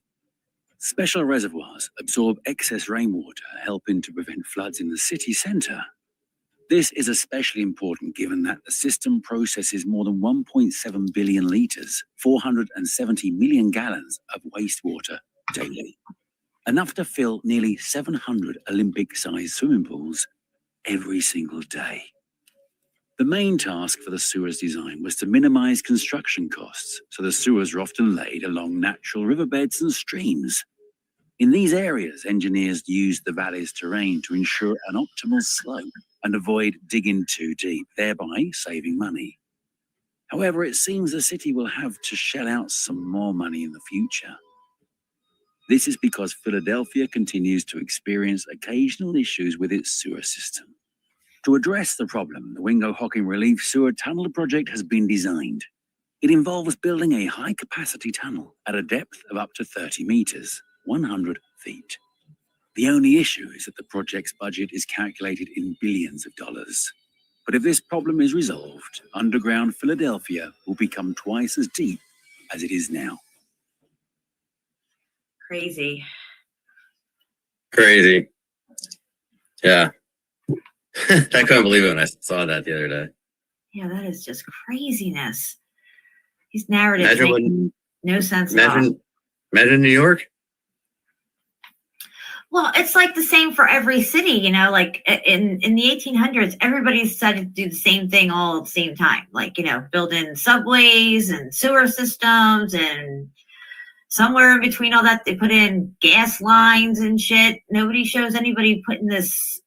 Special reservoirs absorb excess rainwater, helping to prevent floods in the city centre. This is especially important given that the system processes more than 1.7 billion litres, 470 million gallons of wastewater daily, enough to fill nearly 700 Olympic-sized swimming pools every single day. The main task for the sewers design was to minimise construction costs, so the sewers are often laid along natural riverbeds and streams. In these areas, engineers used the valley's terrain to ensure an optimal slope and avoid digging too deep, thereby saving money. However, it seems the city will have to shell out some more money in the future. This is because Philadelphia continues to experience occasional issues with its sewer system. To address the problem, the Wingo-Hocking Relief Sewer Tunnel project has been designed. It involves building a high-capacity tunnel at a depth of up to 30 meters, 100 feet. The only issue is that the project's budget is calculated in billions of dollars. But if this problem is resolved, underground Philadelphia will become twice as deep as it is now. Crazy. Crazy. Yeah. I couldn't believe it when I saw that the other day. Yeah, that is just craziness. These narratives make no sense at all. Imagine New York. Well, it's like the same for every city, you know, like in the 1800s, everybody decided to do the same thing all at the same time. Like, you know, building subways and sewer systems, and somewhere in between all that, they put in gas lines and shit. Nobody shows anybody putting this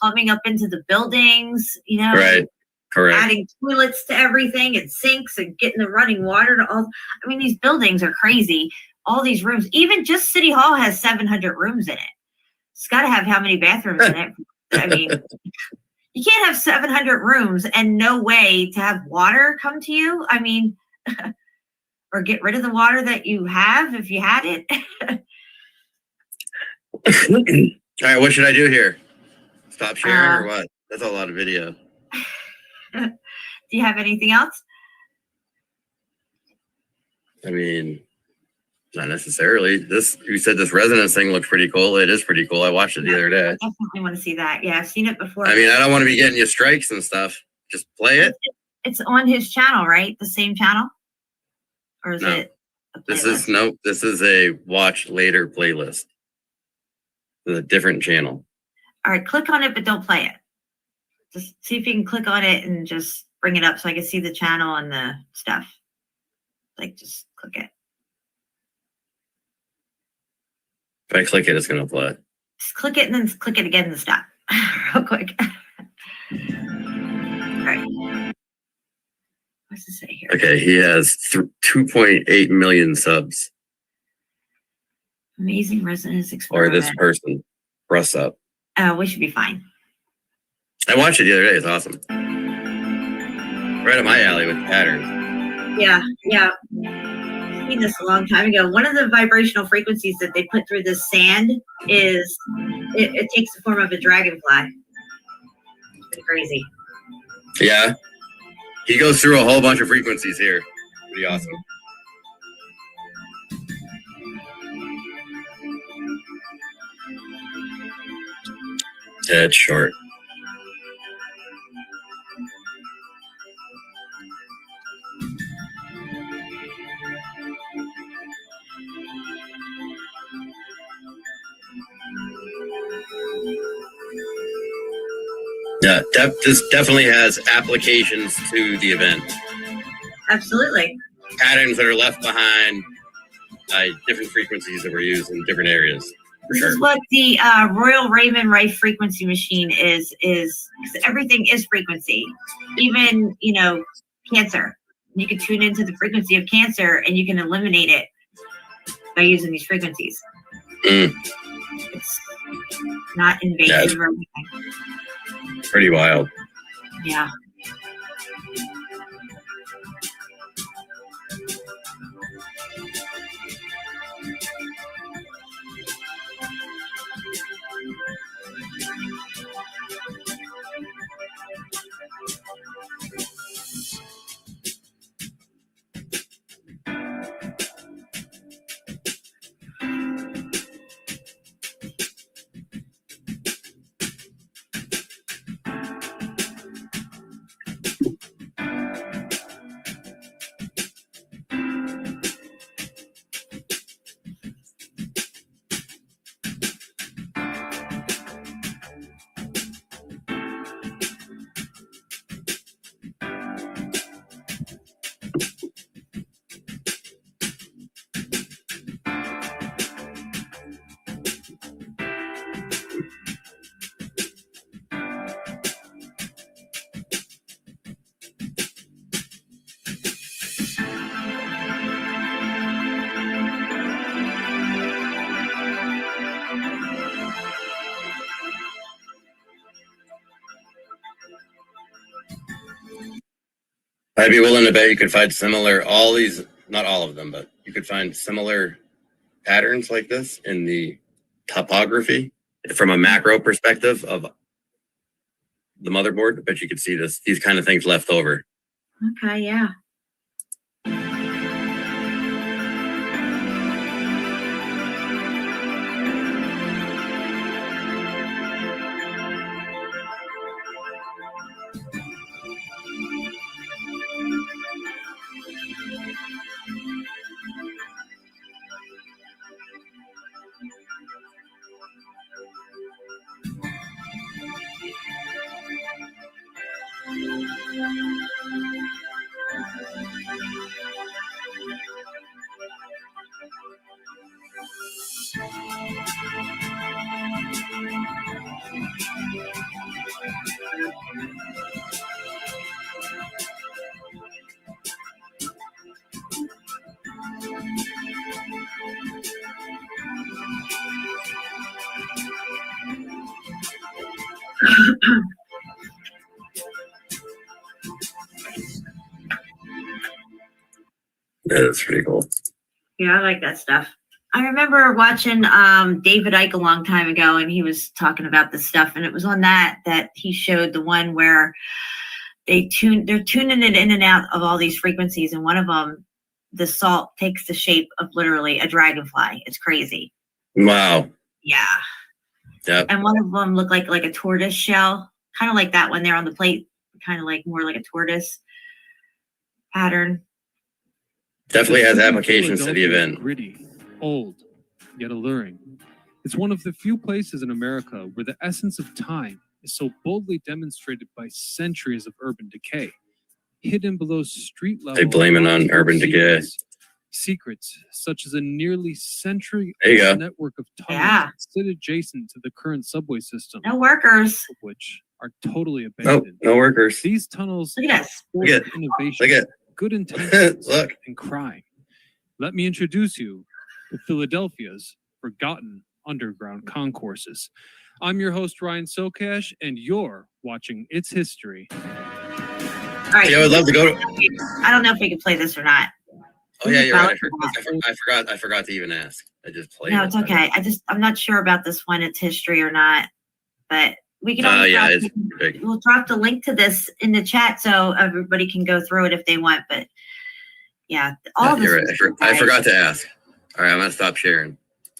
plumbing up into the buildings, you know? Right. Correct. adding toilets to everything and sinks and getting the running water to all. I mean, these buildings are crazy. All these rooms, even just City Hall has 700 rooms in it. It's got to have how many bathrooms in it? I mean, you can't have 700 rooms and no way to have water come to you. I mean, or get rid of the water that you have if you had it. All right, what should I do here? Stop sharing or what? That's a lot of video. Do you have anything else? I mean, not necessarily. You said this resonance thing looks pretty cool. It is pretty cool. I watched it the other day. I definitely want to see that. Yeah, I've seen it before. I mean, I don't want to be getting you strikes and stuff. Just play it. It's on his channel, right? The same channel? Or is it a playlist? This is a watch later playlist. It's a different channel. All right, click on it, but don't play it. Just see if you can click on it and just bring it up so I can see the channel and the stuff. Like, just click it. If I click it, it's going to play. Just click it and then click it again and stop. Real quick. All right. What's it say here? Okay, he has 2.8 million subs. Amazing Resonance Explorer. Or this person. Russ up. We should be fine. I watched it the other day. It's awesome. Right up my alley with patterns. Yeah. I've seen this a long time ago. One of the vibrational frequencies that they put through the sand is it takes the form of a dragonfly. It's pretty crazy. Yeah. He goes through a whole bunch of frequencies here. Pretty awesome. Yeah, it's short. Yeah, this definitely has applications to the event. Absolutely. Patterns that are left behind by different frequencies that were used in different areas. For This sure. is what the Royal Raymond Rife frequency machine is everything is frequency. Even, cancer. You can tune into the frequency of cancer and you can eliminate it by using these frequencies. It's not invasive or anything. Pretty wild. Yeah. I'd be willing to bet you could find not all of them, but you could find similar patterns like this in the topography from a macro perspective of the motherboard. But you could see these kind of things left over. Okay, yeah. That's pretty cool. Yeah, I like that stuff. I remember watching David Icke a long time ago, and he was talking about this stuff, and it was on that he showed the one where they're tuning it in and out of all these frequencies, and one of them, the salt takes the shape of literally a dragonfly. It's crazy. Wow. Yeah. Yep. And one of them looked like a tortoise shell, kind of like that one there on the plate, kind of like more like a tortoise pattern. Definitely has applications to the event. Gritty, old, yet alluring. It's one of the few places in America where the essence of time is so boldly demonstrated by centuries of urban decay. Hidden below street level. They blame it on urban decay. Secrets such as a nearly century network of tunnels that sit adjacent to the current subway system. No workers. Which are totally abandoned. No workers. These tunnels look at innovation. Look at Good intentions Look. and crime. Let me introduce you to Philadelphia's forgotten underground concourses. I'm your host, Ryan Sokash, and you're watching It's History. All right. Yeah, I would love to go to. I don't know if we can play this or not. Oh yeah, you're right. I forgot to even ask. I just played. No, it's okay. I'm not sure about this one. It's history or not, but we can. We'll drop the link to this in the chat so everybody can go through it if they want. But yeah, all this. You're right. I forgot to ask. All right, I'm gonna stop sharing.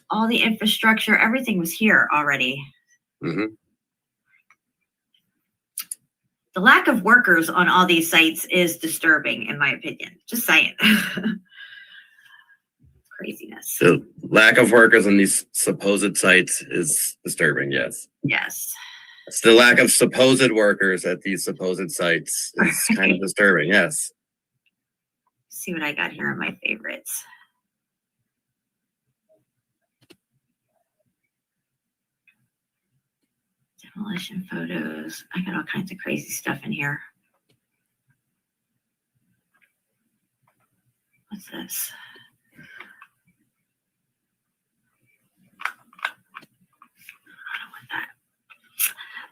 All the infrastructure, everything was here already. Mm-hmm. The lack of workers on all these sites is disturbing, in my opinion. Just saying. Craziness. The lack of workers on these supposed sites is disturbing, yes. Yes. It's the lack of supposed workers at these supposed sites is kind of disturbing, yes. See what I got here in my favorites. Demolition photos. I got all kinds of crazy stuff in here. What's this? I don't want that.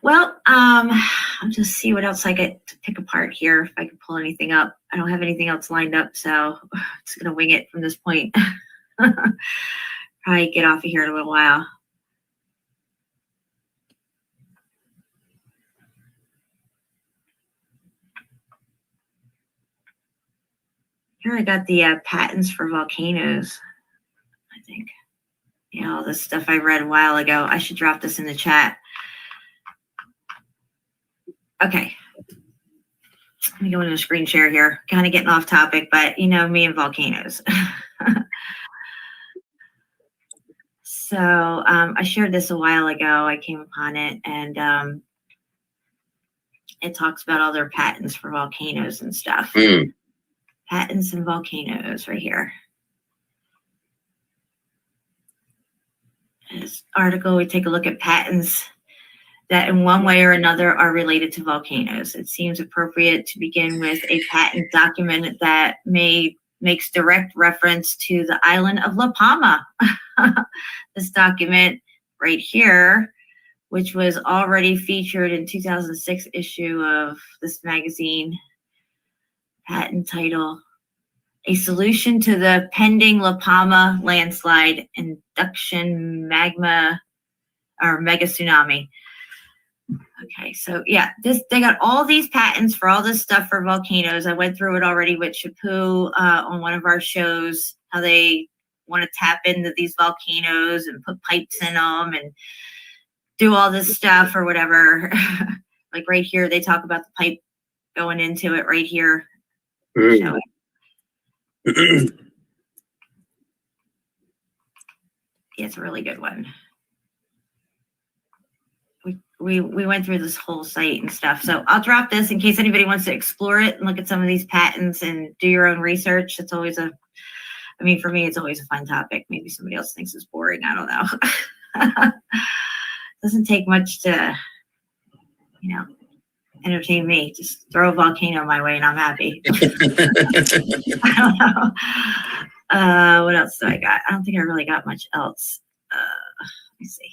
Well, I'll just see what else I get to pick apart here, if I can pull anything up. I don't have anything else lined up, so I'm just gonna wing it from this point. Probably get off of here in a little while. Here I got the patents for volcanoes, I think. Yeah, all this stuff I read a while ago. I should drop this in the chat. Okay. Let me go into a screen share here. Kind of getting off topic, but you know me and volcanoes. So I shared this a while ago. I came upon it, and it talks about all their patents for volcanoes and stuff. Patents and volcanoes right here. This article, we take a look at patents that in one way or another are related to volcanoes. It seems appropriate to begin with a patent document that makes direct reference to the island of La Palma. This document right here, which was already featured in 2006 issue of this magazine, patent title, A Solution to the Pending La Palma Landslide Induction Magma or Mega Tsunami. Okay, so yeah, they got all these patents for all this stuff for volcanoes. I went through it already with Chapu on one of our shows, how they want to tap into these volcanoes and put pipes in them and do all this stuff or whatever. Like right here, they talk about the pipe going into it right here. Yeah, it's a really good one. We went through this whole site and stuff. So I'll drop this in case anybody wants to explore it and look at some of these patents and do your own research. It's always I mean, for me, it's always a fun topic. Maybe somebody else thinks it's boring. I don't know. Doesn't take much to, entertain me. Just throw a volcano my way and I'm happy. I don't know. What else do I got? I don't think I really got much else. Let me see.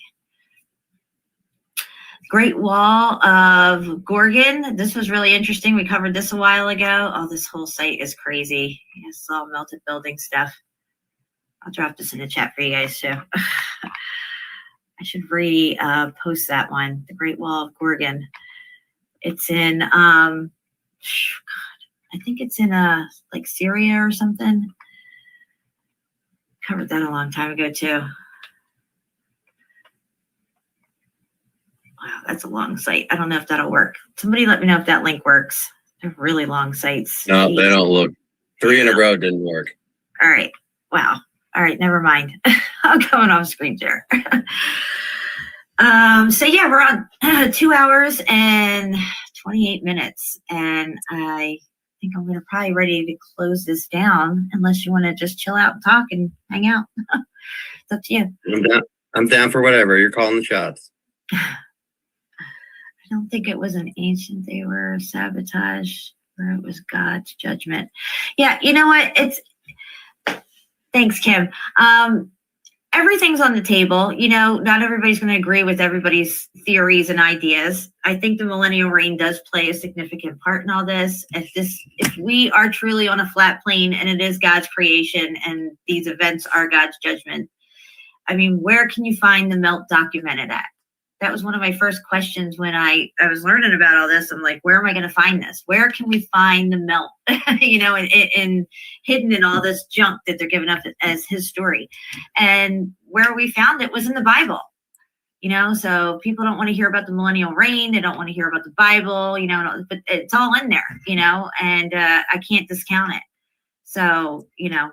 Great Wall of Gorgon. This was really interesting. We covered this a while ago. Oh, this whole site is crazy. It's all melted building stuff. I'll drop this in the chat for you guys too. I should post that one. The Great Wall of Gorgon. It's in God, I think it's in like Syria or something. Covered that a long time ago too. Wow, that's a long site. I don't know if that'll work. Somebody let me know if that link works. They're really long sites. No, Jeez. they don't look. 3 in a row didn't work. All right. Wow. All right. Never mind. I'm going off screen share. So yeah, we're on 2 hours and 28 minutes. And I think I'm going to probably ready to close this down unless you want to just chill out and talk and hang out. It's up to you. I'm down for whatever. You're calling the shots. I don't think it was an ancient. They were sabotage, or it was God's judgment. Yeah, you know what? Thanks, Kim. Everything's on the table. You know, not everybody's going to agree with everybody's theories and ideas. I think the millennial reign does play a significant part in all this. If we are truly on a flat plane and it is God's creation and these events are God's judgment, I mean, where can you find the melt documented at? That was one of my first questions when I was learning about all this. I'm like, where am I going to find this? Where can we find the melt, you know, and hidden in all this junk that they're giving up as his story? And where we found it was in the Bible, you know, so people don't want to hear about the millennial reign. They don't want to hear about the Bible, you know, but it's all in there, you know, and I can't discount it. So, you know,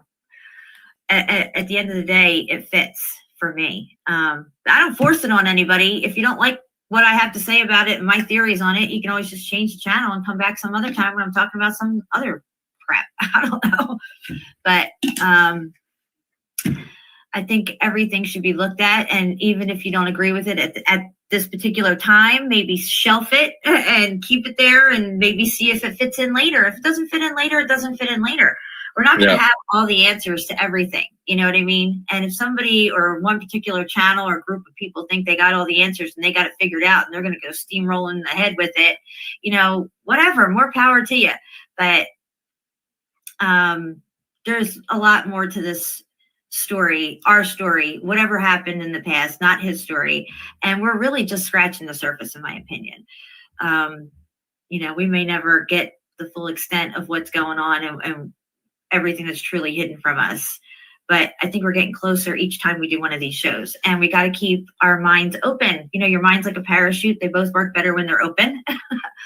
at the end of the day, it fits for me. I don't force it on anybody. If you don't like what I have to say about it and my theories on it, you can always just change the channel and come back some other time when I'm talking about some other crap. I don't know. But I think everything should be looked at. And even if you don't agree with it at this particular time, maybe shelf it and keep it there and maybe see if it fits in later. If it doesn't fit in later, it doesn't fit in later. We're not going to have all the answers to everything. You know what I mean? And if somebody or one particular channel or group of people think they got all the answers and they got it figured out and they're going to go steamrolling ahead with it, you know, whatever, more power to you. But there's a lot more to this story, our story, whatever happened in the past, not his story. And we're really just scratching the surface, in my opinion. You know, we may never get the full extent of what's going on and everything that's truly hidden from us. But I think we're getting closer each time we do one of these shows. And we got to keep our minds open. You know, your mind's like a parachute. They both work better when they're open.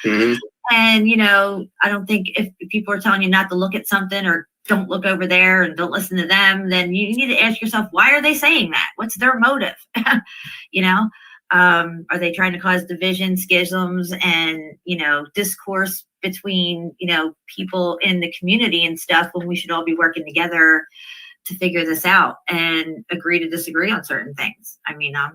Mm-hmm. And, you know, I don't think if people are telling you not to look at something or don't look over there and don't listen to them, then you need to ask yourself, why are they saying that? What's their motive? You know, are they trying to cause division, schisms, and, you know, discourse between, you know, people in the community and stuff when we should all be working together to figure this out and agree to disagree on certain things? I mean, I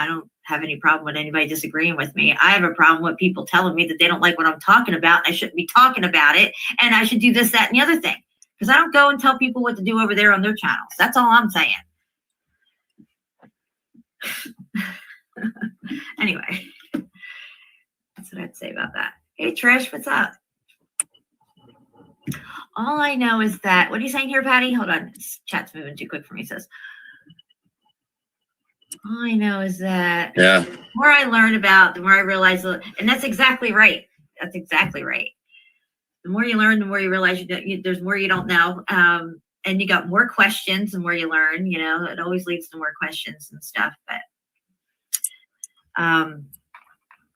don't have any problem with anybody disagreeing with me. I have a problem with people telling me that they don't like what I'm talking about. I shouldn't be talking about it. And I should do this, that, and the other thing. Because I don't go and tell people what to do over there on their channels. That's all I'm saying. Anyway, that's what I'd say about that. Hey, Trish, what's up? All I know is that, what are you saying here, Patty? Hold on. This chat's moving too quick for me, sis. All I know is that the more I learn about, the more I realize, and that's exactly right. That's exactly right. The more you learn, the more you realize there's more you don't know. And you got more questions the more you learn, you know, it always leads to more questions and stuff. But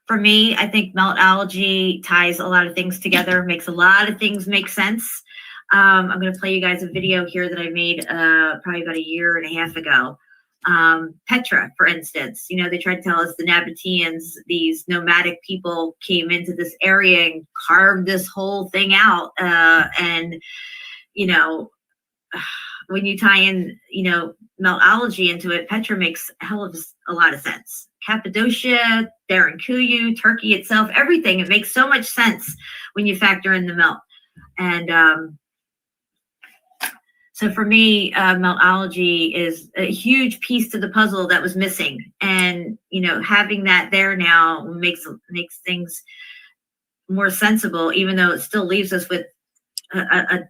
for me, I think meltology ties a lot of things together, makes a lot of things make sense. I'm going to play you guys a video here that I made probably about 1.5 years ago. Petra, for instance, you know, they tried to tell us the Nabateans, these nomadic people, came into this area and carved this whole thing out. And, you know, when you tie in, you know, meltology into it, Petra makes a hell of a lot of sense. Cappadocia, Derinkuyu, Turkey itself, everything. It makes so much sense when you factor in the melt. And So for me, meltology is a huge piece to the puzzle that was missing. And, having that there now makes things more sensible, even though it still leaves us with a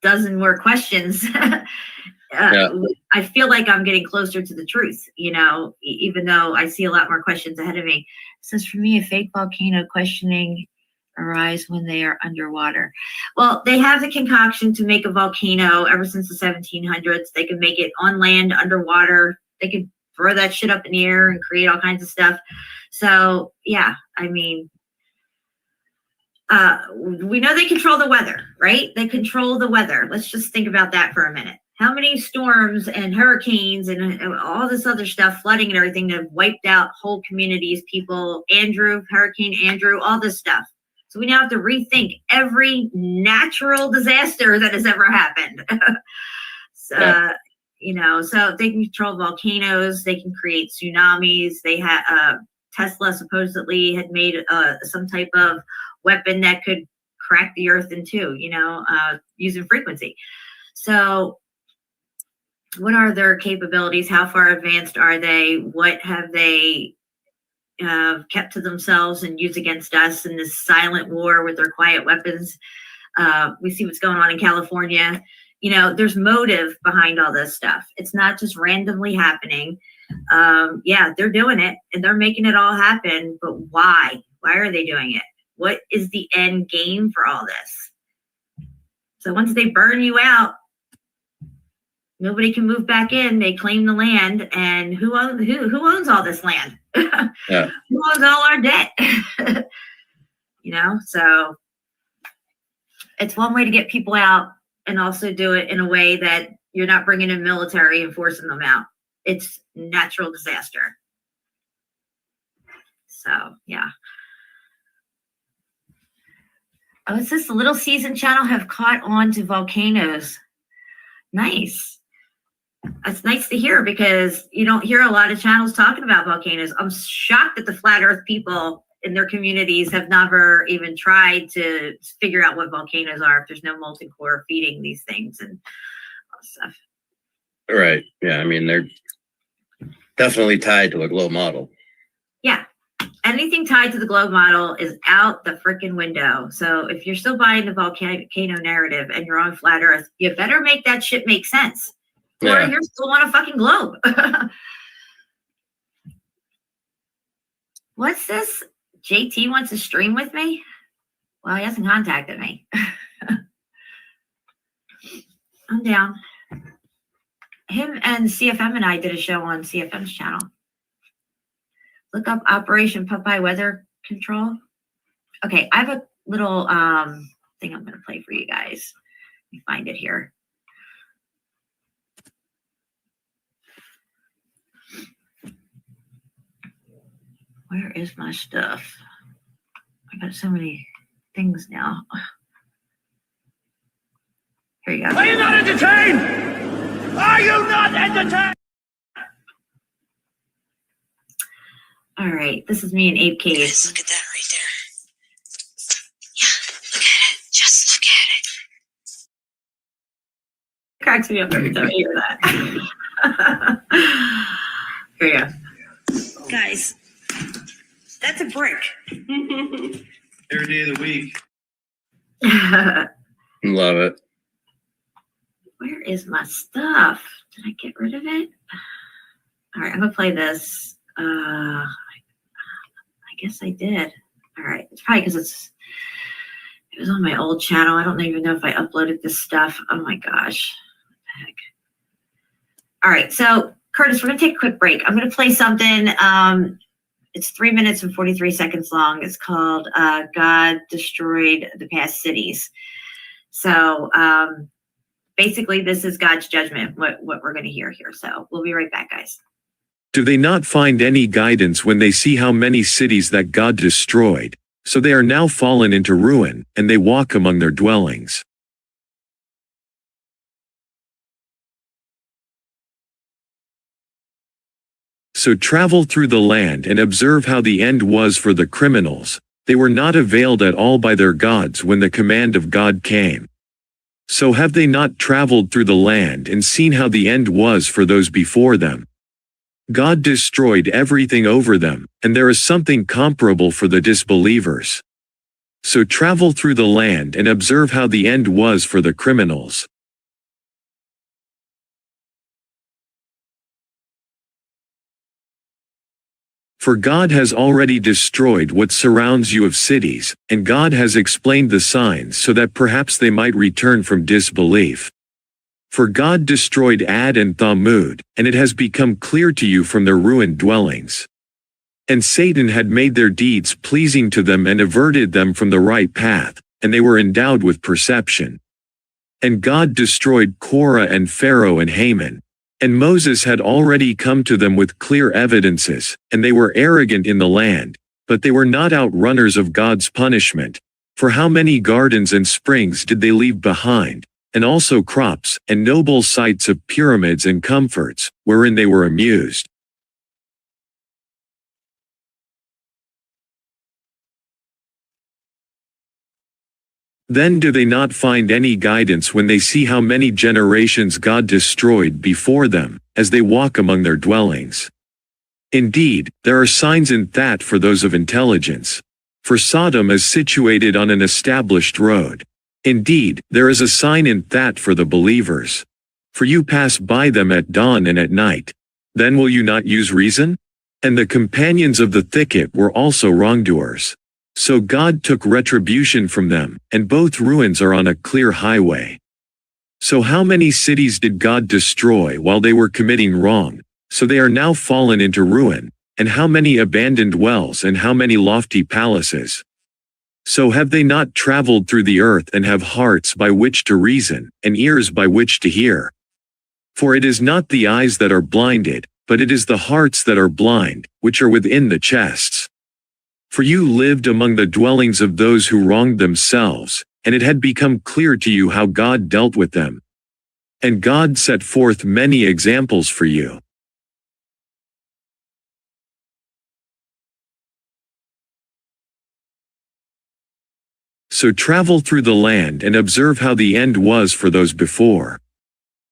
dozen more questions. I feel like I'm getting closer to the truth, even though I see a lot more questions ahead of me. It says, for me, a fake volcano questioning arise when they are underwater. Well, they have the concoction to make a volcano ever since the 1700s. They can make it on land, underwater. They could throw that shit up in the air and create all kinds of stuff. So, yeah, I mean, we know they control the weather, right? They control the weather. Let's just think about that for a minute. How many storms and hurricanes and all this other stuff, flooding and everything, that have wiped out whole communities, people, Hurricane Andrew, all this stuff. So we now have to rethink every natural disaster that has ever happened. So they can control volcanoes, they can create tsunamis. They had Tesla supposedly had made some type of weapon that could crack the earth in two, using frequency. So what are their capabilities? How far advanced are they? What have they kept to themselves and used against us in this silent war with their quiet weapons? We see what's going on in California. There's motive behind all this stuff. It's not just randomly happening. They're doing it and they're making it all happen. But why? Why are they doing it? What is the end game for all this? So once they burn you out, nobody can move back in. They claim the land, and who owns all this land? Yeah. Who owns all our debt? So it's one way to get people out, and also do it in a way that you're not bringing in military and forcing them out. It's natural disaster. So, yeah. Oh, it says the Little Season channel have caught on to volcanoes. Nice. That's nice to hear, because you don't hear a lot of channels talking about volcanoes. I'm shocked that the flat earth people in their communities have never even tried to figure out what volcanoes are if there's no molten core feeding these things and all this stuff. Right. Yeah. I mean, they're definitely tied to a globe model. Yeah. Anything tied to the globe model is out the freaking window. So if you're still buying the volcano narrative and you're on flat earth, you better make that shit make sense. Or you're still on a fucking globe. What's this? JT wants to stream with me? Well, he hasn't contacted me. I'm down. Him and CFM and I did a show on CFM's channel. Look up Operation Popeye Weather Control. Okay, I have a little thing I'm going to play for you guys. Let me find it here. Where is my stuff? I got so many things now. Here you go. Are you not entertained? Are you not entertained? All right, this is me in Ape Cave. Guys, look at that right there. Yeah, look at it. Just look at it. It cracks me up every time I hear that. Here you go. Guys, that's a brick. Every day of the week. Love it. Where is my stuff? Did I get rid of it? All right, I'm gonna play this. I guess I did. All right, it's probably because it was on my old channel. I don't even know if I uploaded this stuff. Oh my gosh, what the heck. All right, so Curtis, we're gonna take a quick break. I'm gonna play something. It's 3 minutes and 43 seconds long. It's called God Destroyed the Past Cities. So basically, this is God's judgment, what we're going to hear here. So we'll be right back, guys. Do they not find any guidance when they see how many cities that God destroyed? So they are now fallen into ruin, and they walk among their dwellings. So travel through the land and observe how the end was for the criminals. They were not availed at all by their gods when the command of God came. So have they not traveled through the land and seen how the end was for those before them? God destroyed everything over them, and there is something comparable for the disbelievers. So travel through the land and observe how the end was for the criminals. For God has already destroyed what surrounds you of cities, and God has explained the signs so that perhaps they might return from disbelief. For God destroyed Ad and Thamud, and it has become clear to you from their ruined dwellings. And Satan had made their deeds pleasing to them and averted them from the right path, and they were endowed with perception. And God destroyed Korah and Pharaoh and Haman. And Moses had already come to them with clear evidences, and they were arrogant in the land, but they were not outrunners of God's punishment. For how many gardens and springs did they leave behind, and also crops, and noble sites of pyramids and comforts, wherein they were amused. Then do they not find any guidance when they see how many generations God destroyed before them, as they walk among their dwellings? Indeed, there are signs in that for those of intelligence. For Sodom is situated on an established road. Indeed, there is a sign in that for the believers. For you pass by them at dawn and at night. Then will you not use reason? And the companions of the thicket were also wrongdoers. So God took retribution from them, and both ruins are on a clear highway. So how many cities did God destroy while they were committing wrong, so they are now fallen into ruin, and how many abandoned wells and how many lofty palaces? So have they not traveled through the earth and have hearts by which to reason, and ears by which to hear? For it is not the eyes that are blinded, but it is the hearts that are blind, which are within the chests. For you lived among the dwellings of those who wronged themselves, and it had become clear to you how God dealt with them. And God set forth many examples for you. So travel through the land and observe how the end was for those before.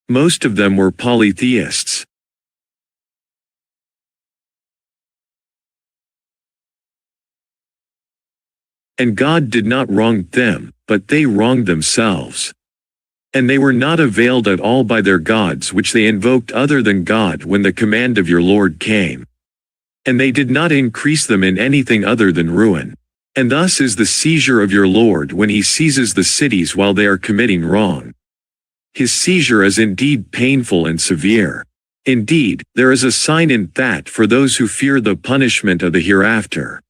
Most of them were polytheists. And God did not wrong them, but they wronged themselves. And they were not availed at all by their gods which they invoked other than God when the command of your Lord came. And they did not increase them in anything other than ruin. And thus is the seizure of your Lord when he seizes the cities while they are committing wrong. His seizure is indeed painful and severe. Indeed, there is a sign in that for those who fear the punishment of the hereafter.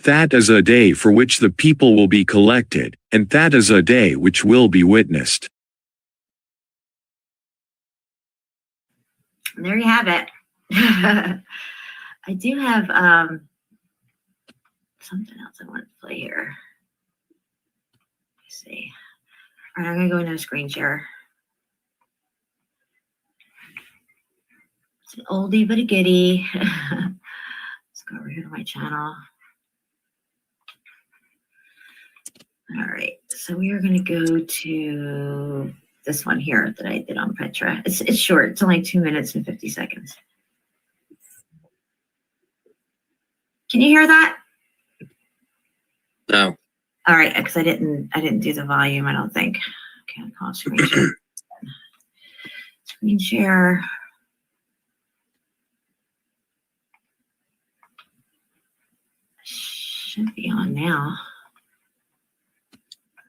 That is a day for which the people will be collected, and that is a day which will be witnessed. There you have it. I do have something else I want to play here. Let's see. All right, I'm going to go into a screen share. It's an oldie but a goodie. Let's go over here to my channel. All right, so we are going to go to this one here that I did on Petra. It's short. It's only 2 minutes and 50 seconds. Can you hear that? No. All right, because I didn't do the volume, I don't think. Okay, I'll call screen share. Screen share. Should be on now.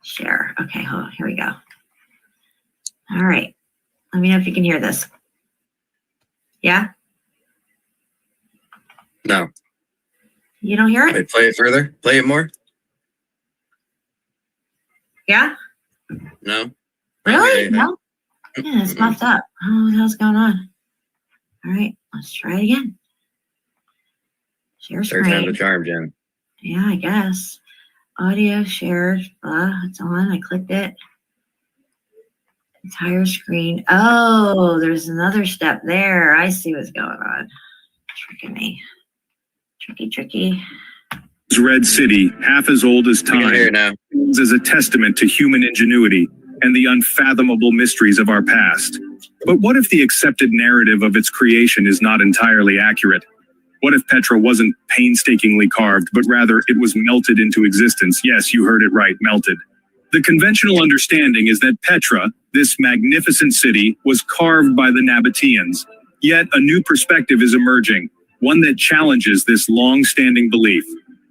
Share. Okay, hold on. Here we go. All right. Let me know if you can hear this. Yeah? No. You don't hear it? Wait, play it further. Play it more. Yeah? No. Really? No? Yeah, it's muffed up. I don't know what the hell's going on. All right, let's try it again. Share Third time's screen. the charm, Jen. Yeah, I guess. Audio shared. It's on. I clicked it. Entire screen. Oh, there's another step there. I see what's going on. Tricking me. Tricky. Red City, half as old as I can hear it time, now. is a testament to human ingenuity. and the unfathomable mysteries of our past. But what if the accepted narrative of its creation is not entirely accurate? What if Petra wasn't painstakingly carved, but rather it was melted into existence? Yes, you heard it right, melted. The conventional understanding is that Petra, this magnificent city, was carved by the Nabateans. Yet a new perspective is emerging, one that challenges this long-standing belief.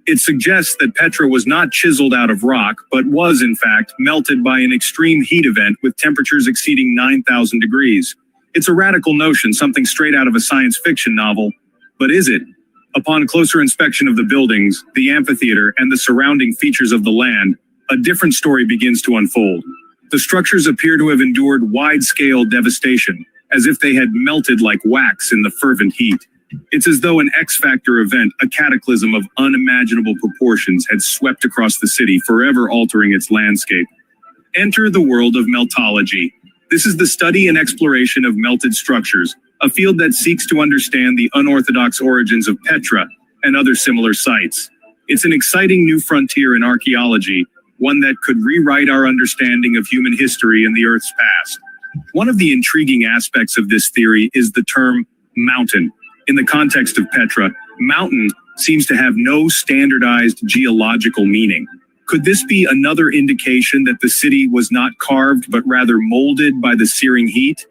It suggests that Petra was not chiseled out of rock, but was, in fact, melted by an extreme heat event with temperatures exceeding 9,000 degrees. It's a radical notion, something straight out of a science fiction novel. But is it? Upon closer inspection of the buildings, the amphitheater, and the surrounding features of the land, a different story begins to unfold. The structures appear to have endured wide-scale devastation, as if they had melted like wax in the fervent heat. It's as though an X-Factor event, a cataclysm of unimaginable proportions, had swept across the city, forever altering its landscape. Enter the world of meltology. This is the study and exploration of melted structures, a field that seeks to understand the unorthodox origins of Petra and other similar sites. It's an exciting new frontier in archaeology, one that could rewrite our understanding of human history and the Earth's past. One of the intriguing aspects of this theory is the term mountain. In the context of Petra, mountain seems to have no standardized geological meaning. Could this be another indication that the city was not carved but rather molded by the searing heat?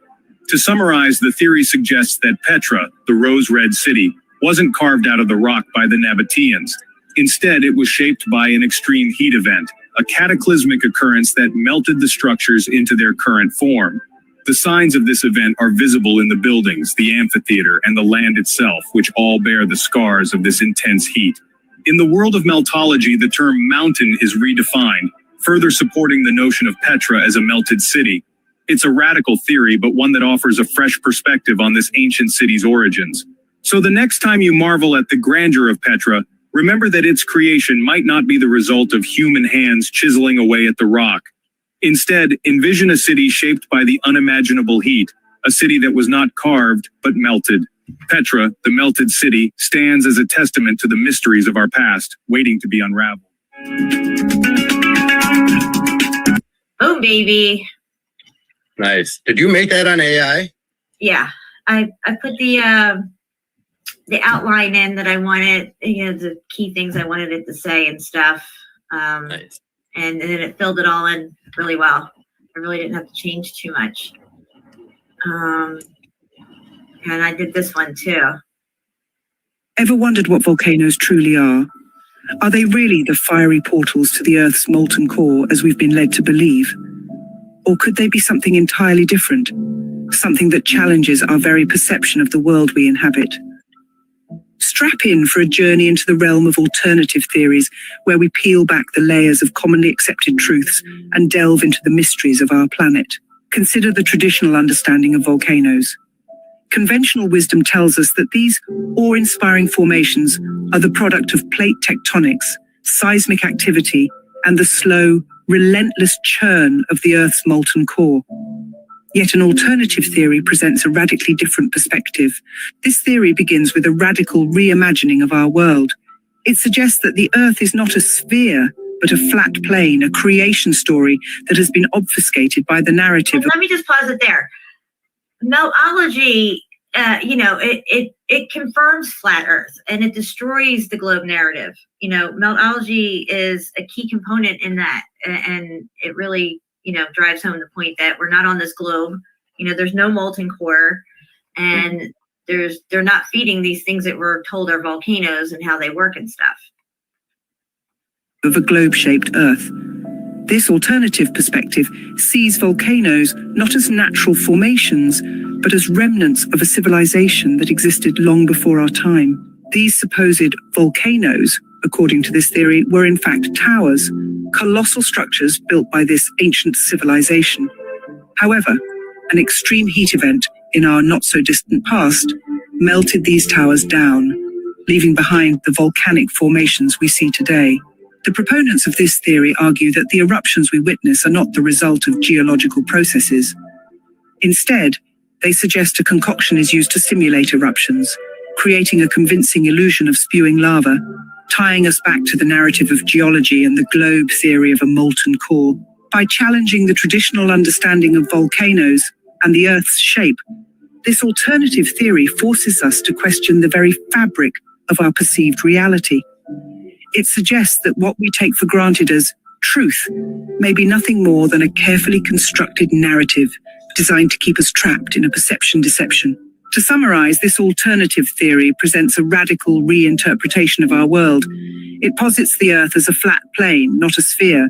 To summarize, the theory suggests that Petra, the rose-red city, wasn't carved out of the rock by the Nabateans. Instead, it was shaped by an extreme heat event, a cataclysmic occurrence that melted the structures into their current form. The signs of this event are visible in the buildings, the amphitheater, and the land itself, which all bear the scars of this intense heat. In the world of meltology, the term mountain is redefined, further supporting the notion of Petra as a melted city. It's a radical theory, but one that offers a fresh perspective on this ancient city's origins. So the next time you marvel at the grandeur of Petra, remember that its creation might not be the result of human hands chiseling away at the rock. Instead, envision a city shaped by the unimaginable heat, a city that was not carved, but melted. Petra, the melted city, stands as a testament to the mysteries of our past, waiting to be unraveled. Oh, baby. Nice. Did you make that on AI? Yeah, I put the outline in that I wanted, the key things I wanted it to say and stuff. Nice. And then it filled it all in really well. I really didn't have to change too much. And I did this one too. Ever wondered what volcanoes truly are? Are they really the fiery portals to the Earth's molten core as we've been led to believe? Or could they be something entirely different? Something that challenges our very perception of the world we inhabit? Strap in for a journey into the realm of alternative theories, where we peel back the layers of commonly accepted truths and delve into the mysteries of our planet. Consider the traditional understanding of volcanoes. Conventional wisdom tells us that these awe-inspiring formations are the product of plate tectonics, seismic activity, and the slow, relentless churn of the Earth's molten core. Yet an alternative theory presents a radically different perspective. This theory begins with a radical reimagining of our world. It suggests that the Earth is not a sphere, but a flat plane, a creation story that has been obfuscated by the narrative. Let me just pause it there. Meltology, it confirms flat Earth and it destroys the globe narrative. Meltology is a key component in that, and it really drives home the point that we're not on this globe. There's no molten core, and they're not feeding these things that we're told are volcanoes and how they work and stuff. Of a globe-shaped Earth. This alternative perspective sees volcanoes not as natural formations, but as remnants of a civilization that existed long before our time. These supposed volcanoes, according to this theory, were in fact towers, colossal structures built by this ancient civilization. However, an extreme heat event in our not-so-distant past melted these towers down, leaving behind the volcanic formations we see today. The proponents of this theory argue that the eruptions we witness are not the result of geological processes. Instead, they suggest a concoction is used to simulate eruptions, creating a convincing illusion of spewing lava, tying us back to the narrative of geology and the globe theory of a molten core. By challenging the traditional understanding of volcanoes and the Earth's shape, this alternative theory forces us to question the very fabric of our perceived reality. It suggests that what we take for granted as truth may be nothing more than a carefully constructed narrative designed to keep us trapped in a perception deception. To summarize, this alternative theory presents a radical reinterpretation of our world. It posits the Earth as a flat plane, not a sphere.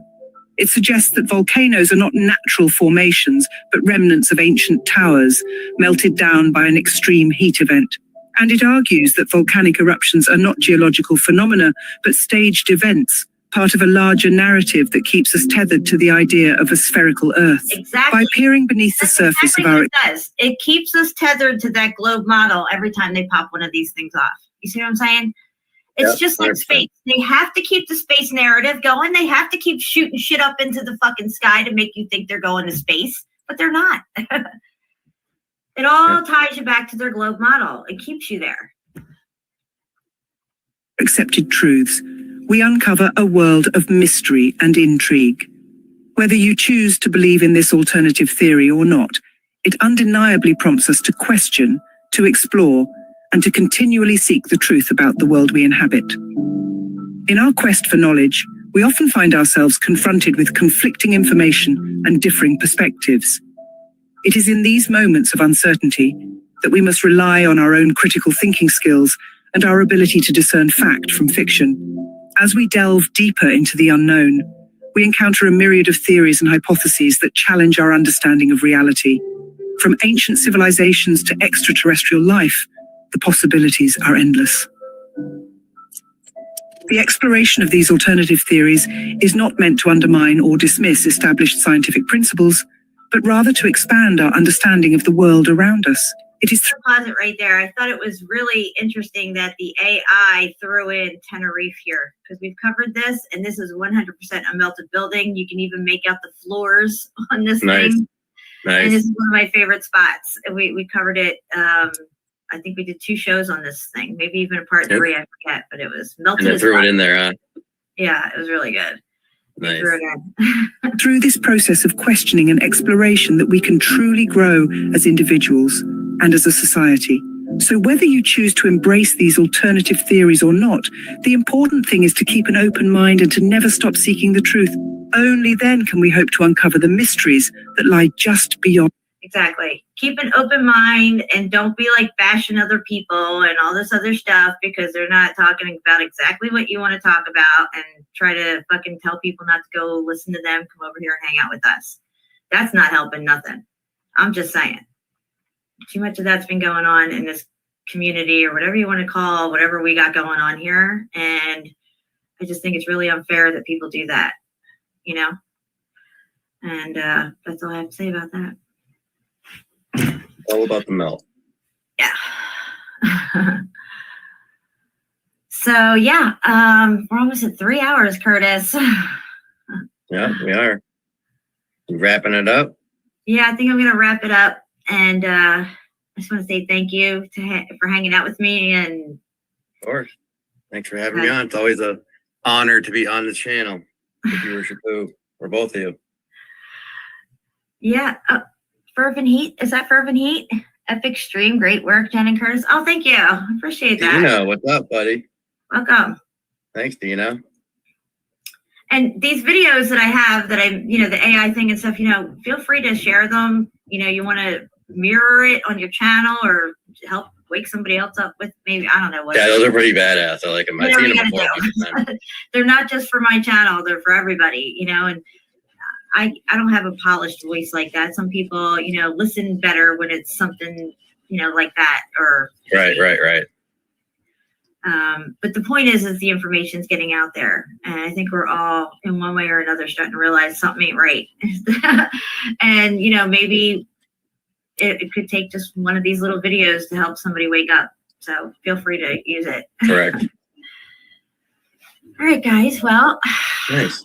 It suggests that volcanoes are not natural formations, but remnants of ancient towers, melted down by an extreme heat event. And it argues that volcanic eruptions are not geological phenomena, but staged events, part of a larger narrative that keeps us tethered to the idea of a spherical Earth. Exactly. By peering beneath the surface of our... It does. It keeps us tethered to that globe model every time they pop one of these things off. You see what I'm saying? It's just like space. They have to keep the space narrative going. They have to keep shooting shit up into the fucking sky to make you think they're going to space, but they're not. It all ties you back to their globe model. It keeps you there. Accepted truths, we uncover a world of mystery and intrigue. Whether you choose to believe in this alternative theory or not, it undeniably prompts us to question, to explore, and to continually seek the truth about the world we inhabit. In our quest for knowledge, we often find ourselves confronted with conflicting information and differing perspectives. It is in these moments of uncertainty that we must rely on our own critical thinking skills and our ability to discern fact from fiction. As we delve deeper into the unknown, we encounter a myriad of theories and hypotheses that challenge our understanding of reality. From ancient civilizations to extraterrestrial life, the possibilities are endless. The exploration of these alternative theories is not meant to undermine or dismiss established scientific principles, but rather to expand our understanding of the world around us. It is pause it right there. I thought it was really interesting that the AI threw in Tenerife here, because we've covered this, and this is 100% a melted building. You can even make out the floors on this thing. Nice. And this is one of my favorite spots. We covered it. I think we did 2 shows on this thing, maybe even a part 3. I forget, but it was melted. And they threw it in there, huh? Yeah, it was really good. Nice. Through this process of questioning and exploration that we can truly grow as individuals and as a society. So whether you choose to embrace these alternative theories or not, the important thing is to keep an open mind and to never stop seeking the truth. Only then can we hope to uncover the mysteries that lie just beyond. Exactly. Keep an open mind and don't be like bashing other people and all this other stuff because they're not talking about exactly what you want to talk about, and try to fucking tell people not to go listen to them, come over here and hang out with us. That's not helping nothing. I'm just saying. Too much of that's been going on in this community, or whatever you want to call whatever we got going on here. And I just think it's really unfair that people do that, you know? And that's all I have to say about that. All about the melt. Yeah. So yeah, we're almost at 3 hours, Curtis. Yeah, we are. You wrapping it up? Yeah, I think I'm gonna wrap it up, and I just want to say thank you for hanging out with me. And of course, thanks for having me on. It's always an honor to be on the channel with you or Shapu, or both of you. Yeah. Fervent Heat, is that Fervent Heat? Epic stream, great work, Jen and Curtis. Oh, thank you. I appreciate that. Dino, what's up, buddy? Welcome. Thanks, Dino. And these videos that I have that the AI thing and stuff, feel free to share them. You want to mirror it on your channel or help wake somebody else up with, maybe, I don't know what. Yeah, those are pretty badass. I like them. I've seen them before. They're not just for my channel, they're for everybody, and I don't have a polished voice like that. Some people, listen better when it's something, like that, or. Right. But the point is the information's getting out there. And I think we're all in one way or another starting to realize something ain't right. And, maybe it could take just one of these little videos to help somebody wake up. So feel free to use it. Correct. All right, guys. Well, nice.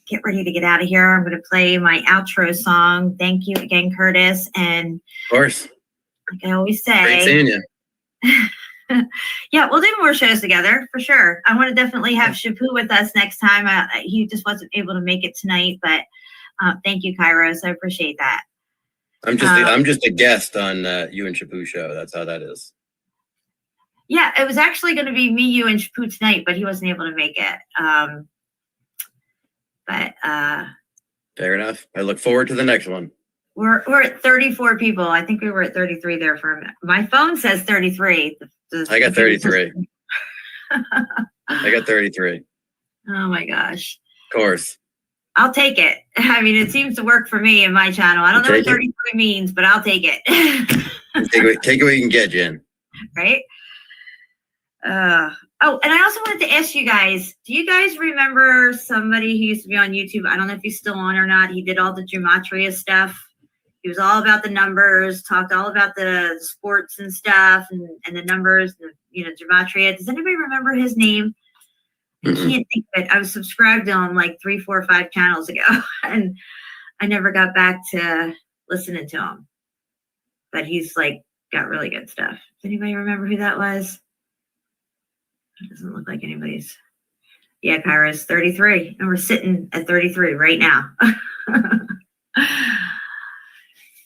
Get ready to get out of here. I'm going to play my outro song. Thank you again, Curtis. And of course, like I always say, great seeing you. Yeah, we'll do more shows together for sure. I want to definitely have Shapu with us next time. He just wasn't able to make it tonight, but Thank you, Kairos. I appreciate that. I'm just a guest on you and Shapu show. That's how that is. Yeah, it was actually going to be me, you, and Shapu tonight, but he wasn't able to make it. Fair enough. I look forward to the next one. We're at 34 people. I think we were at 33 there for a minute. My phone says 33. I got 33. I got 33. Oh my gosh. Of course. I'll take it. I mean, it seems to work for me and my channel. I don't know what 33 means, but I'll take it. Take it what you can get, Jen. Right? Oh, and I also wanted to ask you guys, do you guys remember somebody who used to be on YouTube? I don't know if he's still on or not. He did all the gematria stuff. He was all about the numbers, talked all about the sports and stuff and the numbers, gematria. Does anybody remember his name? I can't think of it. I was subscribed to him like 3, 4, 5 channels ago, and I never got back to listening to him. But he's like got really good stuff. Does anybody remember who that was? It doesn't look like anybody's. Yeah, Kairos, 33. And we're sitting at 33 right now.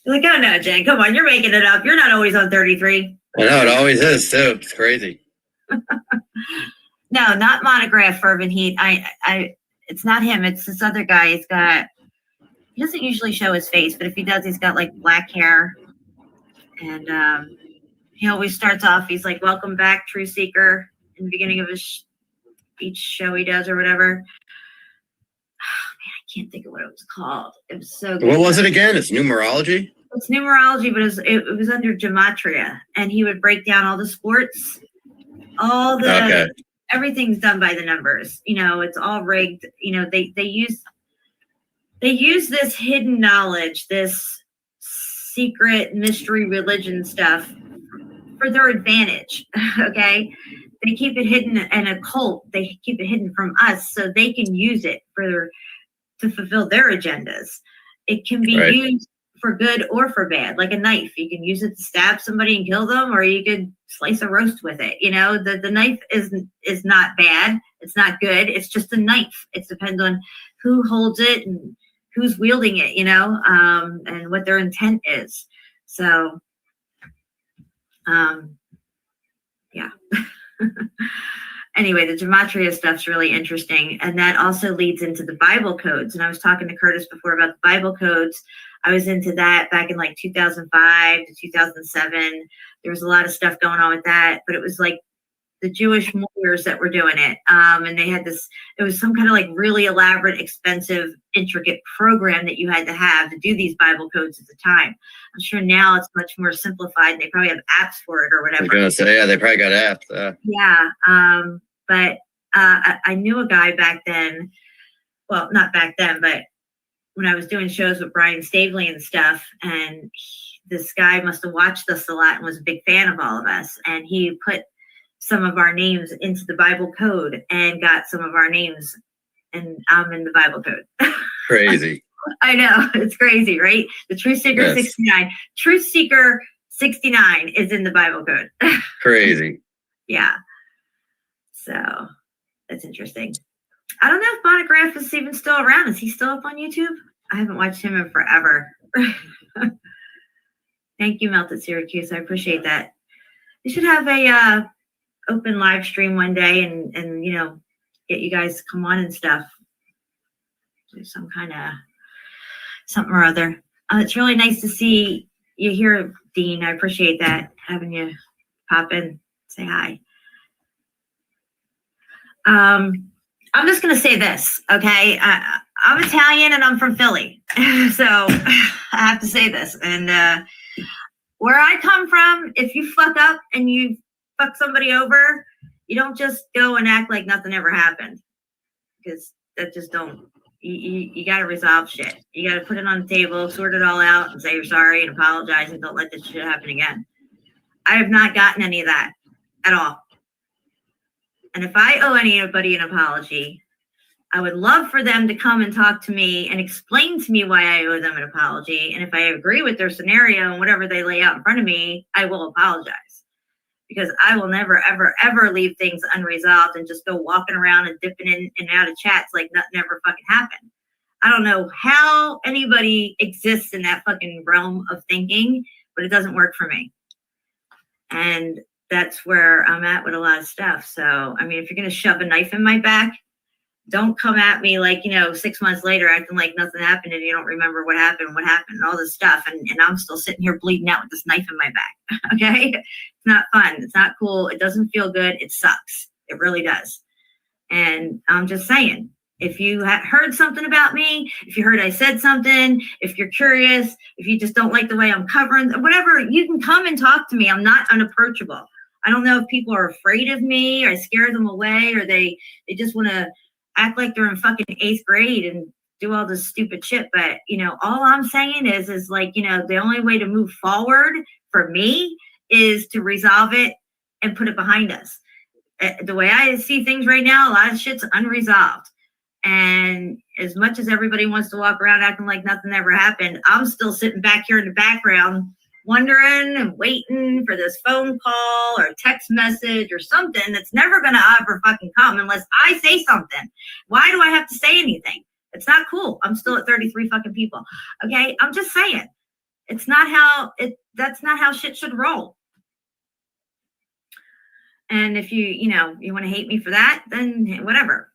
You're like, oh no, Jen, come on, you're making it up. You're not always on 33. I know, it always is too. It's crazy. No, not Monograph Fervent Heat. It's not him. It's this other guy. He doesn't usually show his face, but if he does, he's got like black hair. And he always starts off, he's like, welcome back, True Seeker, in the beginning of each show he does or whatever. Oh, man, I can't think of what it was called. It was so good. What was it again? It's numerology? It's numerology, but it was under gematria. And he would break down all the sports, everything's done by the numbers. It's all rigged. They use this hidden knowledge, this secret mystery religion stuff for their advantage. Okay. They keep it hidden, and a cult, they keep it hidden from us so they can use it to fulfill their agendas. It can be used for good or for bad, like a knife. You can use it to stab somebody and kill them, or you could slice a roast with it. The knife is not bad. It's not good. It's just a knife. It depends on who holds it and who's wielding it, and what their intent is. So, yeah. Anyway, the gematria stuff's really interesting. And that also leads into the Bible codes. And I was talking to Curtis before about the Bible codes. I was into that back in like 2005 to 2007. There was a lot of stuff going on with that, but it was like the Jewish lawyers that were doing it. And they had it was some kind of like really elaborate, expensive, intricate program that you had to have to do these Bible codes at the time. I'm sure now it's much more simplified and they probably have apps for it or whatever. I was going to say, yeah, they probably got apps. Yeah. But I knew a guy back then, well, not back then, but when I was doing shows with Brian Stavely and stuff, and this guy must have watched us a lot and was a big fan of all of us. And he put some of our names into the Bible code and got some of our names, and I'm in the Bible code. Crazy. I know, it's crazy, right? The Truth Seeker 69. Truth Seeker 69 is in the Bible code. Crazy. Yeah. So that's interesting. I don't know if Monograph is even still around. Is he still up on YouTube? I haven't watched him in forever. Thank you, Melted Syracuse. I appreciate that. We should have a open live stream one day and get you guys to come on and stuff. Do some kind of something or other. It's really nice to see you here, Dean. I appreciate that, having you pop in, say hi. I'm just going to say this, okay? I'm Italian and I'm from Philly. So I have to say this. And where I come from, if you fuck up and you fuck somebody over, you don't just go and act like nothing ever happened. Because that just don't, you got to resolve shit. You got to put it on the table, sort it all out, and say you're sorry and apologize and don't let this shit happen again. I have not gotten any of that at all. And if I owe anybody an apology, I would love for them to come and talk to me and explain to me why I owe them an apology. And if I agree with their scenario and whatever they lay out in front of me, I will apologize. Because I will never, ever, ever leave things unresolved and just go walking around and dipping in and out of chats like nothing ever fucking happened. I don't know how anybody exists in that fucking realm of thinking, but it doesn't work for me. And that's where I'm at with a lot of stuff. So, I mean, if you're going to shove a knife in my back, don't come at me like, 6 months later acting like nothing happened and you don't remember what happened, and all this stuff. And I'm still sitting here bleeding out with this knife in my back. Okay. It's not fun. It's not cool. It doesn't feel good. It sucks. It really does. And I'm just saying, if you heard something about me, if you heard I said something, if you're curious, if you just don't like the way I'm covering, whatever, you can come and talk to me. I'm not unapproachable. I don't know if people are afraid of me or I scare them away, or they just want to act like they're in fucking 8th grade and do all this stupid shit. But, all I'm saying is like, the only way to move forward for me is to resolve it and put it behind us. The way I see things right now, a lot of shit's unresolved. And as much as everybody wants to walk around acting like nothing ever happened, I'm still sitting back here in the background wondering and waiting for this phone call or text message or something that's never going to ever fucking come unless I say something. Why do I have to say anything? It's not cool. I'm still at 33 fucking people. Okay. I'm just saying that's not how shit should roll. And if you want to hate me for that, then whatever.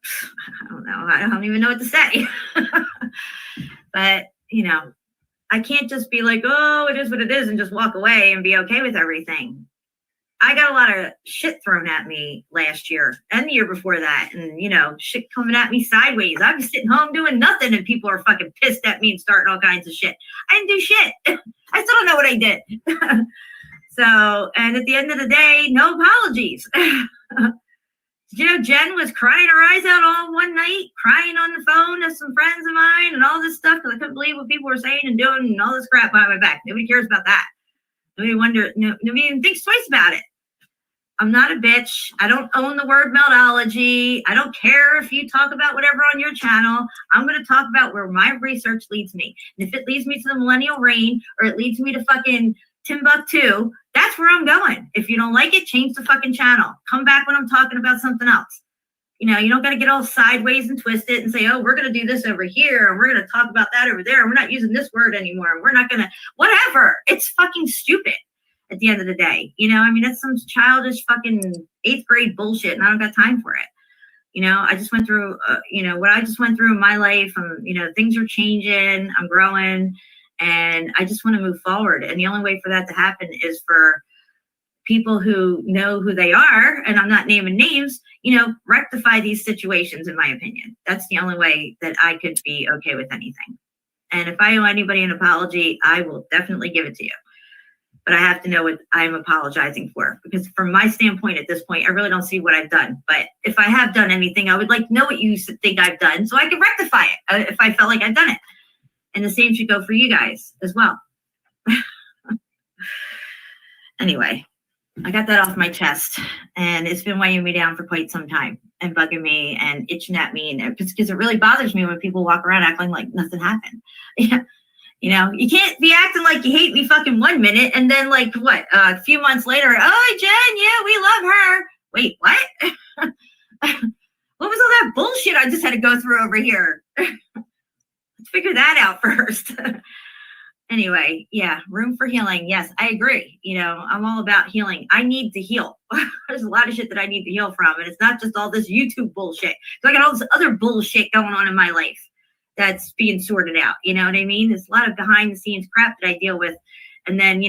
I don't know. I don't even know what to say. But, I can't just be like, oh, it is what it is, and just walk away and be okay with everything. I got a lot of shit thrown at me last year and the year before that. And, shit coming at me sideways. I was sitting home doing nothing and people are fucking pissed at me and starting all kinds of shit. I didn't do shit. I still don't know what I did. So, and at the end of the day, no apologies. Jen was crying her eyes out all one night, crying on the phone to some friends of mine and all this stuff because I couldn't believe what people were saying and doing and all this crap behind my back. Nobody cares about that. Nobody even thinks twice about it. I'm not a bitch. I don't own the word meldology. I don't care if you talk about whatever on your channel. I'm going to talk about where my research leads me. And if it leads me to the millennial reign or it leads me to fucking Timbuktu, that's where I'm going. If you don't like it, change the fucking channel. Come back when I'm talking about something else. You don't got to get all sideways and twist it and say, oh, we're going to do this over here and we're going to talk about that over there. And we're not using this word anymore. And we're not going to, whatever. It's fucking stupid at the end of the day. That's some childish fucking 8th grade bullshit and I don't got time for it. I just went through, what I just went through in my life. Things are changing. I'm growing. And I just want to move forward. And the only way for that to happen is for people who know who they are, and I'm not naming names, rectify these situations, in my opinion. That's the only way that I could be okay with anything. And if I owe anybody an apology, I will definitely give it to you. But I have to know what I'm apologizing for. Because from my standpoint at this point, I really don't see what I've done. But if I have done anything, I would like to know what you think I've done so I can rectify it if I felt like I've done it. And the same should go for you guys as well. Anyway, I got that off my chest. And it's been weighing me down for quite some time and bugging me and itching at me. And because it really bothers me when people walk around acting like nothing happened. You can't be acting like you hate me fucking 1 minute. And then a few months later, oh, Jen, yeah, we love her. Wait, what? What was all that bullshit I just had to go through over here? Figure that out first. Anyway, yeah, room for healing. Yes, I agree. I'm all about healing. I need to heal. There's a lot of shit that I need to heal from. And it's not just all this YouTube bullshit. So I got all this other bullshit going on in my life that's being sorted out. You know what I mean? There's a lot of behind the scenes crap that I deal with. And then,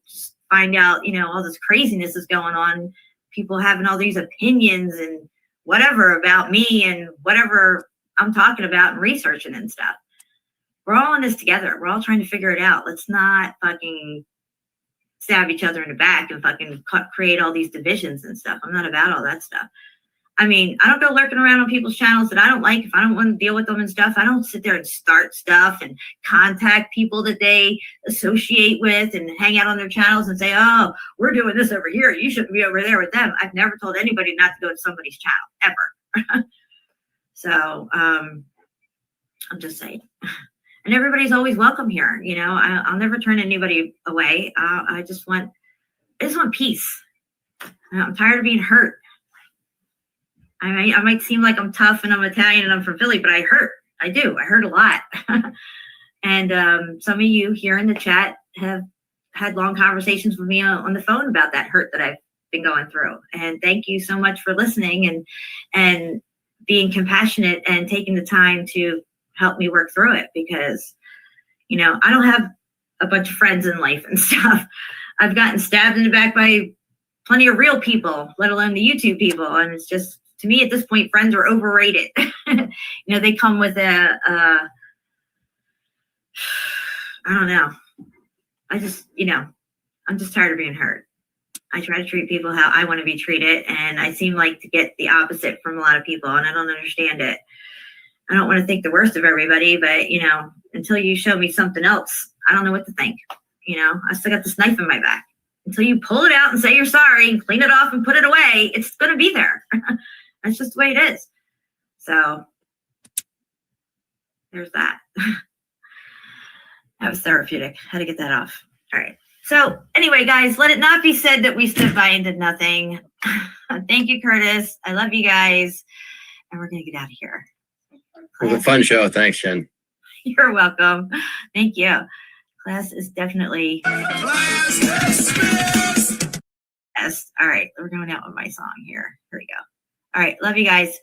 just find out, all this craziness is going on. People having all these opinions and whatever about me and whatever I'm talking about and researching and stuff. We're all in this together. We're all trying to figure it out. Let's not fucking stab each other in the back and fucking create all these divisions and stuff. I'm not about all that stuff. I don't go lurking around on people's channels that I don't like. If I don't want to deal with them and stuff, I don't sit there and start stuff and contact people that they associate with and hang out on their channels and say, oh, we're doing this over here. You shouldn't be over there with them. I've never told anybody not to go to somebody's channel, ever. So I'm just saying. And everybody's always welcome here. I'll never turn anybody away. I just want peace. I'm tired of being hurt. I might seem like I'm tough and I'm Italian and I'm from Philly, but I hurt. I do. I hurt a lot. And some of you here in the chat have had long conversations with me on the phone about that hurt that I've been going through. And thank you so much for listening and being compassionate and taking the time to help me work through it, because, you know, I don't have a bunch of friends in life and stuff. I've gotten stabbed in the back by plenty of real people, let alone the YouTube people. And it's just, to me at this point, friends are overrated. You know, they come with I don't know. I just, you know, I'm just tired of being hurt. I try to treat people how I want to be treated, and I seem like to get the opposite from a lot of people, and I don't understand it. I don't want to think the worst of everybody, but, you know, until you show me something else, I don't know what to think. You know, I still got this knife in my back. Until you pull it out and say you're sorry and clean it off and put it away, it's going to be there. That's just the way it is. So there's that. That was therapeutic. Had to get that off. All right. So anyway, guys, let it not be said that we stood by and did nothing. Thank you, Curtis. I love you guys. And we're going to get out of here. It was a fun show. Thanks, Jen. You're welcome. Thank you. Class is definitely. Yes. All right. We're going out with my song here. Here we go. All right. Love you guys.